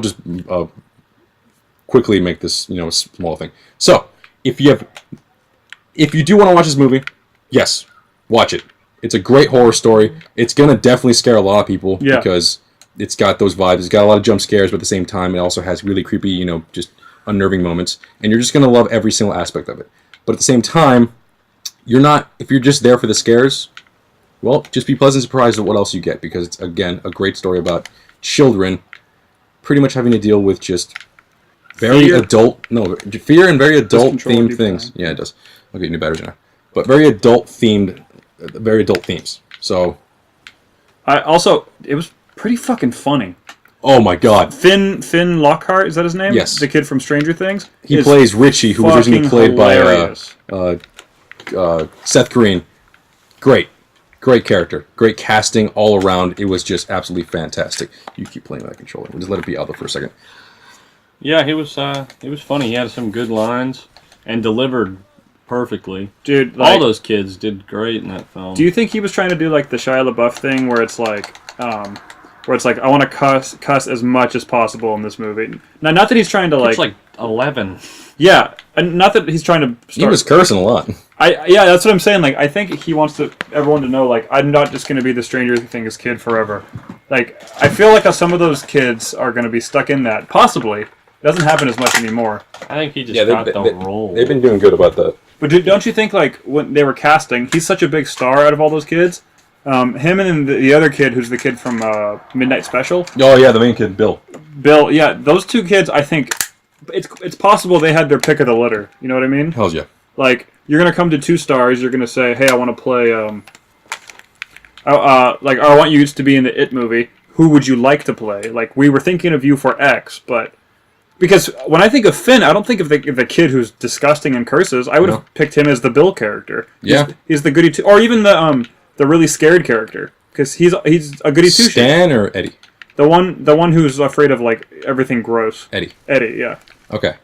quickly make this a small thing. So if you do want to watch this movie, yes. Watch it. It's a great horror story. It's going to definitely scare a lot of people because it's got those vibes. It's got a lot of jump scares, but at the same time, it also has really creepy, just unnerving moments. And you're just going to love every single aspect of it. But at the same time, if you're just there for the scares, well, just be pleasantly surprised at what else you get because it's, again, a great story about children pretty much having to deal with just fear and very adult-themed things. Yeah, it does. I'll get new batteries now. But very adult-themed themes. So, it was pretty fucking funny. Oh my god. Finn Lockhart, is that his name? Yes. The kid from Stranger Things? He plays Richie, who was originally played by Seth Green. Great character. Great casting all around. It was just absolutely fantastic. You keep playing with that controller. We'll just let it be out there for a second. Yeah, he was funny. He had some good lines and delivered perfectly. Dude, all those kids did great in that film. Do you think he was trying to do the Shia LaBeouf thing where it's I want to cuss as much as possible in this movie? Now, not that he's trying to It's 11. Yeah, and not that he's trying to start... He was cursing a lot. Yeah, that's what I'm saying. I think he wants everyone to know, I'm not just going to be the Stranger Things kid forever. I feel like some of those kids are going to be stuck in that. Possibly. It doesn't happen as much anymore. I think he just got the role. They've been doing good about that. But don't you think, when they were casting, he's such a big star out of all those kids? Him and then the other kid, who's the kid from Midnight Special. Oh, yeah, the main kid, Bill. Bill, yeah, those two kids, I think, it's possible they had their pick of the litter. You know what I mean? Hells yeah. You're going to come to 2 stars, you're going to say, hey, I want to play, I want you to be in the It movie. Who would you like to play? We were thinking of you for X, but Because when I think of Finn, I don't think of the kid who's disgusting and curses. I would have picked him as the Bill character. He's the goody two, or even the really scared character, because he's a goody two. Stan or Eddie? The one who's afraid of like everything gross. Eddie, yeah. Okay,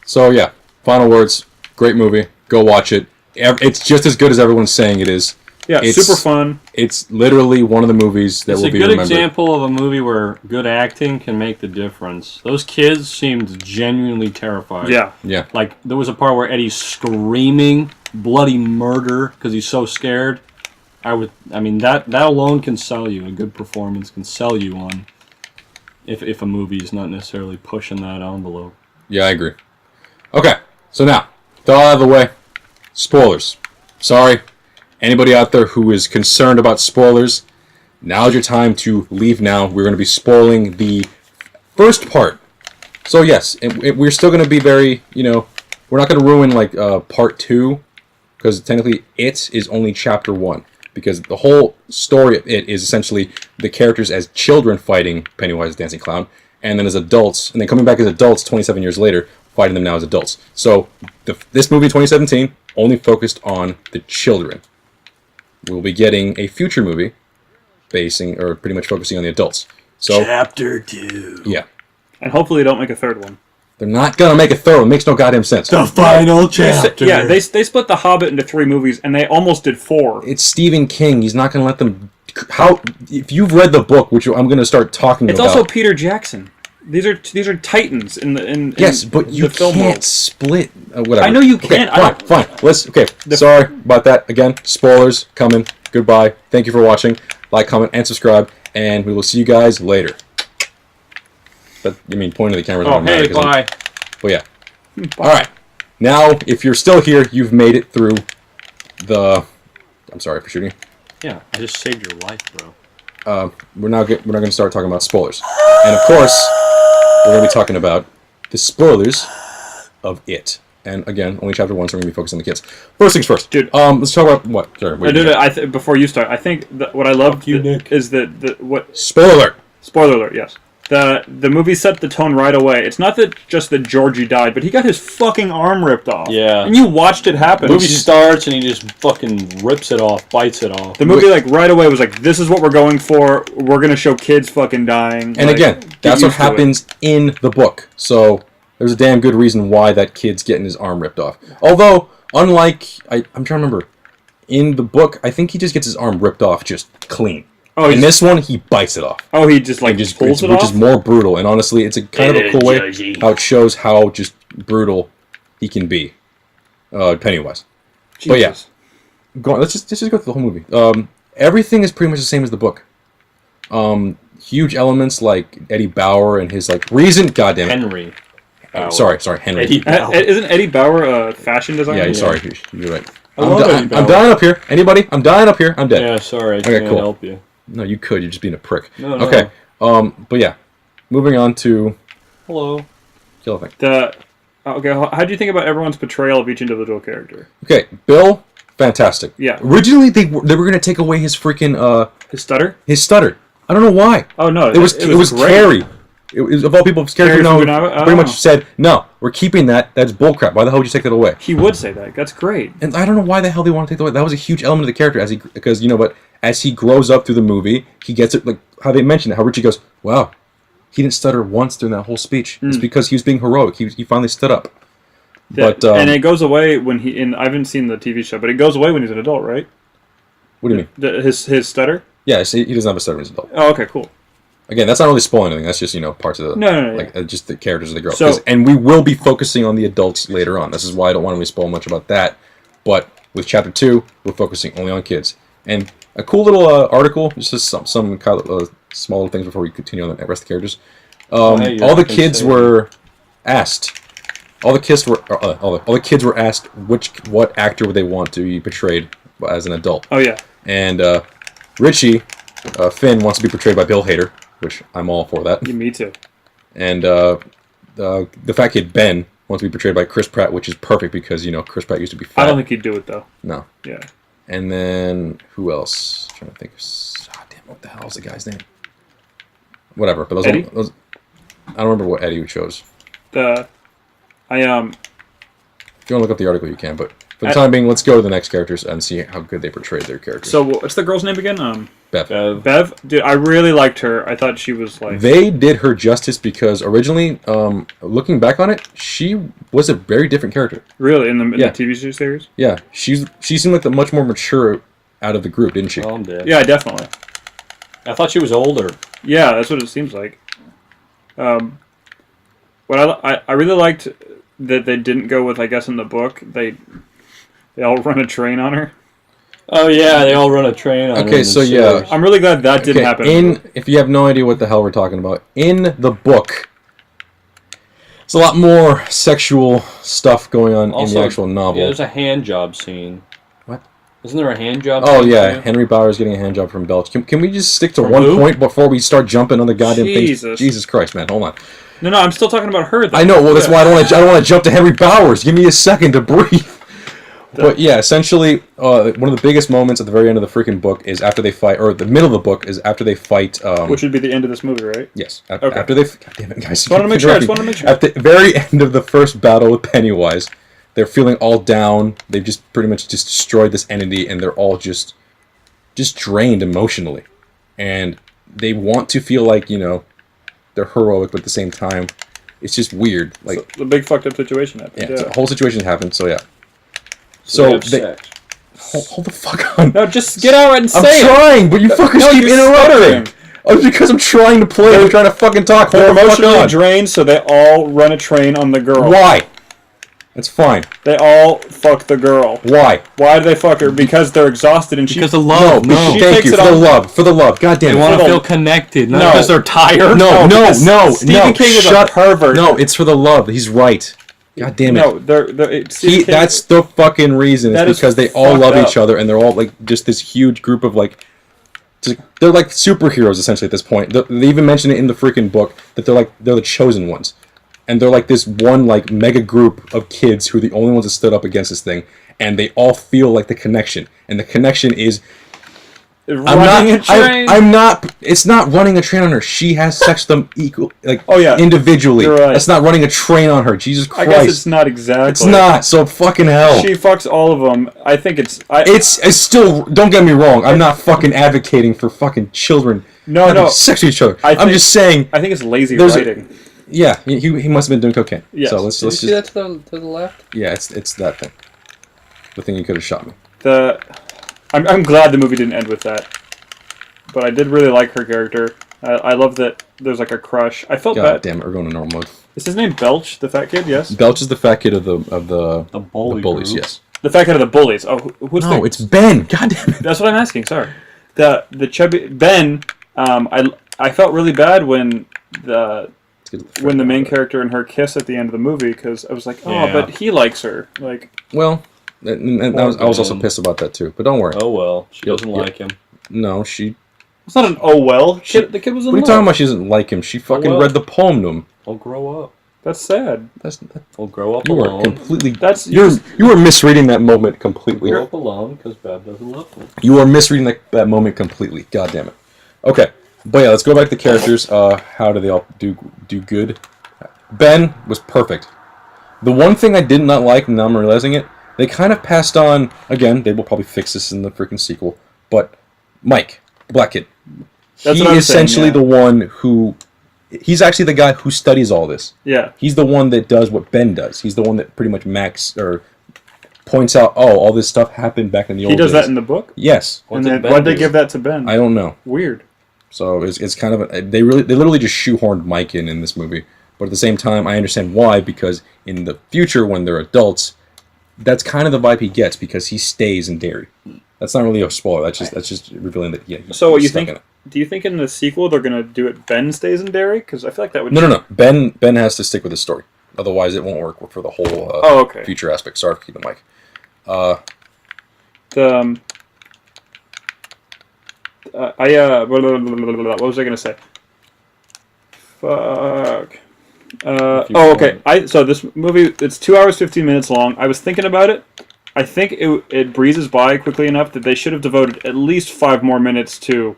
so yeah. Final words. Great movie. Go watch it. It's just as good as everyone's saying it is. Yeah, it's super fun. It's literally one of the movies that will be remembered. It's a good example of a movie where good acting can make the difference. Those kids seemed genuinely terrified. Yeah. Like, there was a part where Eddie's screaming bloody murder because he's so scared. That alone can sell you. A good performance can sell you on if a movie is not necessarily pushing that envelope. Yeah, I agree. Okay, so now, with all out of the way, spoilers. Sorry. Anybody out there who is concerned about spoilers, now's your time to leave now. We're going to be spoiling the first part. So yes, we're still going to be very, we're not going to ruin like part 2, because technically it is only chapter 1. Because the whole story of it is essentially the characters as children fighting Pennywise the Dancing Clown, and then as adults, and then coming back as adults 27 years later, fighting them now as adults. So this movie 2017 only focused on the children. We'll be getting a future movie pretty much focusing on the adults. So Chapter 2. Yeah. And hopefully they don't make a third one. They're not going to make a third one. It makes no goddamn sense. The final chapter. Yeah, they split The Hobbit into 3 movies, and they almost did 4. It's Stephen King. He's not going to let them... If you've read the book, which I'm going to start talking about... It's also Peter Jackson. These are titans in yes, but you can't split whatever. I know you can't. Fine. Sorry about that. Again, spoilers coming. Goodbye. Thank you for watching. Like, comment, and subscribe, and we will see you guys later. But pointing to the camera. Oh, hey, bye. Well, yeah. All right. Now, if you're still here, you've made it through the. I'm sorry for shooting. Yeah, I just saved your life, bro. We're not going to start talking about spoilers, and of course, we're going to be talking about the spoilers of it. And again, only chapter 1, so we're going to be focused on the kids. First things first, dude. Let's talk about what. Sorry, before you start, I think what I love is what spoiler alert. Yes. The movie set the tone right away. It's not just that Georgie died, but he got his fucking arm ripped off. Yeah. And you watched it happen. The movie starts and he just fucking rips it off, bites it off. The movie, right away was like, this is what we're going for. We're going to show kids fucking dying. And again, that's what happens in the book. So there's a damn good reason why that kid's getting his arm ripped off. Although, unlike... I'm trying to remember. In the book, I think he just gets his arm ripped off just clean. Oh, in this one, he bites it off. Oh, he just pulls it off? Which is more brutal. And honestly, it's a kind of a cool way how it shows how just brutal he can be. Pennywise. Jesus. But yeah. Let's just go through the whole movie. Everything is pretty much the same as the book. Huge elements like Eddie Bauer and his reason... Goddamn it. Henry. Sorry, Henry. Isn't Eddie Bauer a fashion designer? Yeah, sorry. You're right. I'm dying up here. Anybody? I'm dying up here. I'm dead. Yeah, sorry. I can't help you. No, you could. You're just being a prick. No. Okay. But yeah. Moving on to... Hello. Kill thing. Okay, how do you think about everyone's portrayal of each individual character? Okay, Bill, fantastic. Yeah. Originally, they were going to take away his freaking... his stutter? His stutter. I don't know why. Oh, no. It was Carrie. It was, of all people, Carrie pretty much said, no, we're keeping that. That's bullcrap. Why the hell would you take that away? He would say that. That's great. And I don't know why the hell they want to take that away. That was a huge element of the character because, but as he grows up through the movie, he gets it, like how they mentioned it, how Richie goes, wow, he didn't stutter once during that whole speech. It's because he was being heroic. He finally stood up. And it goes away when I haven't seen the TV show, but it goes away when he's an adult, right? What do you mean? His stutter? Yeah, he doesn't have a stutter when he's an adult. Oh, okay, cool. Again, that's not really spoiling anything. That's just, parts of the... No. Just the characters as they grow up. And we will be focusing on the adults later on. This is why I don't want to really spoil much about that. But with Chapter 2, we're focusing only on kids. And a cool little article, just some small little things before we continue on the rest of the characters. All the kids were asked... All the kids were asked what actor would they want to be portrayed as an adult. Oh, yeah. And Richie, Finn, wants to be portrayed by Bill Hader, which I'm all for that. Yeah, me too. And the fat kid Ben wants to be portrayed by Chris Pratt, which is perfect because Chris Pratt used to be fat. I don't think he'd do it though. No. Yeah. And then who else? I'm trying to think. God damn, what the hell is the guy's name? Whatever. But those, I don't remember what Eddie chose. If you want to look up the article, you can. But for the time being, let's go to the next characters and see how good they portrayed their characters. So what's the girl's name again? Bev. Bev? Dude, I really liked her. I thought she was like... They did her justice because originally, looking back on it, she was a very different character. Really? In the TV series? Yeah. She seemed like the much more mature out of the group, didn't she? Oh, I'm dead. Yeah, definitely. I thought she was older. Yeah, that's what it seems like. What I really liked that they didn't go with, I guess, in the book, they all run a train on her. Oh yeah, they all run a train on her. Okay, so yeah. I'm really glad that didn't happen. If you have no idea what the hell we're talking about, in the book, there's a lot more sexual stuff going on in the actual novel. Yeah, there's a hand job scene. What? Isn't there a hand job? Oh yeah, too? Henry Bowers getting a hand job from Belch. Can we just stick to From one who? point before we start jumping on the goddamn thing? Jesus Christ, man, hold on. No, I'm still talking about her, though. I know. Well, that's why I don't want to jump to Henry Bowers. Give me a second to breathe. But yeah, essentially, one of the biggest moments at the very end of the freaking book is after they fight, or the middle of the book is after they fight. Which would be the end of this movie, right? Yes. Okay. After they, God damn it, guys! Just want to make sure. At the very end of the first battle with Pennywise, they're feeling all down. They've just pretty much just destroyed this entity, and they're all just drained emotionally, and they want to feel like they're heroic, but at the same time, it's just weird. Like so the big fucked up situation happened. Yeah, the whole situation happened. So yeah. So hold the fuck on. No, just get out and say I'm trying, but you fuckers keep interrupting. Oh, because I'm trying to play. I'm trying to fucking talk. They're emotionally drained, so they all run a train on the girl. Why? That's fine. They all fuck the girl. Why? Why do they fuck her? Because they're exhausted and because of love. No, thank you for the love. God damn it. They want to feel connected, not because they're tired. No. Stephen King is a pervert. No, it's for the love. He's right. God damn it. No, that's the fucking reason. It's because they all love each other and they're all like just this huge group of like. They're like superheroes essentially at this point. They even mention it in the freaking book that they're the chosen ones. And they're like this one like mega group of kids who are the only ones that stood up against this thing, and they all feel like the connection. And the connection is I'm not. It's not running a train on her. She has sex with them individually. Right. That's not running a train on her. Jesus Christ. I guess it's not exactly. It's not. So fucking hell. She fucks all of them. I think it's. It's still. Don't get me wrong. I'm not fucking advocating for fucking children having sex with each other. I'm just saying. I think it's lazy writing. Yeah, he must have been doing cocaine. Yes. So let's Did you see that to the left? Yeah, it's that thing. The thing you could have shot me. I'm glad the movie didn't end with that. But I did really like her character. I love that there's like a crush. I felt bad. God damn it, we're going to normal mode. Is his name Belch, the fat kid? Yes. Belch is the fat kid of the group. bullies. Yes. The fat kid of the bullies. Oh, who's no? It's Ben. God damn it. That's what I'm asking. Sorry. The chubby Ben. I felt really bad when the main character and her kiss at the end of the movie because I was like, but he likes her. Like. Well, and I was also pissed about that too. But don't worry. Oh well, she doesn't like him. No, she. It's not an oh well. The kid was in love. What are you talking about? She doesn't like him. She fucking read the poem to him. I'll grow up. That's sad. I'll grow up you alone. Are completely. You were misreading that moment completely. Grow up alone because Bev doesn't love me. You are misreading that moment completely. God damn it. Okay, but yeah, let's go back to the characters. How do they all do good? Ben was perfect. The one thing I did not like, and now I'm realizing it, they kind of passed on. Again, they will probably fix this in the freaking sequel. But Mike, the black kid, he is essentially the one who. He's actually the guy who studies all this. Yeah. He's the one that does what Ben does. He's the one that pretty much points out, all this stuff happened back in the old days. He does that in the book? Yes. And then why'd they give that to Ben? I don't know. Weird. So it's kind of they literally just shoehorned Mike in this movie. But at the same time, I understand why, because in the future when they're adults, that's kind of the vibe he gets because he stays in Derry. That's not really a spoiler. That's just revealing that So what you think? Do you think in the sequel they're gonna do it? Ben stays in Derry because I feel like that would. No. Ben has to stick with the story. Otherwise, it won't work for the whole future aspect. Sorry for keeping Mike. What was I gonna say? Fuck. Okay. So this movie, it's 2 hours 15 minutes long. I was thinking about it. I think it breezes by quickly enough that they should have devoted at least 5 more minutes to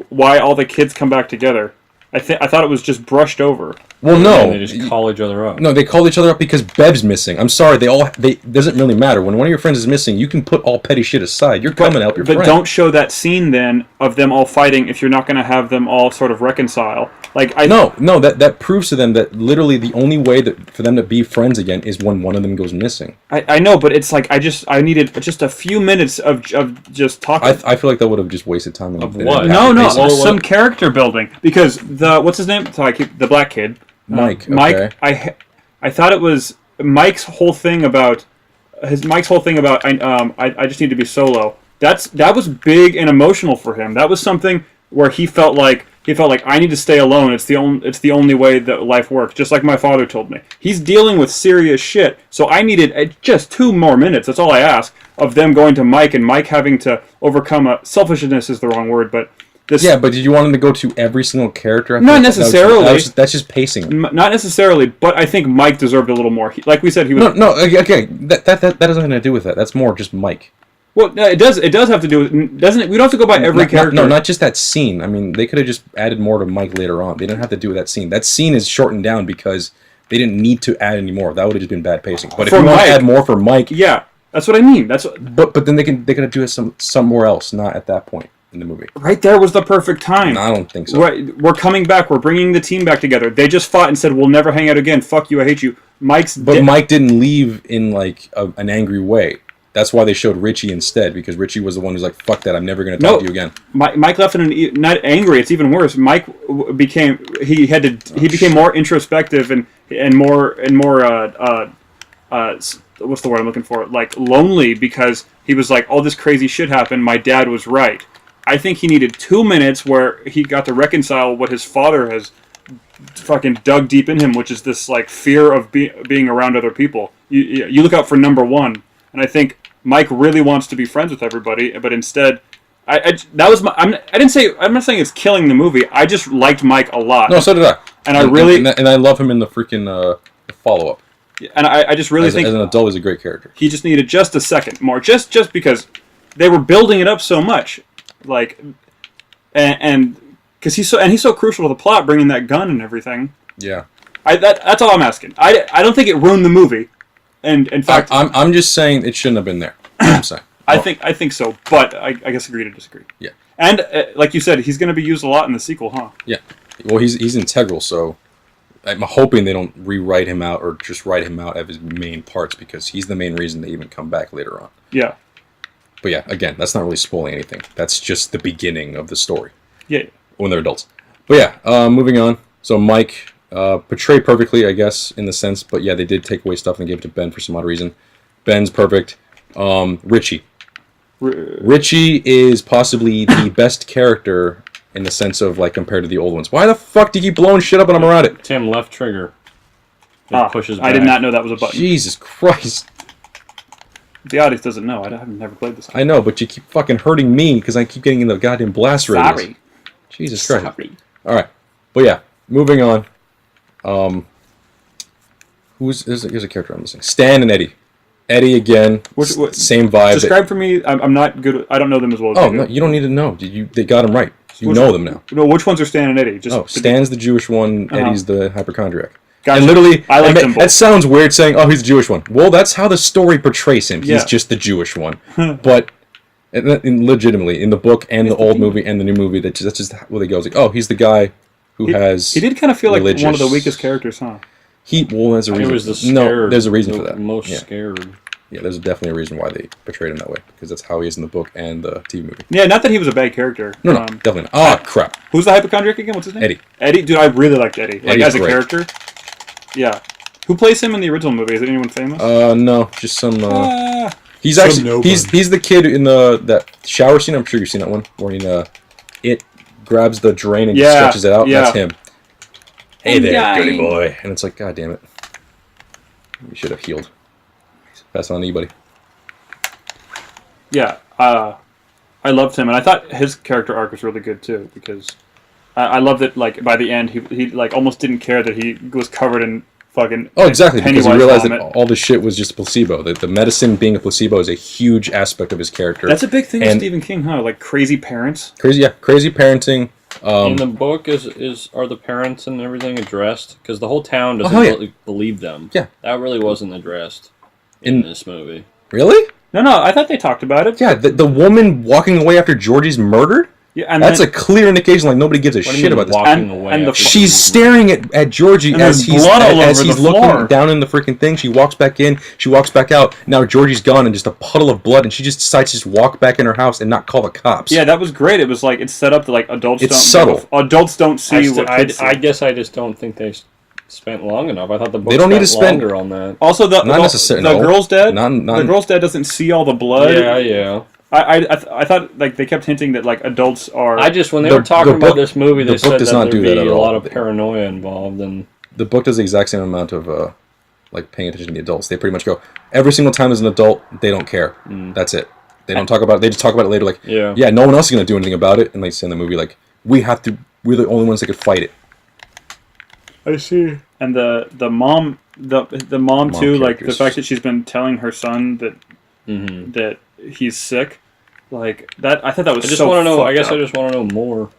why all the kids come back together. I thought it was just brushed over. Well, no. They just call each other up. No, they call each other up because Bev's missing. I'm sorry, it doesn't really matter. When one of your friends is missing, you can put all petty shit aside. You're coming to help your friend. But don't show that scene then of them all fighting if you're not going to have them all sort of reconcile. No, that proves to them that literally the only way for them to be friends again is when one of them goes missing. I know, but it's like I needed just a few minutes of just talking. I feel like that would have just wasted time. Of what? No, some character building, because what's his name? So the black kid. Mike. Mike. Okay. I thought it was Mike's whole thing about I just need to be solo. That was big and emotional for him. That was something where he felt like I need to stay alone. It's the only way that life works. Just like my father told me. He's dealing with serious shit. So I needed just 2 more minutes. That's all I ask of them going to Mike and Mike having to overcome selfishness is the wrong word, but. Yeah, but did you want him to go to every single character? Not necessarily. That's just pacing. Not necessarily, but I think Mike deserved a little more. Like we said, he was... No, okay. That doesn't have anything to do with that. That's more just Mike. Well, no, it does have to do with... Doesn't it? We don't have to go by every character. No, not just that scene. I mean, they could have just added more to Mike later on. They didn't have to do that scene. That scene is shortened down because they didn't need to add any more. That would have just been bad pacing. But if you want to add more for Mike... Yeah, that's what I mean. But then they could have do it somewhere else, not at that point in the movie. Right there was the perfect time. No, I don't think so. Right, we're coming back. We're bringing the team back together. They just fought and said, "We'll never hang out again. Fuck you. I hate you." Mike didn't leave in like an angry way. That's why they showed Richie instead, because Richie was the one who's like, "Fuck that. I'm never going to talk to you again." Mike left in not angry. It's even worse. Mike became more introspective and more what's the word I'm looking for? Like lonely, because he was like, all this crazy shit happened. My dad was right. I think he needed 2 minutes where he got to reconcile what his father has fucking dug deep in him, which is this like fear of being around other people. You look out for number one, and I think Mike really wants to be friends with everybody, but instead, I'm not saying it's killing the movie. I just liked Mike a lot. No, so did I. And I love him in the freaking follow up. And I just really think as an adult, he's a great character. He just needed just a second more, just because they were building it up so much, like, and because he's so crucial to the plot, bringing that gun and everything. Yeah, that's all I'm asking. I don't think it ruined the movie, and in fact, I'm just saying it shouldn't have been there. I'm saying. I think so, but I guess agree to disagree. Yeah, and like you said, he's going to be used a lot in the sequel, huh? Yeah, well, he's integral, so. I'm hoping they don't rewrite him out or just write him out of his main parts, because he's the main reason they even come back later on. Yeah. But yeah, again, that's not really spoiling anything. That's just the beginning of the story. Yeah. When they're adults. But yeah, moving on. So Mike, portrayed perfectly, I guess, in the sense, but yeah, they did take away stuff and gave it to Ben for some odd reason. Ben's perfect. Richie. Richie is possibly the best character in the sense of, like, compared to the old ones. Why the fuck do you keep blowing shit up when I'm around it? Tim, left trigger. It pushes back. I did not know that was a button. Jesus Christ. The audience doesn't know. I've never played this game. I know, but you keep fucking hurting me because I keep getting in the goddamn blast radius. Sorry. Jesus Christ. Sorry. Alright. But yeah, moving on. Here's a character I'm missing. Stan and Eddie. Eddie again, same vibe. Describe for me. I'm not good. I don't know them as well as you do. No, you don't need to know. They got them right. You know them now. No, which ones are Stan and Eddie? Stan's the Jewish one. Eddie's the hypocritic. Gotcha. And literally, I like them both. That sounds weird saying, "Oh, he's the Jewish one." Well, that's how the story portrays him. He's just the Jewish one. But legitimately, in the book and the old movie and the new movie, that's just where they go. It's like, oh, he's the guy who has. He did kind of feel like one of the weakest characters, huh? There's a reason. He was the scared, there's a reason for that. Most scared. Yeah, there's definitely a reason why they portrayed him that way, because that's how he is in the book and the TV movie. Yeah, not that he was a bad character. No, definitely not. Oh, crap. Who's the hypochondriac again? What's his name? Eddie. Dude, I really liked Eddie. Like, Eddie's as a great. character. Yeah. Who plays him in the original movie? Is it anyone famous? No, just some. He's actually he's the kid in that shower scene. I'm sure you've seen that one where it grabs the drain and stretches it out. Yeah. That's him. Hey there, dirty boy. And it's like, God damn it. You should have healed. Pass on to you, buddy. Yeah, I loved him, and I thought his character arc was really good too, because I loved that. Like by the end, he like almost didn't care that he was covered in fucking. Oh, exactly, because he realized vomit. that all this shit was just a placebo. That the medicine being a placebo is a huge aspect of his character. That's a big thing with Stephen King, huh? Like crazy parents. Crazy parenting. In the book, are the parents and everything addressed? Because the whole town doesn't really believe them. Yeah. That really wasn't addressed in this movie. Really? No, I thought they talked about it. Yeah, the woman walking away after Georgie's murdered? Yeah, and that's a clear indication like nobody gives a shit about this. She's staring at Georgie as he's looking down in the freaking thing. She walks back in, she walks back out. Now Georgie's gone and just a puddle of blood, and she just decides to just walk back in her house and not call the cops. Yeah, that was great. It was like it's set up to like adults. It's subtle. Adults don't see what kids see. I guess I just don't think they spent long enough. I thought the book they don't need to spend longer on that. Also, the girl's dead. The girl's dead doesn't see all the blood. Yeah. I thought like they kept hinting that like adults are. When they were talking about this movie, they said that there'd be a lot of paranoia involved, and the book does the exact same amount of like paying attention to the adults. They pretty much go every single time there's an adult, they don't care. That's it. They don't talk about it. They just talk about it later. Like yeah, no one else is gonna do anything about it, and they say in the movie like we're the only ones that could fight it. I see. And the mom too, like the fact that she's been telling her son that that he's sick, like that. I thought that was. I just want to know. I guess I just want to know more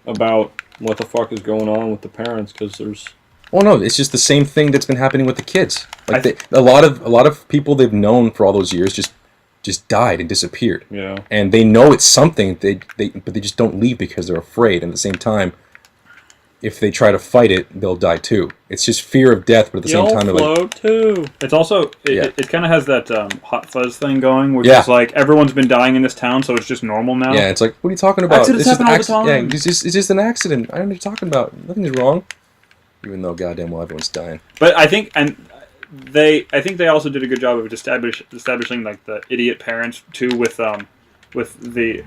about what the fuck is going on with the parents, because there's. Well, no, it's just the same thing that's been happening with the kids. Like a lot of people they've known for all those years just died and disappeared. Yeah. And they know it's something but they just don't leave because they're afraid. And at the same time, if they try to fight it, they'll die too. It's just fear of death, but at the same time, they're like too. It's also it kind of has that hot fuzz thing going, which is like everyone's been dying in this town, so it's just normal now. Yeah, it's like, what are you talking about? Accidents happen all the time. Yeah, it's just an accident. I don't know what you're talking about. Nothing's wrong. Even though goddamn well everyone's dying. But I think they also did a good job of establishing like the idiot parents too with the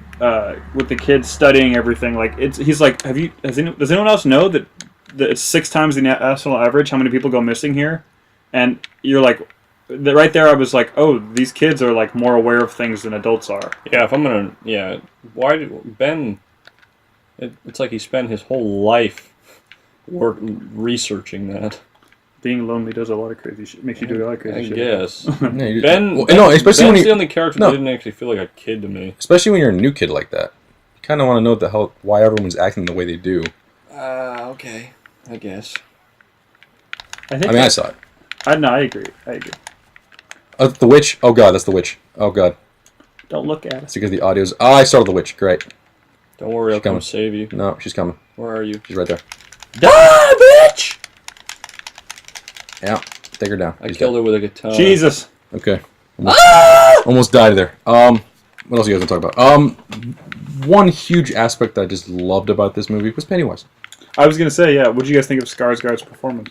kids studying everything. Like he's like, does anyone else know that it's 6 times the national average how many people go missing here? And you're like, right there I was like, oh, these kids are like more aware of things than adults are. Yeah, why did Ben? It's like he spent his whole life researching that. Being lonely does a lot of crazy shit. Makes you do a lot of crazy shit. I guess. Especially when Ben's the only character that didn't actually feel like a kid to me. Especially when you're a new kid like that. You kind of want to know why everyone's acting the way they do. Okay. I guess. I saw it. I agree. The witch? Oh god, that's the witch. Oh god. Don't look at it. It's because the audio's... Oh, I saw the witch. Great. Don't worry, I'll come save you. No, she's coming. Where are you? She's right there. Die, bitch! Yeah, take her down. I killed her with a guitar. Jesus. Okay. Almost died there. What else you guys want to talk about? One huge aspect that I just loved about this movie was Pennywise. I was gonna say, yeah. What did you guys think of Skarsgård's performance?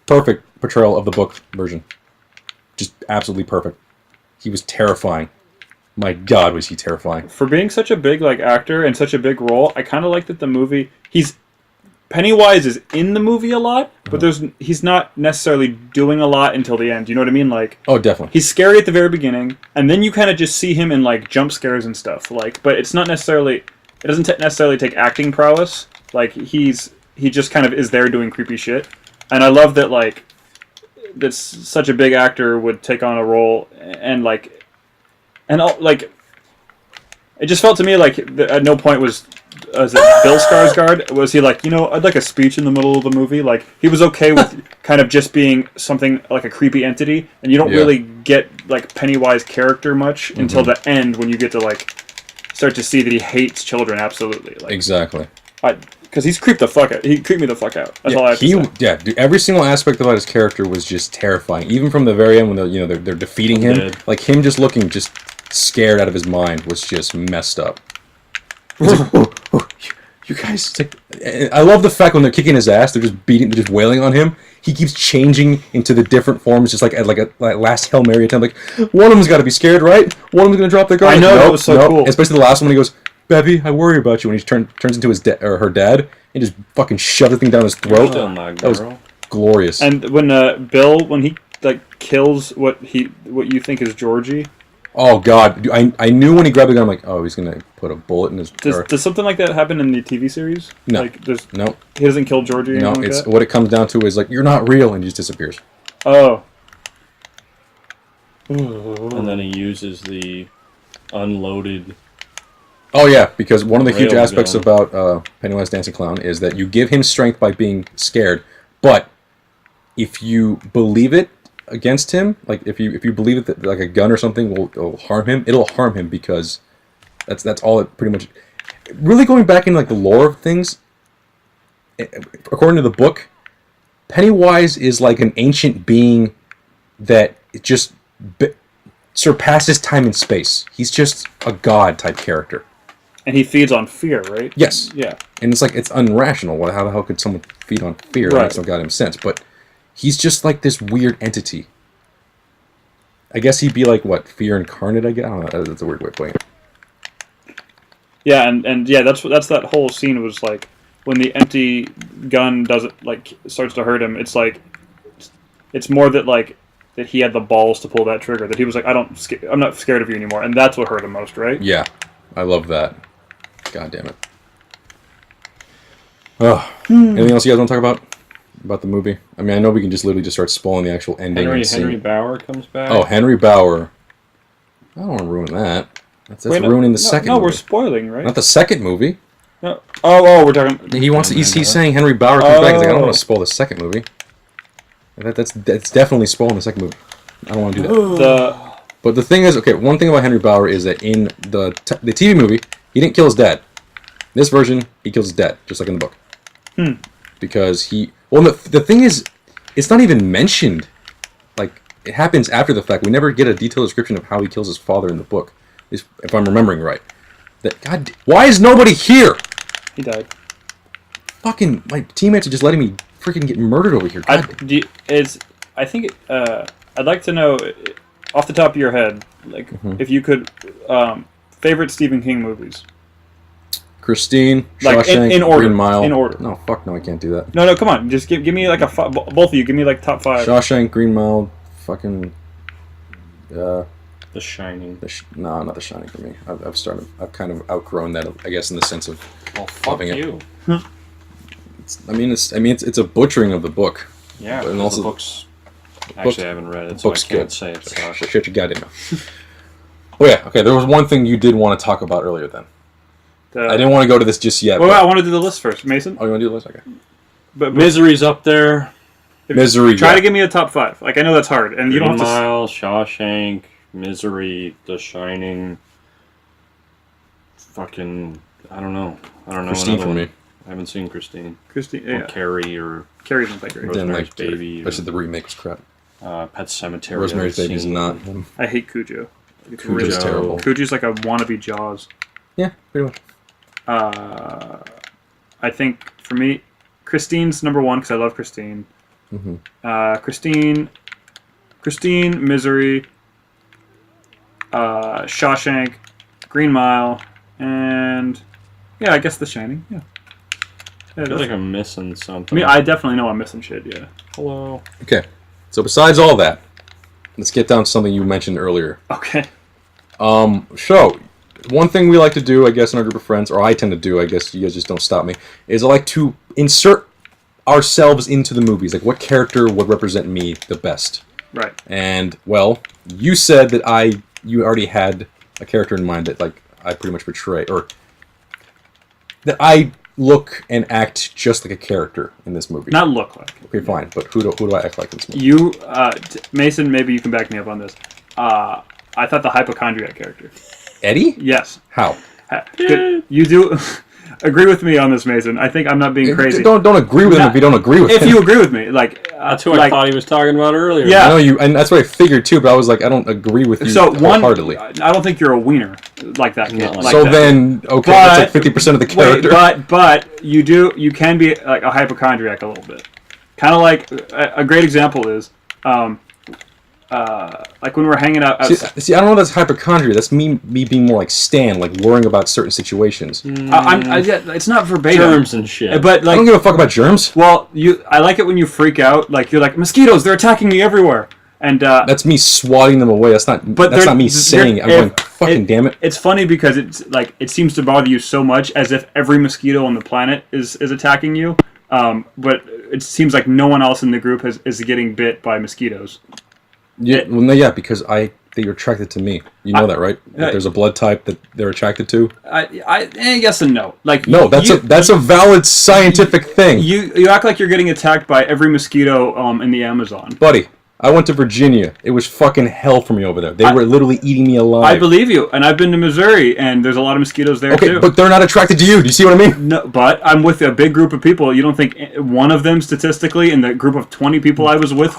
Perfect portrayal of the book version. Just absolutely perfect. He was terrifying. My God, was he terrifying. For being such a big actor and such a big role, I kind of like that the movie. Pennywise is in the movie a lot, but he's not necessarily doing a lot until the end. You know what I mean? Oh, definitely. He's scary at the very beginning, and then you kind of just see him in jump scares and stuff. But it's not necessarily. It doesn't necessarily take acting prowess. He just kind of is there doing creepy shit, and I love that that's such a big actor would take on a role and it just felt to me at no point was it Bill Skarsgård? Was he I'd like a speech in the middle of the movie? He was okay with kind of just being something like a creepy entity, and you don't really get Pennywise character much until the end when you get to start to see that he hates children. Absolutely, exactly. Because he's creeped the fuck out. He creeped me the fuck out. That's all I have to say. Yeah, dude, every single aspect about his character was just terrifying. Even from the very end when they're defeating him, him just looking just scared out of his mind was just messed up. You guys, I love the fact when they're kicking his ass, they're just wailing on him. He keeps changing into the different forms, just at a last Hail Mary attempt. One of them's got to be scared, right? One of them's gonna drop their guard. I know, that was so cool. Especially the last one when he goes, "Bevy, I worry about you." When he turns into her dad and just fucking shoves the thing down his throat. That was glorious. And when Bill, when he kills what you think is Georgie. Oh God! I knew when he grabbed the gun, I'm like, oh, he's gonna put a bullet in his. Does something like that happen in the TV series? No. No. He doesn't kill Georgie. No, it's what it comes down to is you're not real, and he just disappears. Oh. And then he uses the unloaded Oh yeah, because one of the huge Rails aspects going. about Pennywise Dancing Clown is that you give him strength by being scared, but if you believe it against him, like if you believe it that like a gun or something will harm him, it'll harm him because that's all it pretty much. Really going back in like the lore of things, according to the book, Pennywise is like an ancient being that just surpasses time and space. He's just a god type character. And he feeds on fear, right? Yes. Yeah. And it's like, it's unrational. Well, how the hell could someone feed on fear? That makes no goddamn sense. But he's just like this weird entity. I guess he'd be like, what, fear incarnate, I guess? I don't know. That's a weird way of putting it. Yeah, and yeah, that's that whole scene was like, when the empty gun doesn't, like, starts to hurt him, it's like, it's more that, like, that he had the balls to pull that trigger. That he was like, I'm not scared of you anymore. And that's what hurt him most, right? Yeah. I love that. God damn it. Oh. Anything else you guys want to talk about the movie? I mean, I know we can just literally just start spoiling the actual ending. Henry Bauer comes back. Oh, Henry Bauer. I don't want to ruin that. That's ruining the second movie. No, we're spoiling, right? Not the second movie. No. Oh, we're talking... He's saying Henry Bauer comes back. He's like, I don't want to spoil the second movie. That's definitely spoiling the second movie. I don't want to do that. But the thing is, okay, one thing about Henry Bauer is that in the TV movie, he didn't kill his dad. This version, he kills his dad, just like in the book. Because the thing is, it's not even mentioned. Like, it happens after the fact. We never get a detailed description of how he kills his father in the book, if I'm remembering right. God, why is nobody here? He died. Fucking, my teammates are just letting me freaking get murdered over here. I'd like to know, off the top of your head, like, if you could, favorite Stephen King movies. Christine, like Shawshank, in order. Green Mile. In order. No, fuck no, I can't do that. No, come on. Just give me like both of you. Give me like top 5. Shawshank, Green Mile, fucking. The Shining. No, not The Shining for me. I've kind of outgrown that, I guess, in the sense of. Oh, fuck you. It's a butchering of the book. Yeah, and also the book's. Actually, I haven't read it, so I can't say it sucks. Shit, you gotta know. Oh yeah, okay. There was one thing you did want to talk about earlier. Then I didn't want to go to this just yet. Well, I want to do the list first, Mason. Oh, you want to do the list? Okay. But Misery's up there. Misery. Try to give me a top 5. Like, I know that's hard, and you don't have to. Mile, Shawshank, Misery, The Shining. Fucking, I don't know. Christine for me. I haven't seen Christine. Christine, Or yeah. Carrie, or Carrie's not that great. Rosemary's Baby. I said the remake was crap. Pet Cemetery. Rosemary's Baby is not. I hate Cujo. It's Cujo's terrible. Cujo's like a wannabe Jaws. Yeah, pretty much. I think for me, Christine's number 1 because I love Christine. Christine, Misery, Shawshank, Green Mile, and yeah, I guess The Shining. Yeah. I feel like I'm missing something. I mean, I definitely know I'm missing shit. Yeah. Hello. Okay, so besides all that, let's get down to something you mentioned earlier. Okay. So, one thing we like to do, I guess, in our group of friends, or I tend to do, I guess you guys just don't stop me, is I like to insert ourselves into the movies. Like, what character would represent me the best? Right. And, well, you said that you already had a character in mind that, like, I pretty much portray, or that I look and act just like a character in this movie. Not look like. Okay, fine, but who do I act like in this movie? You, Mason, maybe you can back me up on this. I thought the hypochondriac character. Eddie? Yes. How? Good. You do agree with me on this, Mason. I think I'm not being crazy. Don't agree with him if you don't agree with him. If you agree with me, like that's who I thought he was talking about earlier. Yeah, I know you, and that's what I figured too. But I was like, I don't agree with you wholeheartedly. I don't think you're a wiener like that. Kid. No, like so that. Then, okay, that's like 50% of the character. Wait, but you can be like a hypochondriac a little bit. Kind of like a great example is. Like when we're hanging out. See, I don't know if that's hypochondria. That's me being more like Stan, like worrying about certain situations. It's not verbatim. Germs and shit. But like, I don't give a fuck about germs. Well, I like it when you freak out. Like you're like, mosquitoes, they're attacking me everywhere. And that's me swatting them away. That's not me saying it. I'm going, fucking damn it. It's funny because it's like it seems to bother you so much as if every mosquito on the planet is attacking you. But it seems like no one else in the group is getting bit by mosquitoes. Yeah, well, no, yeah, because I that you're attracted to me. You know that, right? That there's a blood type that they're attracted to. Yes and no. Like no, that's a valid scientific thing. You act like you're getting attacked by every mosquito in the Amazon, buddy. I went to Virginia. It was fucking hell for me over there. They were literally eating me alive. I believe you. And I've been to Missouri, and there's a lot of mosquitoes there, too. Okay, but they're not attracted to you. Do you see what I mean? No, but I'm with a big group of people. You don't think one of them, statistically, in the group of 20 people I was with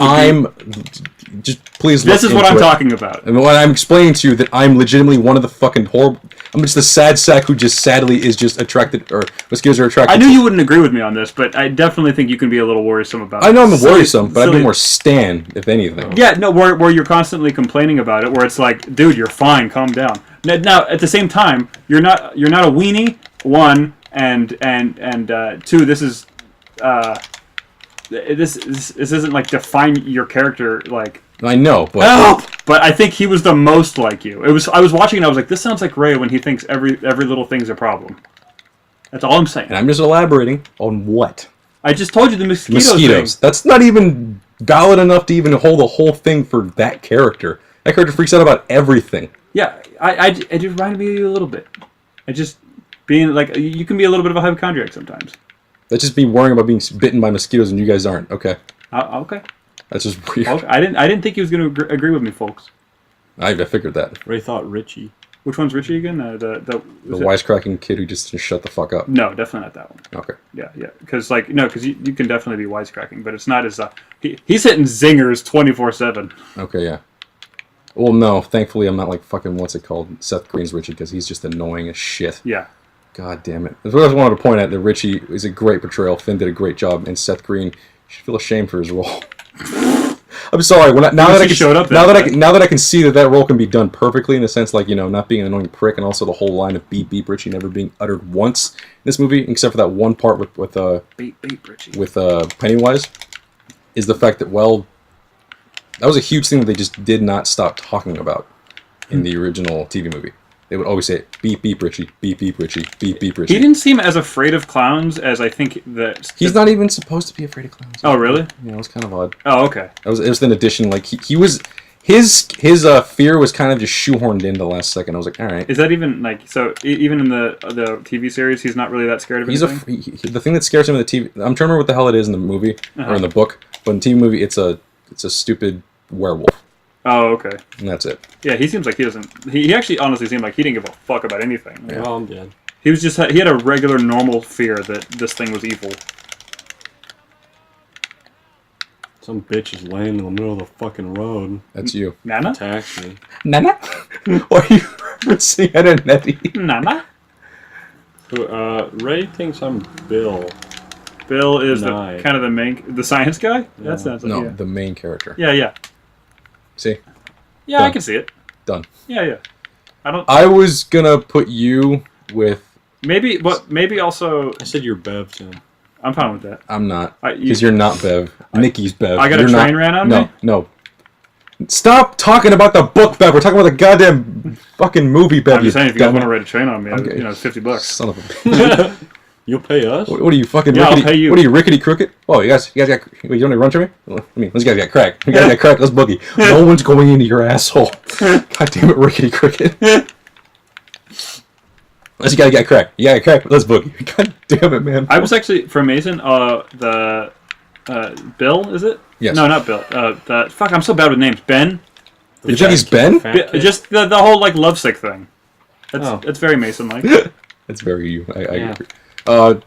Just please This is what I'm talking about. And what I'm explaining to you that I'm legitimately one of the fucking horrible... I'm just the sad sack who just sadly is just attracted... Or mosquitoes are attracted I knew you wouldn't agree with me on this, but I definitely think you can be a little worrisome about it. I know I'm worrisome, but I'd be more Stan, if anything. Yeah, no, where you're constantly complaining about it, where it's like, dude, you're fine, calm down. Now, at the same time, you're not a weenie, one, and two, this is... This isn't like define your character like. I know, but but I think he was the most like you. I was watching and I was like, this sounds like Ray when he thinks every little thing's a problem. That's all I'm saying. And I'm just elaborating on what. I just told you the mosquitoes. Thing. That's not even valid enough to even hold a whole thing for that character. That character freaks out about everything. Yeah, it reminded me of you a little bit. I just being like you can be a little bit of a hypochondriac sometimes. That's just me worrying about being bitten by mosquitoes, and you guys aren't. Okay. Okay. That's just weird. Okay. I didn't think he was going to agree with me, folks. I figured that. Ray thought Richie. Which one's Richie again? The wisecracking kid who just shut the fuck up. No, definitely not that one. Okay. Yeah. Because you can definitely be wisecracking, but it's not as he's hitting zingers 24/7. Okay, yeah. Well, no, thankfully I'm not like fucking what's it called, Seth Green's Richie, because he's just annoying as shit. Yeah. God damn it. That's what I wanted to point out, that Richie is a great portrayal. Finn did a great job, and Seth Green should feel ashamed for his role. I'm sorry. Now that I can see that role can be done perfectly, in the sense like, not being an annoying prick, and also the whole line of beep beep Richie never being uttered once in this movie, except for that one part with beep beep Richie with Pennywise, is the fact that that was a huge thing that they just did not stop talking about in the original TV movie. They would always say, beep, beep, Richie, beep, beep, Richie, beep, beep, Richie. He didn't seem as afraid of clowns as I think that... He's not even supposed to be afraid of clowns. Oh, really? Yeah, it was kind of odd. Oh, okay. It was an addition, like, he was... His fear was kind of just shoehorned in the last second. I was like, all right. Is that even, like... So, even in the TV series, he's not really that scared of anything? The thing that scares him in the TV... I'm trying to remember what the hell it is in the movie, or in the book, but in the TV movie, it's a stupid werewolf. Oh, okay. And that's it. Yeah, he seems like he doesn't... He actually honestly seemed like he didn't give a fuck about anything. Yeah. Oh, I'm dead. He was just... He had a regular, normal fear that this thing was evil. Some bitch is laying in the middle of the fucking road. That's you. Nana? Attacks me. Nana? Why are you referencing at a Nettie? Nana? Ray thinks I'm Bill. Bill is kind of the science guy? Yeah. That sounds like the main character. Yeah. See? Yeah, Done. I can see it. Done. Yeah. I was gonna put you with... Maybe also... I said you're Bev, Tim. I'm fine with that. I'm not. Because you're not Bev. Nikki's Bev. I got a train ran on me? No. Stop talking about the book, Bev. We're talking about the goddamn fucking movie, Bev. I'm just saying, if you guys want to ride a train on me, it's $50. Son of a bitch. You'll pay us? What are you, fucking rickety? I'll pay you. What are you, rickety crooked? Oh, you guys got... Wait, you want to run to me? These guys got crack. You guys got crack. Let's boogie. No one's going into your asshole. God damn it, rickety crooked. Unless you gotta get crack. You gotta get crack. Let's boogie. God damn it, man. I was actually, for Mason, the... Bill, is it? Yes. No, not Bill. Fuck, I'm so bad with names. Ben? You think he's Ben? Just the whole, like, lovesick thing. That's very Mason-like. That's very you. I agree.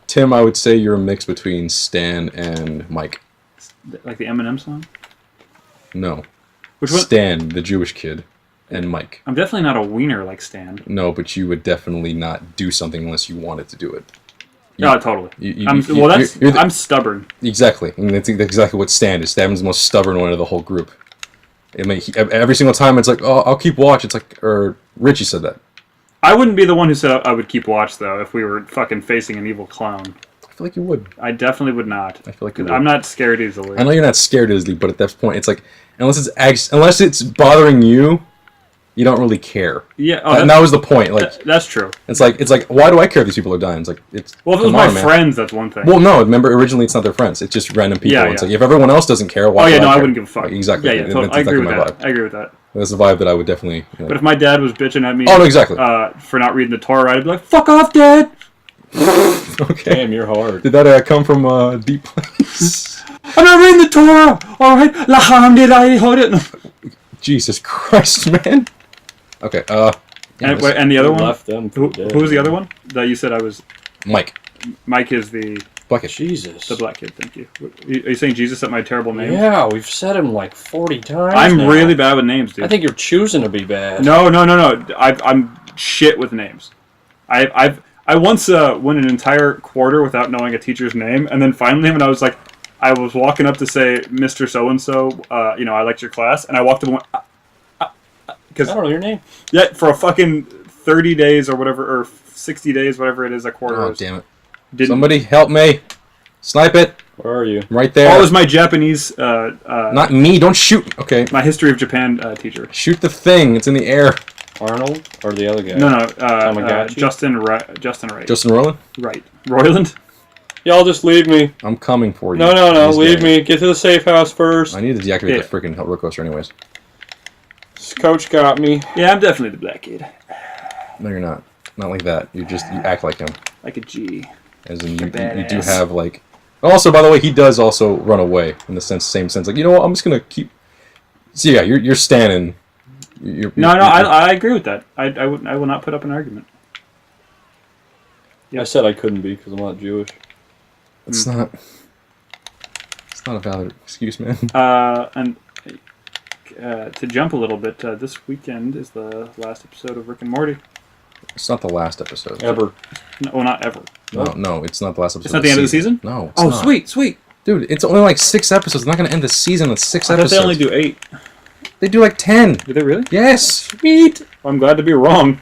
Tim, I would say you're a mix between Stan and Mike. Like the Eminem song? No. Which one? Stan, the Jewish kid, and Mike. I'm definitely not a wiener like Stan. No, but you would definitely not do something unless you wanted to do it. Totally. I'm stubborn. Exactly. And that's exactly what Stan is. Stan's the most stubborn one of the whole group. Every single time it's like, oh, I'll keep watch. It's like, or Richie said that. I wouldn't be the one who said I would keep watch, though, if we were fucking facing an evil clown. I feel like you would. I definitely would not. I feel like you would. I'm not scared easily. I know you're not scared easily, but at that point, it's like, unless it's bothering you, you don't really care. Yeah, and that was the point. Like that's true. It's like why do I care if these people are dying? It's like well, if it was my friends, that's one thing. Well, no, remember originally it's not their friends. It's just random people. Yeah. It's like if everyone else doesn't care, why? I wouldn't give a fuck. Exactly. Yeah, totally. I agree with that. That's the vibe that I would definitely... But if my dad was bitching at me Oh, no, exactly. For not reading the Torah, I'd be like, fuck off, Dad! Okay. Damn, you're hard. Did that come from a deep place? I'm not reading the Torah! Alright? Jesus Christ, man. Okay, and the other one? Left them Who for dead. was the other one? That you said I was... Mike. Mike is the Bucket. Jesus. black kid, thank you. Are you saying Jesus at my terrible name? Yeah, we've said him like 40 times I'm now. really bad with names, dude. I think you're choosing to be bad. No. I'm shit with names. I once went an entire quarter without knowing a teacher's name, and then finally when I was walking up to say, Mr. So-and-so, I liked your class, and I walked up and went, I don't know your name. yeah, for a fucking 30 days or whatever, or 60 days, whatever it is, a quarter Oh, is. damn it. Didn't, Somebody help me. Snipe it. Where are you? Right there. Oh, it was my Japanese, Not me. Don't shoot. Okay. my history of Japan teacher. Shoot the thing. It's in the air. Arnold or the other guy? No, Tamagotchi? Justin Wright. Justin Roiland? Right. Roiland? Y'all just leave me. I'm coming for you. No, He's leave getting- me. Get to the safe house first. I need to deactivate Yeah. the freaking roller coaster anyways. This coach got me. Yeah, I'm definitely the black kid. No, you're not. Not like that. You act like him. Like a G. As in, you do Badass. have, like... Also, by the way, he does also run away, in the same sense. Like, you know what, I'm just gonna keep... So, yeah, you're standing... I agree with that. I will not put up an argument. I said I couldn't be because I'm not Jewish. It's not... It's not a valid excuse, man. And to jump a little bit, this weekend is the last episode of Rick and Morty. It's not the last episode. Ever. No, well, not ever. No, it's not the last episode. It's not the end of the season? No, it's Oh, not. sweet. Dude, it's only like 6 episodes. They're not going to end the season with 6 I thought episodes. they only do 8. They do like 10. Do they really? Yes. Sweet. Well, I'm glad to be wrong.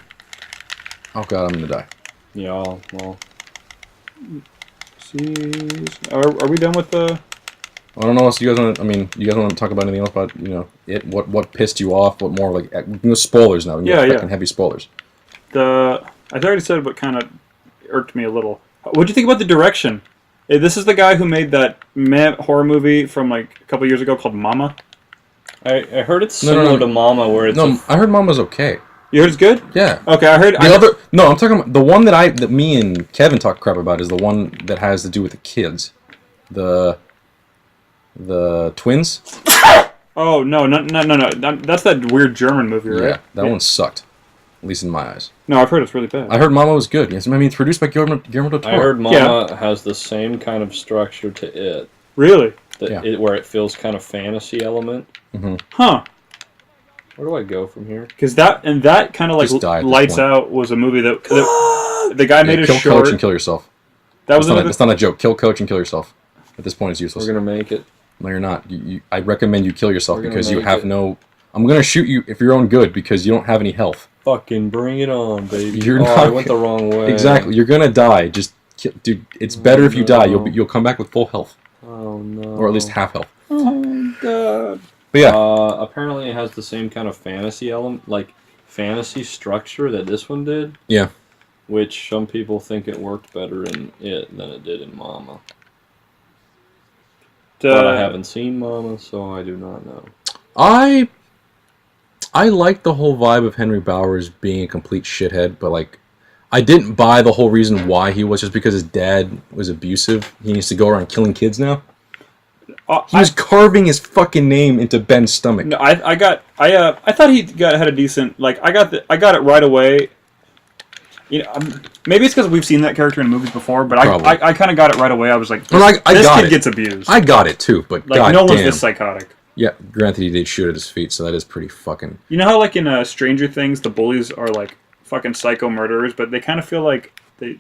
Oh god, I'm going to die. Yeah, well. Are we done with the... I don't know what else you guys want to... I mean, you guys want to talk about anything else about, what pissed you off, what more, like, spoilers now. Yeah. Fucking heavy spoilers. I already said what kind of irked me a little. What do you think about the direction? This is the guy who made that horror movie from like a couple years ago called Mama. I heard it's similar to Mama, where it's I heard Mama's okay. You heard it's good? Yeah. Okay, I heard... No, I'm talking about... The one that me and Kevin talk crap about is the one that has to do with the kids. The twins? Oh, no. That's that weird German movie, right? Yeah, that one sucked. At least in my eyes. No, I've heard it's really bad. I heard Mama was good. Yes, I mean, it's produced by Guillermo del Toro. I heard Mama has the same kind of structure to it. Really? Where it feels kind of fantasy element. Mm-hmm. Huh. Where do I go from here? Because that kind of like Lights Out was a movie that the guy made a kill short. Coach and kill yourself. That's not a joke. Kill Coach and kill yourself. At this point, it's useless. We're gonna make it. No, you're not. I recommend you kill yourself because you have it. no... I'm gonna shoot you if your own good because you don't have any health. Fucking bring it on, baby. I went the wrong way. Exactly. You're gonna die. Just, dude. It's better if you die. You'll come back with full health. Oh no. Or at least half health. Oh god. But yeah. Apparently it has the same kind of fantasy element, like fantasy structure that this one did. Yeah. Which some people think it worked better in it than it did in Mama. But I haven't seen Mama, so I do not know. I like the whole vibe of Henry Bowers being a complete shithead, but like, I didn't buy the whole reason why he was just because his dad was abusive. He needs to go around killing kids now. He was carving his fucking name into Ben's stomach. No, I thought he had a decent, like, I got it right away. Maybe it's because we've seen that character in movies before, but I kind of got it right away. I was like, this kid gets abused. I got it too, but like, no one's this psychotic. Yeah, granted he did shoot at his feet, so that is pretty fucking... You know how, like, in Stranger Things, the bullies are, like, fucking psycho murderers, but they kind of feel like they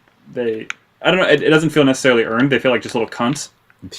I don't know, it doesn't feel necessarily earned. They feel like just little cunts.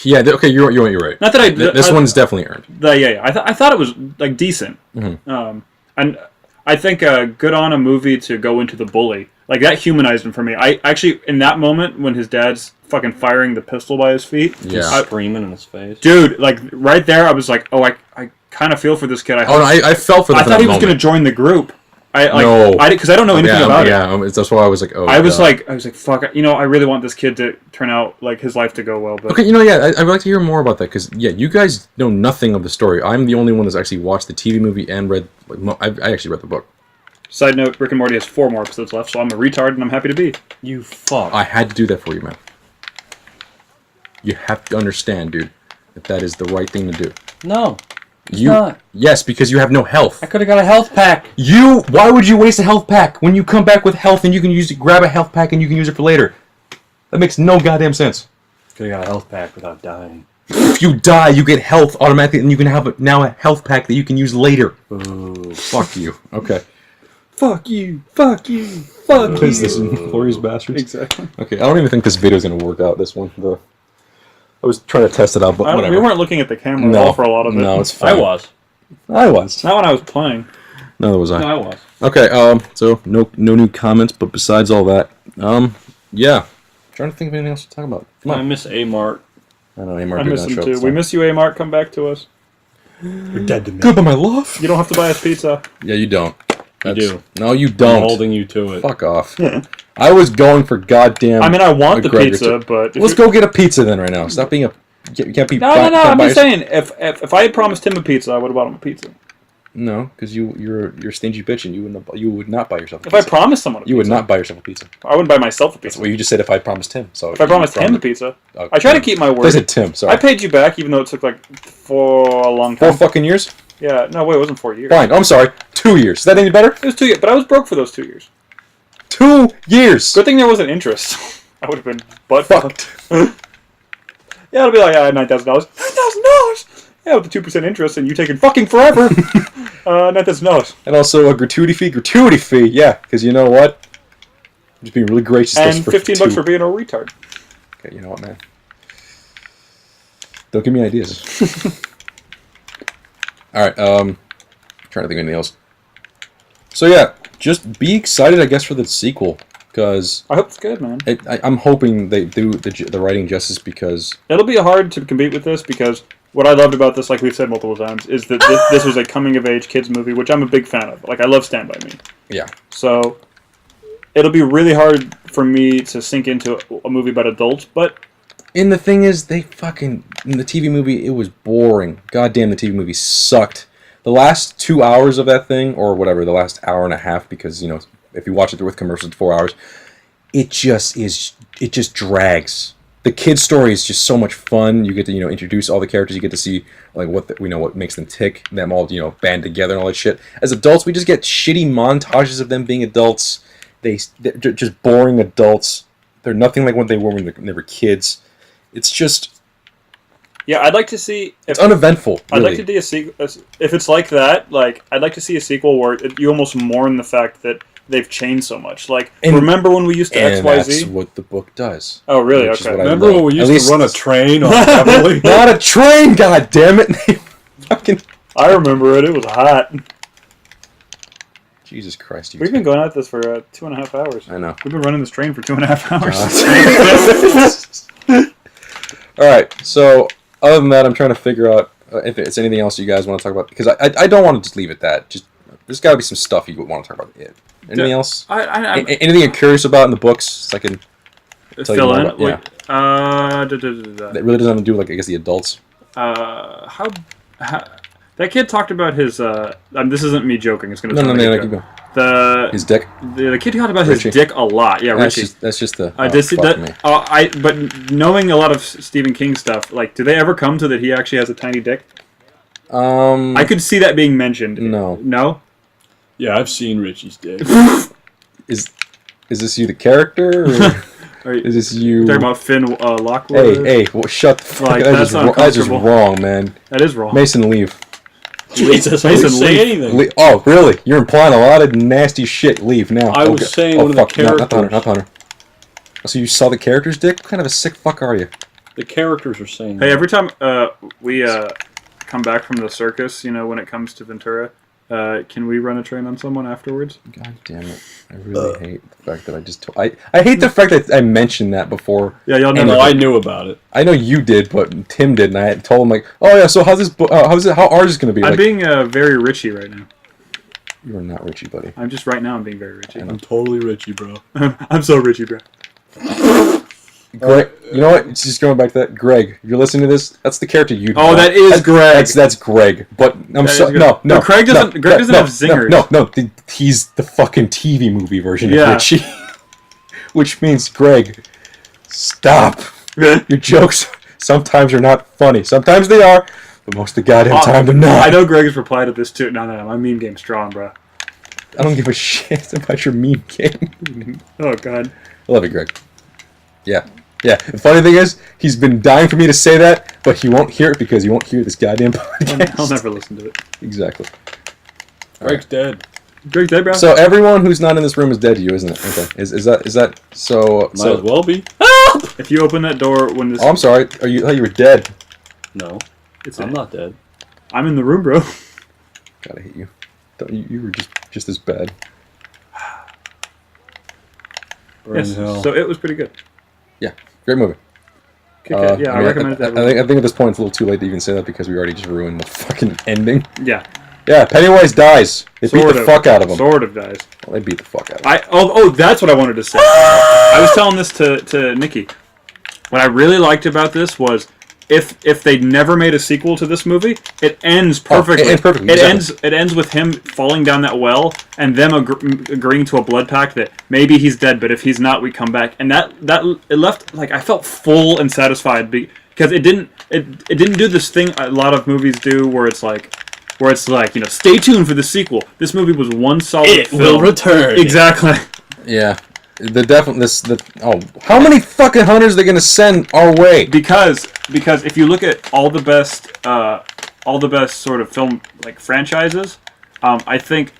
Yeah, okay, you're right. Not that this one's definitely earned. Yeah. I thought it was, like, decent. Mm-hmm. And I think good on a movie to go into the bully. Like, that humanized him for me. I actually, in that moment, when his dad's fucking firing the pistol by his feet... Yeah. Screaming in his face. Dude, like, right there, I was like, oh, I kind of feel for this kid. I felt for that. I thought he was going to join the group. No. Because I don't know anything about it. Yeah, that's why I was like, oh, I was like, fuck, I really want this kid to turn out, like, his life to go well. But... Okay, I would like to hear more about that, because, you guys know nothing of the story. I'm the only one that's actually watched the TV movie and read Like, I actually read the book. Side note: Rick and Morty has 4 more episodes left, so I'm a retard and I'm happy to be. You fuck. I had to do that for you, man. You have to understand, dude, that is the right thing to do. No. It's not. Yes, because you have no health. I could have got a health pack. Why would you waste a health pack when you come back with health and you can grab a health pack and you can use it for later? That makes no goddamn sense. Could have got a health pack without dying. If you die, you get health automatically, and you can have now a health pack that you can use later. Ooh. Fuck you. Okay. Fuck you. Fuck you. Fuck What you. is this, Glorious Bastards? Exactly. Okay, I don't even think this video is going to work out, this one. I was trying to test it out, but whatever. We weren't looking at the camera at all for a lot of it. No, it's fine. I was. Not when I was playing. Neither was I. No, I was. Okay, so no new comments, but besides all that, yeah. I'm trying to think of anything else to talk about. Come on. I miss A-Mart. I know, Amar I did miss not him show up too. this We time. miss you, A-Mark. Come back to us. You're dead to me. Good, but my love. You don't have to buy us pizza. Yeah, you don't. You do. No, you I'm don't. holding you to it. Fuck off. I was going for goddamn. I mean, I want the McGregor pizza, but... Let's go get a pizza then right now. Stop being a... You can't be... No, I'm just saying, if I had promised him a pizza, I would have bought him a pizza. No, because you're a stingy bitch and you would not buy yourself a If pizza. I promised someone a pizza... You would not buy yourself a pizza. I wouldn't buy myself a pizza. Well, you just said if I promised him. So If I promised him a pizza... I try to keep my word. I said Tim, sorry. I paid you back, even though it took, like, for a long 4 time. fucking years? Yeah, no, wait, it wasn't 4 years. Fine. Oh, I'm sorry. 2 years. Is that any better? It was 2 years, but I was broke for those 2 years. 2 years! Good thing there wasn't interest. I would have been butt Fucked. Yeah, it'll be like, $9,000. $9,000? Yeah, with the 2% interest, and you taking fucking forever. $9,000. And also a gratuity fee. Yeah, because you know what? I'm just being really gracious. And for $15 2. for being a retard. Okay, you know what, man? Don't give me ideas. Alright, trying to think of anything else. So yeah, just be excited, I guess, for the sequel, because I hope it's good, man. I'm hoping they do the writing justice, because... It'll be hard to compete with this, because what I loved about this, like we've said multiple times, is that this was a coming-of-age kids movie, which I'm a big fan of. Like, I love Stand By Me. Yeah. So, it'll be really hard for me to sink into a movie about adults, but... And the thing is, in the TV movie, it was boring. Goddamn, the TV movie sucked. The last 2 hours of that thing, or whatever, the last hour and a half, because, you know, if you watch it with commercials, it's 4 hours, it just drags. The kid's story is just so much fun. You get to, you know, introduce all the characters. You get to see, like, what makes them tick. Them all, you know, band together and all that shit. As adults, we just get shitty montages of them being adults. They're just boring adults. They're nothing like what they were when they were kids. It's just... Yeah, I'd like to see... It's uneventful, really. I'd like to see a sequel... If it's like that, like, I'd like to see a sequel where you almost mourn the fact that they've changed so much. Like, remember when we used to XYZ? And that's what the book does. Oh, really? Okay. Remember when we used to run a train on Beverly? Not a train, goddammit! Fucking... I remember it. It was hot. Jesus Christ. We've been going at this for 2.5 hours. I know. We've been running this train for 2.5 hours. Alright, so, other than that, I'm trying to figure out if it's anything else you guys want to talk about. Because I don't want to just leave it at that. Just, there's got to be some stuff you want to talk about. Anything else? Anything you're curious about in the books? So I can tell you more about, yeah. That really doesn't have to do with, like, I guess, the adults. How that kid talked about his. This isn't me joking. It's gonna. No, keep going. His dick. The kid talked about Richie. his dick a lot. Yeah, Richie. That's just the. But knowing a lot of Stephen King stuff, like, do they ever come to that he actually has a tiny dick? I could see that being mentioned. No. No. Yeah, I've seen Richie's dick. Is this you, the character, or is this you? Talking about Finn Lockwood. Hey, well, shut the fuck up. That's That's just wrong, man. That is wrong. Mason, leave. Jesus, I didn't say anything. Oh, really? You're implying a lot of nasty shit. Leave now. I was saying one of the characters. Not the hunter. So you saw the character's dick? What kind of a sick fuck are you? The characters are saying Hey, that. every time we come back from the circus, you know, when it comes to Ventura, can we run a train on someone afterwards? God damn it. I really hate the fact that I just... I hate the fact that I mentioned that before. Yeah, y'all know. No, I knew about it. I know you did, but Tim did, and I told him, like, oh yeah, so how ours is going to be? I'm like, being very Richie right now. You are not Richie, buddy. I'm just right now I'm being very Richie. I'm totally Richie, bro. I'm so Richie, bro. Greg, you know what? It's just going back to that. Greg, if you're listening to this, that's the character you. Oh, that is Greg. That's Greg. But I'm sorry. No. Greg doesn't. Greg doesn't have zingers. No. He's the fucking TV movie version of Yeah. Richie. Which means, Greg, stop. Your jokes sometimes are not funny. Sometimes they are, but most of the goddamn time they're not. I know Greg has replied to this too. No, my meme game's strong, bro. I don't give a shit about your meme game. Oh god. I love you, Greg. Yeah. The funny thing is, he's been dying for me to say that, but he won't hear it because he won't hear this goddamn podcast. I'll never listen to it. Exactly. Greg's dead. Greg's dead, bro. So everyone who's not in this room is dead to you, isn't it? Okay. Is that so? Might as well be. If you open that door when this... Oh, I'm sorry. I thought you were dead. No, It's I'm not dead. I'm in the room, bro. God, I hate you. You were just as bad. Burn in hell. So it was pretty good. Yeah, great movie. I recommend it to I everyone. think at this point it's a little too late to even say that because we already just ruined the fucking ending. Yeah. Yeah, Pennywise dies. They beat the fuck out of him. Sort of dies. Well, they beat the fuck out of him. Oh, that's what I wanted to say. I was telling this to Nikki. What I really liked about this was if they never made a sequel to this movie, it ends perfectly. It ends with him falling down that well and them agreeing to a blood pact that maybe he's dead, but if he's not, we come back. And that it left like I felt full and satisfied because it didn't do this thing a lot of movies do where it's like stay tuned for the sequel. This movie was one solid film. Will return. Exactly. Yeah. How many fucking hunters are they gonna send our way? Because if you look at all the best sort of film like franchises, I think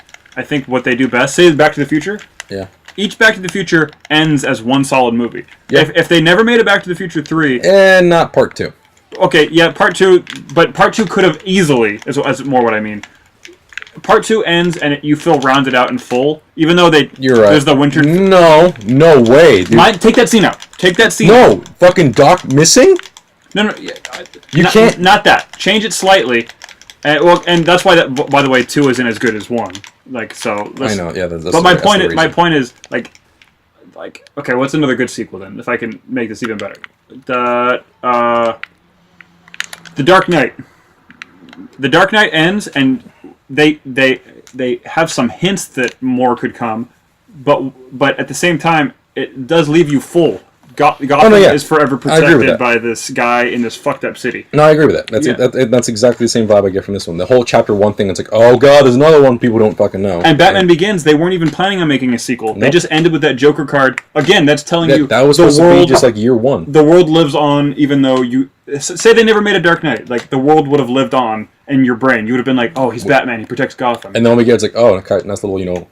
what they do best, say Back to the Future. Yeah. Each Back to the Future ends as one solid movie. Yeah. If they never made a Back to the Future 3, and not part 2. Okay, yeah, part 2, but part 2 could have easily is more what I mean. Part 2 ends and you feel rounded out and full, even though You're right. There's the winter. No way, dude. Take that scene out. Take that scene. No, fucking Doc missing. No. You can't. Not that. Change it slightly. And that's why that. By the way, 2 isn't as good as 1. Like so. I know. Yeah. That's but my point is like, okay, what's another good sequel then? If I can make this even better, The Dark Knight. The Dark Knight ends, and they have some hints that more could come, but at the same time, it does leave you full. Gotham is forever protected by this guy in this fucked up city. No, I agree with that. That's exactly the same vibe I get from this one. The whole chapter 1 thing, it's like, oh god, there's another one people don't fucking know. And Batman Begins, they weren't even planning on making a sequel. Nope. They just ended with that Joker card. Again, that's telling you that was supposed to be just like year 1. The world lives on, even though you say they never made a Dark Knight. Like the world would have lived on in your brain. You would have been like, oh, he's Batman. He protects Gotham. And then when we get, it's like, oh, nice little,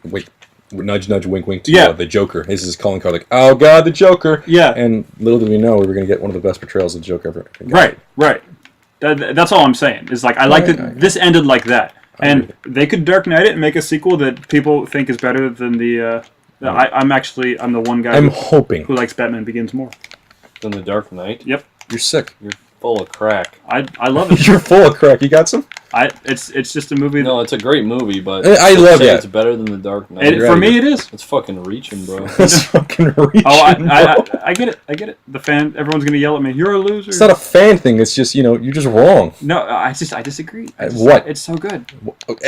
wait. Nudge, nudge, wink, wink to the Joker. This is his calling card, like, oh god, the Joker. Yeah. And little did we know we were going to get one of the best portrayals of the Joker ever. Right. That's all I'm saying. Is like I like that this ended like that, and they could Dark Knight it and make a sequel that people think is better than the. I'm the one guy. I'm hoping who likes Batman Begins more than the Dark Knight. Yep. You're sick. You're full of crack. I love it. You're full of crack. You got some? It's just a movie. No, it's a great movie, but I love it. It's better than the Dark Knight. For me, it is. It's fucking reaching, bro. It's fucking reaching. Oh, I get it. The fan, everyone's gonna yell at me. You're a loser. It's not a fan thing. It's just you're just wrong. No, I disagree. What? It's so good.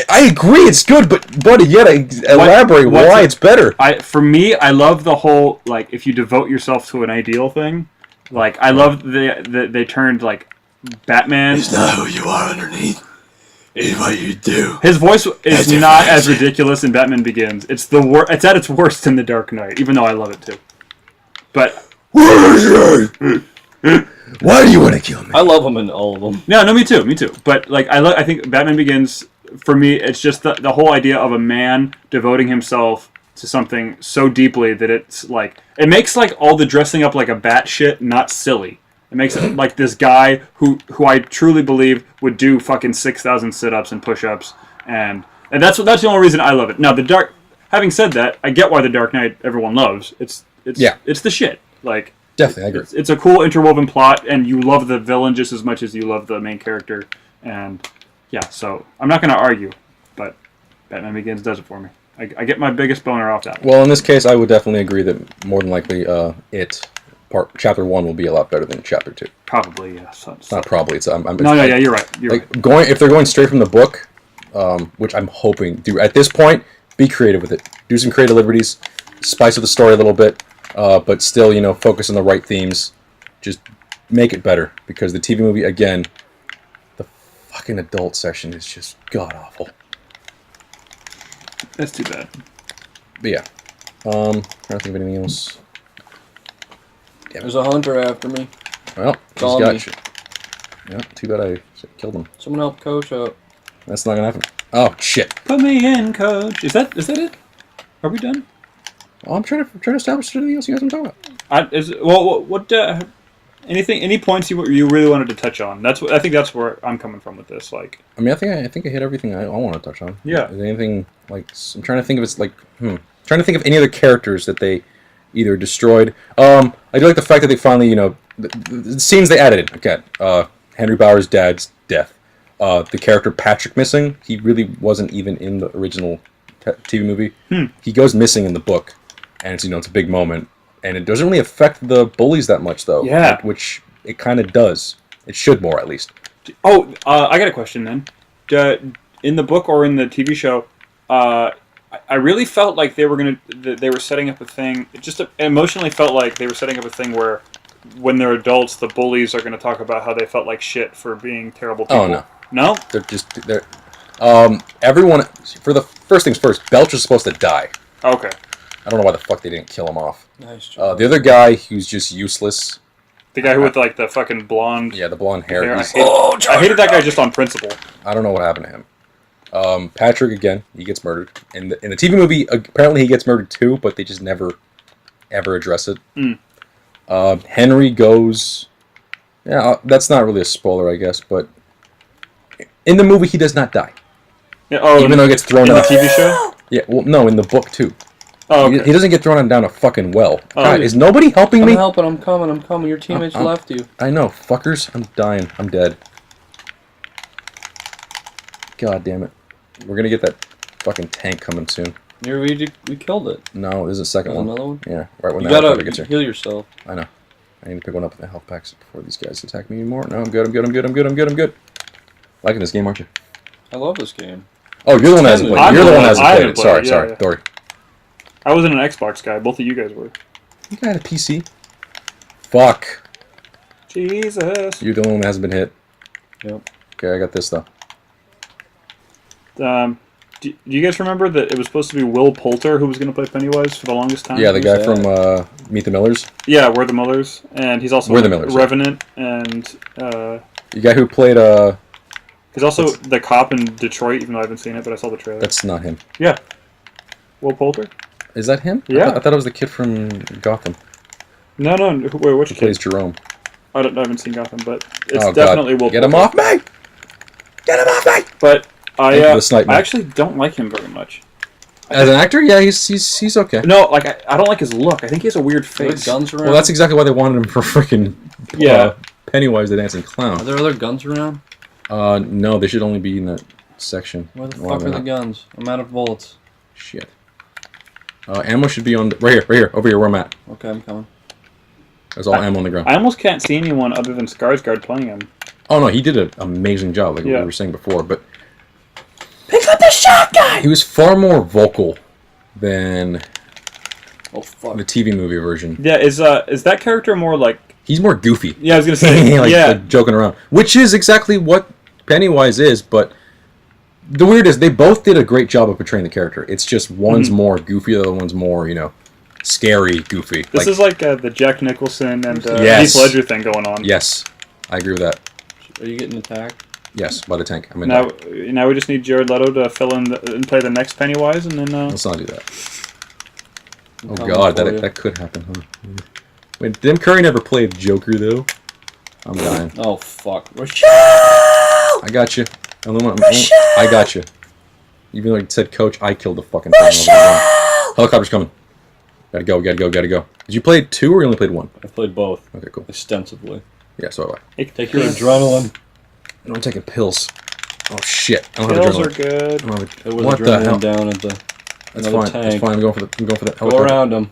I agree, it's good, but buddy, you gotta elaborate why it's better. For me, I love the whole like if you devote yourself to an ideal thing. Like I love they turned like Batman. It's not who you are underneath. It's what you do. His voice is not as ridiculous in Batman Begins. It's It's at its worst in The Dark Knight, even though I love it too. But why do you want to kill me? I love him in all of them. No, me too. But like I think Batman Begins for me, it's just the whole idea of a man devoting himself to something so deeply that it's like it makes like all the dressing up like a bat shit not silly. It makes it like this guy who I truly believe would do fucking 6,000 sit-ups and push-ups, and that's the only reason I love it. Now having said that, I get why the Dark Knight everyone loves. It's the shit. Like definitely, I agree. It's a cool interwoven plot, and you love the villain just as much as you love the main character, and yeah. So I'm not gonna argue, but Batman Begins does it for me. I get my biggest boner off that one. Well, in this case, I would definitely agree that more than likely it chapter 1 will be a lot better than chapter 2. Probably, yeah. It's not probably. It's yeah, you're right. You're right. If they're going straight from the book, which I'm hoping do at this point, be creative with it. Do some creative liberties, spice up the story a little bit, but still, focus on the right themes. Just make it better, because the TV movie, again, the fucking adult section is just god awful. That's too bad. But yeah, I don't think of anything else. There's a hunter after me. Well, he's got you. Yeah, too bad I killed him. Someone help Coach out. That's not gonna happen. Oh shit! Put me in, Coach. Is that it? Are we done? Oh, I'm trying to establish anything else you guys want to talk about. Any points you really wanted to touch on? I think that's where I'm coming from with this. Like, I mean, I think I hit everything I want to touch on. Yeah. Is there anything like I'm trying to think of? It's like trying to think of any other characters that they either destroyed. I do like the fact that they finally, the scenes they added in. Okay, Henry Bauer's dad's death. The character Patrick missing. He really wasn't even in the original TV movie. He goes missing in the book, and it's a big moment. And it doesn't really affect the bullies that much, though. Yeah. Which it kind of does. It should more, at least. Oh, I got a question then. In the book or in the TV show, I really felt like they were setting up a thing. It just emotionally felt like they were setting up a thing where, when they're adults, the bullies are going to talk about how they felt like shit for being terrible people. Oh no. No? They're everyone. For the first things first, Belch is supposed to die. Okay. I don't know why the fuck they didn't kill him off. Nice job. The other guy who's just useless. The guy who with like the fucking blonde. Yeah, the blonde hair. I hated that guy just on principle. I don't know what happened to him. Patrick again, he gets murdered. In the TV movie, apparently he gets murdered too, but they just never ever address it. Henry goes. Yeah, that's not really a spoiler, I guess, but in the movie he does not die. Yeah, even though he gets thrown in out. the TV show. Yeah, well, no, in the book too. Oh, okay. He doesn't get thrown down a fucking well. God, is nobody helping me? I'm helping. I'm coming. Your teammates left you. I know, fuckers. I'm dying. I'm dead. God damn it. We're gonna get that fucking tank coming soon. We killed it. No, there's a second one. Another one? Yeah, right when You the helicopter gets gotta here. heal yourself. I know. I need to pick one up with the health packs before these guys attack me anymore. No, I'm good. Liking this game, aren't you? I love this game. Oh, you're the one that hasn't played. You're the one that hasn't played it. Sorry, Dory. I wasn't an Xbox guy. Both of you guys were. You got a PC. Fuck. Jesus. You're the one that hasn't been hit. Yep. Okay, I got this though. Do you guys remember that it was supposed to be Will Poulter who was going to play Pennywise for the longest time? Yeah, the guy from Meet the Millers. Yeah, We're the Millers, and he's also Revenant, and the guy who played he's also the cop in Detroit. Even though I haven't seen it, but I saw the trailer. That's not him. Yeah, Will Poulter. Is that him? Yeah, I thought it was the kid from Gotham. No. Wait, which kid? Plays Jerome. I haven't seen Gotham, but it's definitely Will Poulter. Get him off me! Get him off me! But I actually don't like him very much. As an actor, yeah, he's okay. No, like I don't like his look. I think he has a weird face. Guns around? Well, that's exactly why they wanted him for freaking Pennywise the Dancing Clown. Are there other guns around? No, they should only be in that section. Where the fuck are the guns? I'm out of bullets. Shit. Ammo should be on right here, over here where I'm at. Okay, I'm coming. There's all ammo on the ground. I almost can't see anyone other than Skarsgård playing him. Oh no, he did an amazing job, like we were saying before, but pick up the shotgun! He was far more vocal than the TV movie version. Yeah, is that character more like... He's more goofy. Yeah, I was gonna say, like joking around. Which is exactly what Pennywise is, but the weird is they both did a great job of portraying the character. It's just one's more goofy, the other one's more, scary goofy. This is like the Jack Nicholson and Heath Ledger thing going on. Yes, I agree with that. Are you getting attacked? Yes, by the tank. Now we just need Jared Leto to fill in and play the next Pennywise, and then... Let's not do that. Oh god, that could happen, huh? Wait, Tim Curry never played Joker, though. I'm dying. Oh, fuck. Rochelle! I got you. I got you. Even though I said coach, I killed the fucking thing. Helicopter's coming. Gotta go. Did you play 2 or you only played 1? I played both. Okay, cool. Extensively. Yeah, so have I. Take your adrenaline. I'm taking pills. Oh shit! I don't pills have are good. It was what the hell? Down at the That's fine. tank. That's fine. I'm going for the Go helicopter. around them.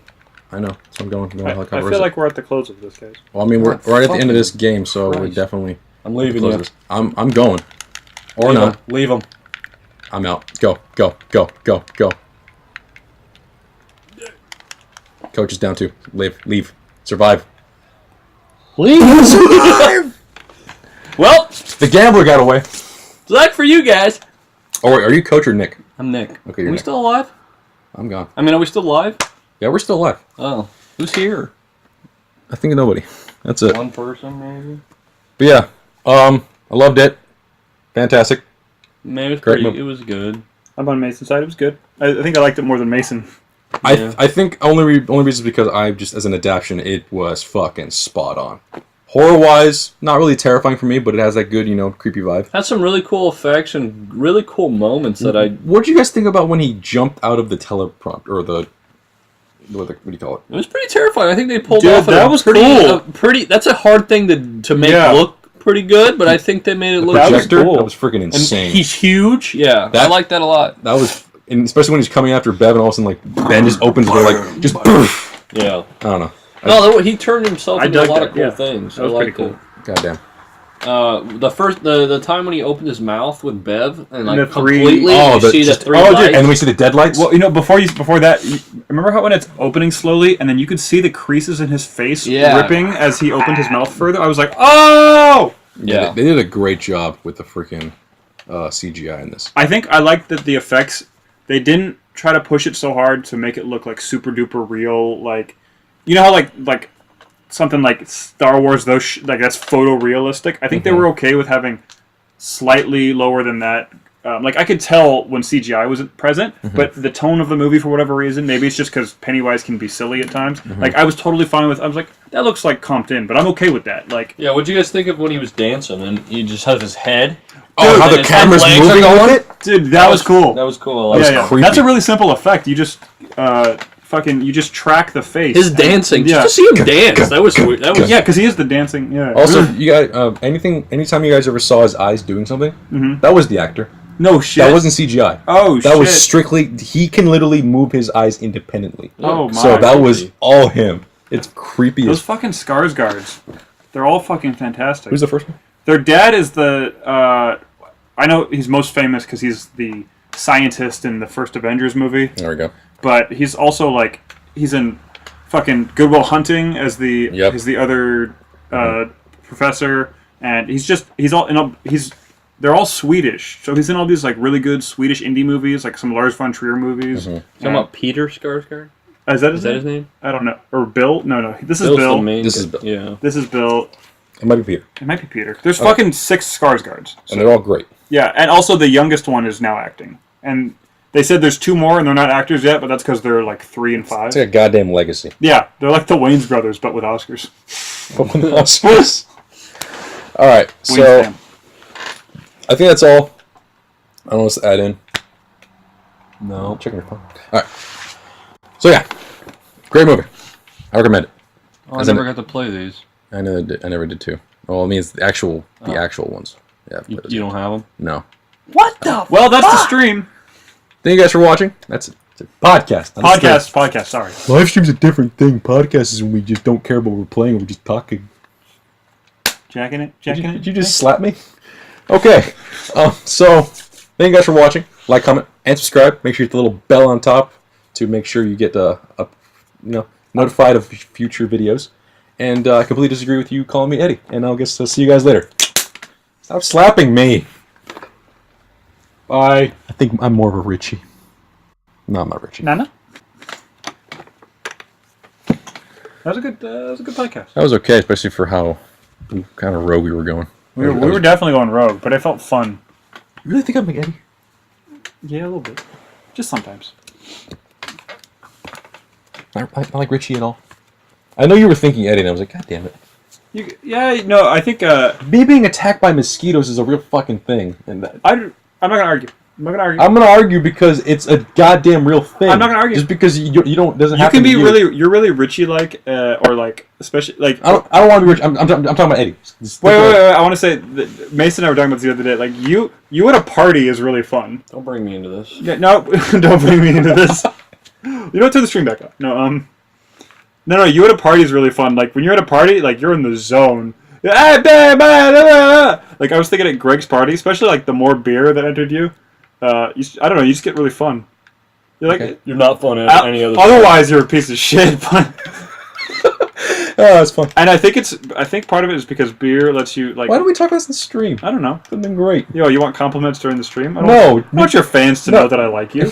I know. So I'm going I feel like we're at the close of this, guys. Well, I mean, we're right at the end of this game, so we're definitely... I'm leaving you. I'm going. Or not. Leave him. I'm out. Go, go, go, go, go. Coach is down too. Leave. Survive. Leave. Survive! Well, the gambler got away. luck for you guys. Oh, wait, are you Coach or Nick? I'm Nick. Okay, Are you're we Nick. still alive? I'm gone. I mean, are we still alive? Yeah, we're still alive. Oh, who's here? I think nobody. That's it. One person, maybe. But yeah, I loved it. Fantastic. Man, it was Great pretty. movie. It was good. I'm on Mason's side. It was good. I think I liked it more than Mason. Yeah. I think only reason is because I just, as an adaptation, it was fucking spot on. Horror-wise, not really terrifying for me, but it has that good, creepy vibe. Had some really cool effects and really cool moments that I... What did you guys think about when he jumped out of the teleprompter, or what do you call it? It was pretty terrifying. I think they pulled Dude, off that was cool. Pretty. That's a hard thing to make look pretty good, but I think they made it look Projector? cool. That was freaking insane. And he's huge. Yeah, I like that a lot. That was, and especially when he's coming after Bev, and all of a sudden, Ben just opens the door, just poof. Yeah. I don't know. No, he turned himself into a dug lot that, of cool yeah. things. That was pretty cool. Goddamn. The time when he opened his mouth with Bev and The three- completely you see the three lights. And then we see the deadlights. Well, before that, remember how when it's opening slowly, and then you could see the creases in his face ripping as he opened his mouth further? I was like, oh! Yeah. They did a great job with the freaking CGI in this. I think I like that the effects, they didn't try to push it so hard to make it look like super duper real, like, you know how like something like Star Wars, that's photorealistic. I think they were okay with having slightly lower than that. Like, I could tell when CGI wasn't present, but the tone of the movie, for whatever reason, maybe it's just because Pennywise can be silly at times. Like, I was totally fine with. I was like, that looks like comped in, but I'm okay with that. Like, Yeah, what'd you guys think of when he was dancing and he just has his head? Oh, how and the his camera's legs are moving going? on it? dude, that was cool. That was cool. was creepy. That's a really simple effect. You just you just track the face. His dancing. Yeah. Just to see him dance. That was weird. That was Yeah, because he is the dancing. Yeah. Also, you guys, anytime you guys ever saw his eyes doing something, that was the actor. No shit. That wasn't CGI. Oh shit. That was strictly, he can literally move his eyes independently. Oh my. So that was all him. It's creepy Those as fucking Skarsgårds. They're all fucking fantastic. Who's the first one? Their dad is I know he's most famous because he's the scientist in the first Avengers movie, There we go. but he's also he's in fucking Good Will Hunting as the other professor, and they're all Swedish, so he's in all these really good Swedish indie movies, like some Lars von Trier movies. Talking about Peter Skarsgård? Is that his name? I don't know. Or Bill? No. This is Bill's Bill. the main This is guy. Bill. Yeah. This is Bill. It might be Peter. It might be Peter. There's fucking 6 Skarsgårds. And they're all great. Yeah, and also the youngest one is now acting. And they said there's 2 more, and they're not actors yet, but that's because they're 3 and 5. It's like a goddamn legacy. Yeah, they're like the Wayans brothers, but with Oscars. Alright, Wayans so fam. I think that's all. I don't know what to add in. No. Checking your phone. Alright. So yeah. Great movie. I recommend it. Oh, I never got to play these. I never did too. Well, I mean, it's the actual ones. Yeah. I've You played those. don't have them? No. What the Well, that's the stream. Thank you guys for watching. That's it. It's a podcast. Podcast, sorry. Live stream's a different thing. Podcast is when we just don't care about what we're playing. We're just talking. Jacking it? Did you just slap me? Okay. So, thank you guys for watching. Like, comment, and subscribe. Make sure you hit the little bell on top to make sure you get notified of future videos. And I completely disagree with you calling me Eddie. And I'll guess I'll see you guys later. Stop slapping me. Bye. I think I'm more of a Richie. No, I'm not Richie. Nana? That was a good podcast. That was okay, especially for how kind of rogue we were going. We were definitely going rogue, but it felt fun. You really think I'm like Eddie? Yeah, a little bit. Just sometimes. Not like Richie at all. I know you were thinking Eddie, and I was like, God damn it. I think Me being attacked by mosquitoes is a real fucking thing. And I'm not gonna argue. I'm gonna argue because it's a goddamn real thing. I'm not gonna argue. Just because you don't doesn't You happen. can be to you. you're really Richie-like, or especially I don't want to be Rich. I'm talking about Eddie. Wait. I want to say that Mason and I were talking about this the other day. Like you at a party is really fun. Don't bring me into this. Yeah, no, don't bring me into this. You don't turn the stream back up. No, No, you at a party is really fun. Like, when you're at a party, like, you're in the zone. Like, I was thinking at Greg's party, especially, like, the more beer that entered you, I don't know, you just get really fun. You're like, You're not fun at any other otherwise, you're a piece of shit, but... Oh, that's fun. And I think part of it is because beer lets you, like... Why don't we talk about this in the stream? I don't know. It's been great. Yo, you want compliments during the stream? No. I want your fans to know that I like you.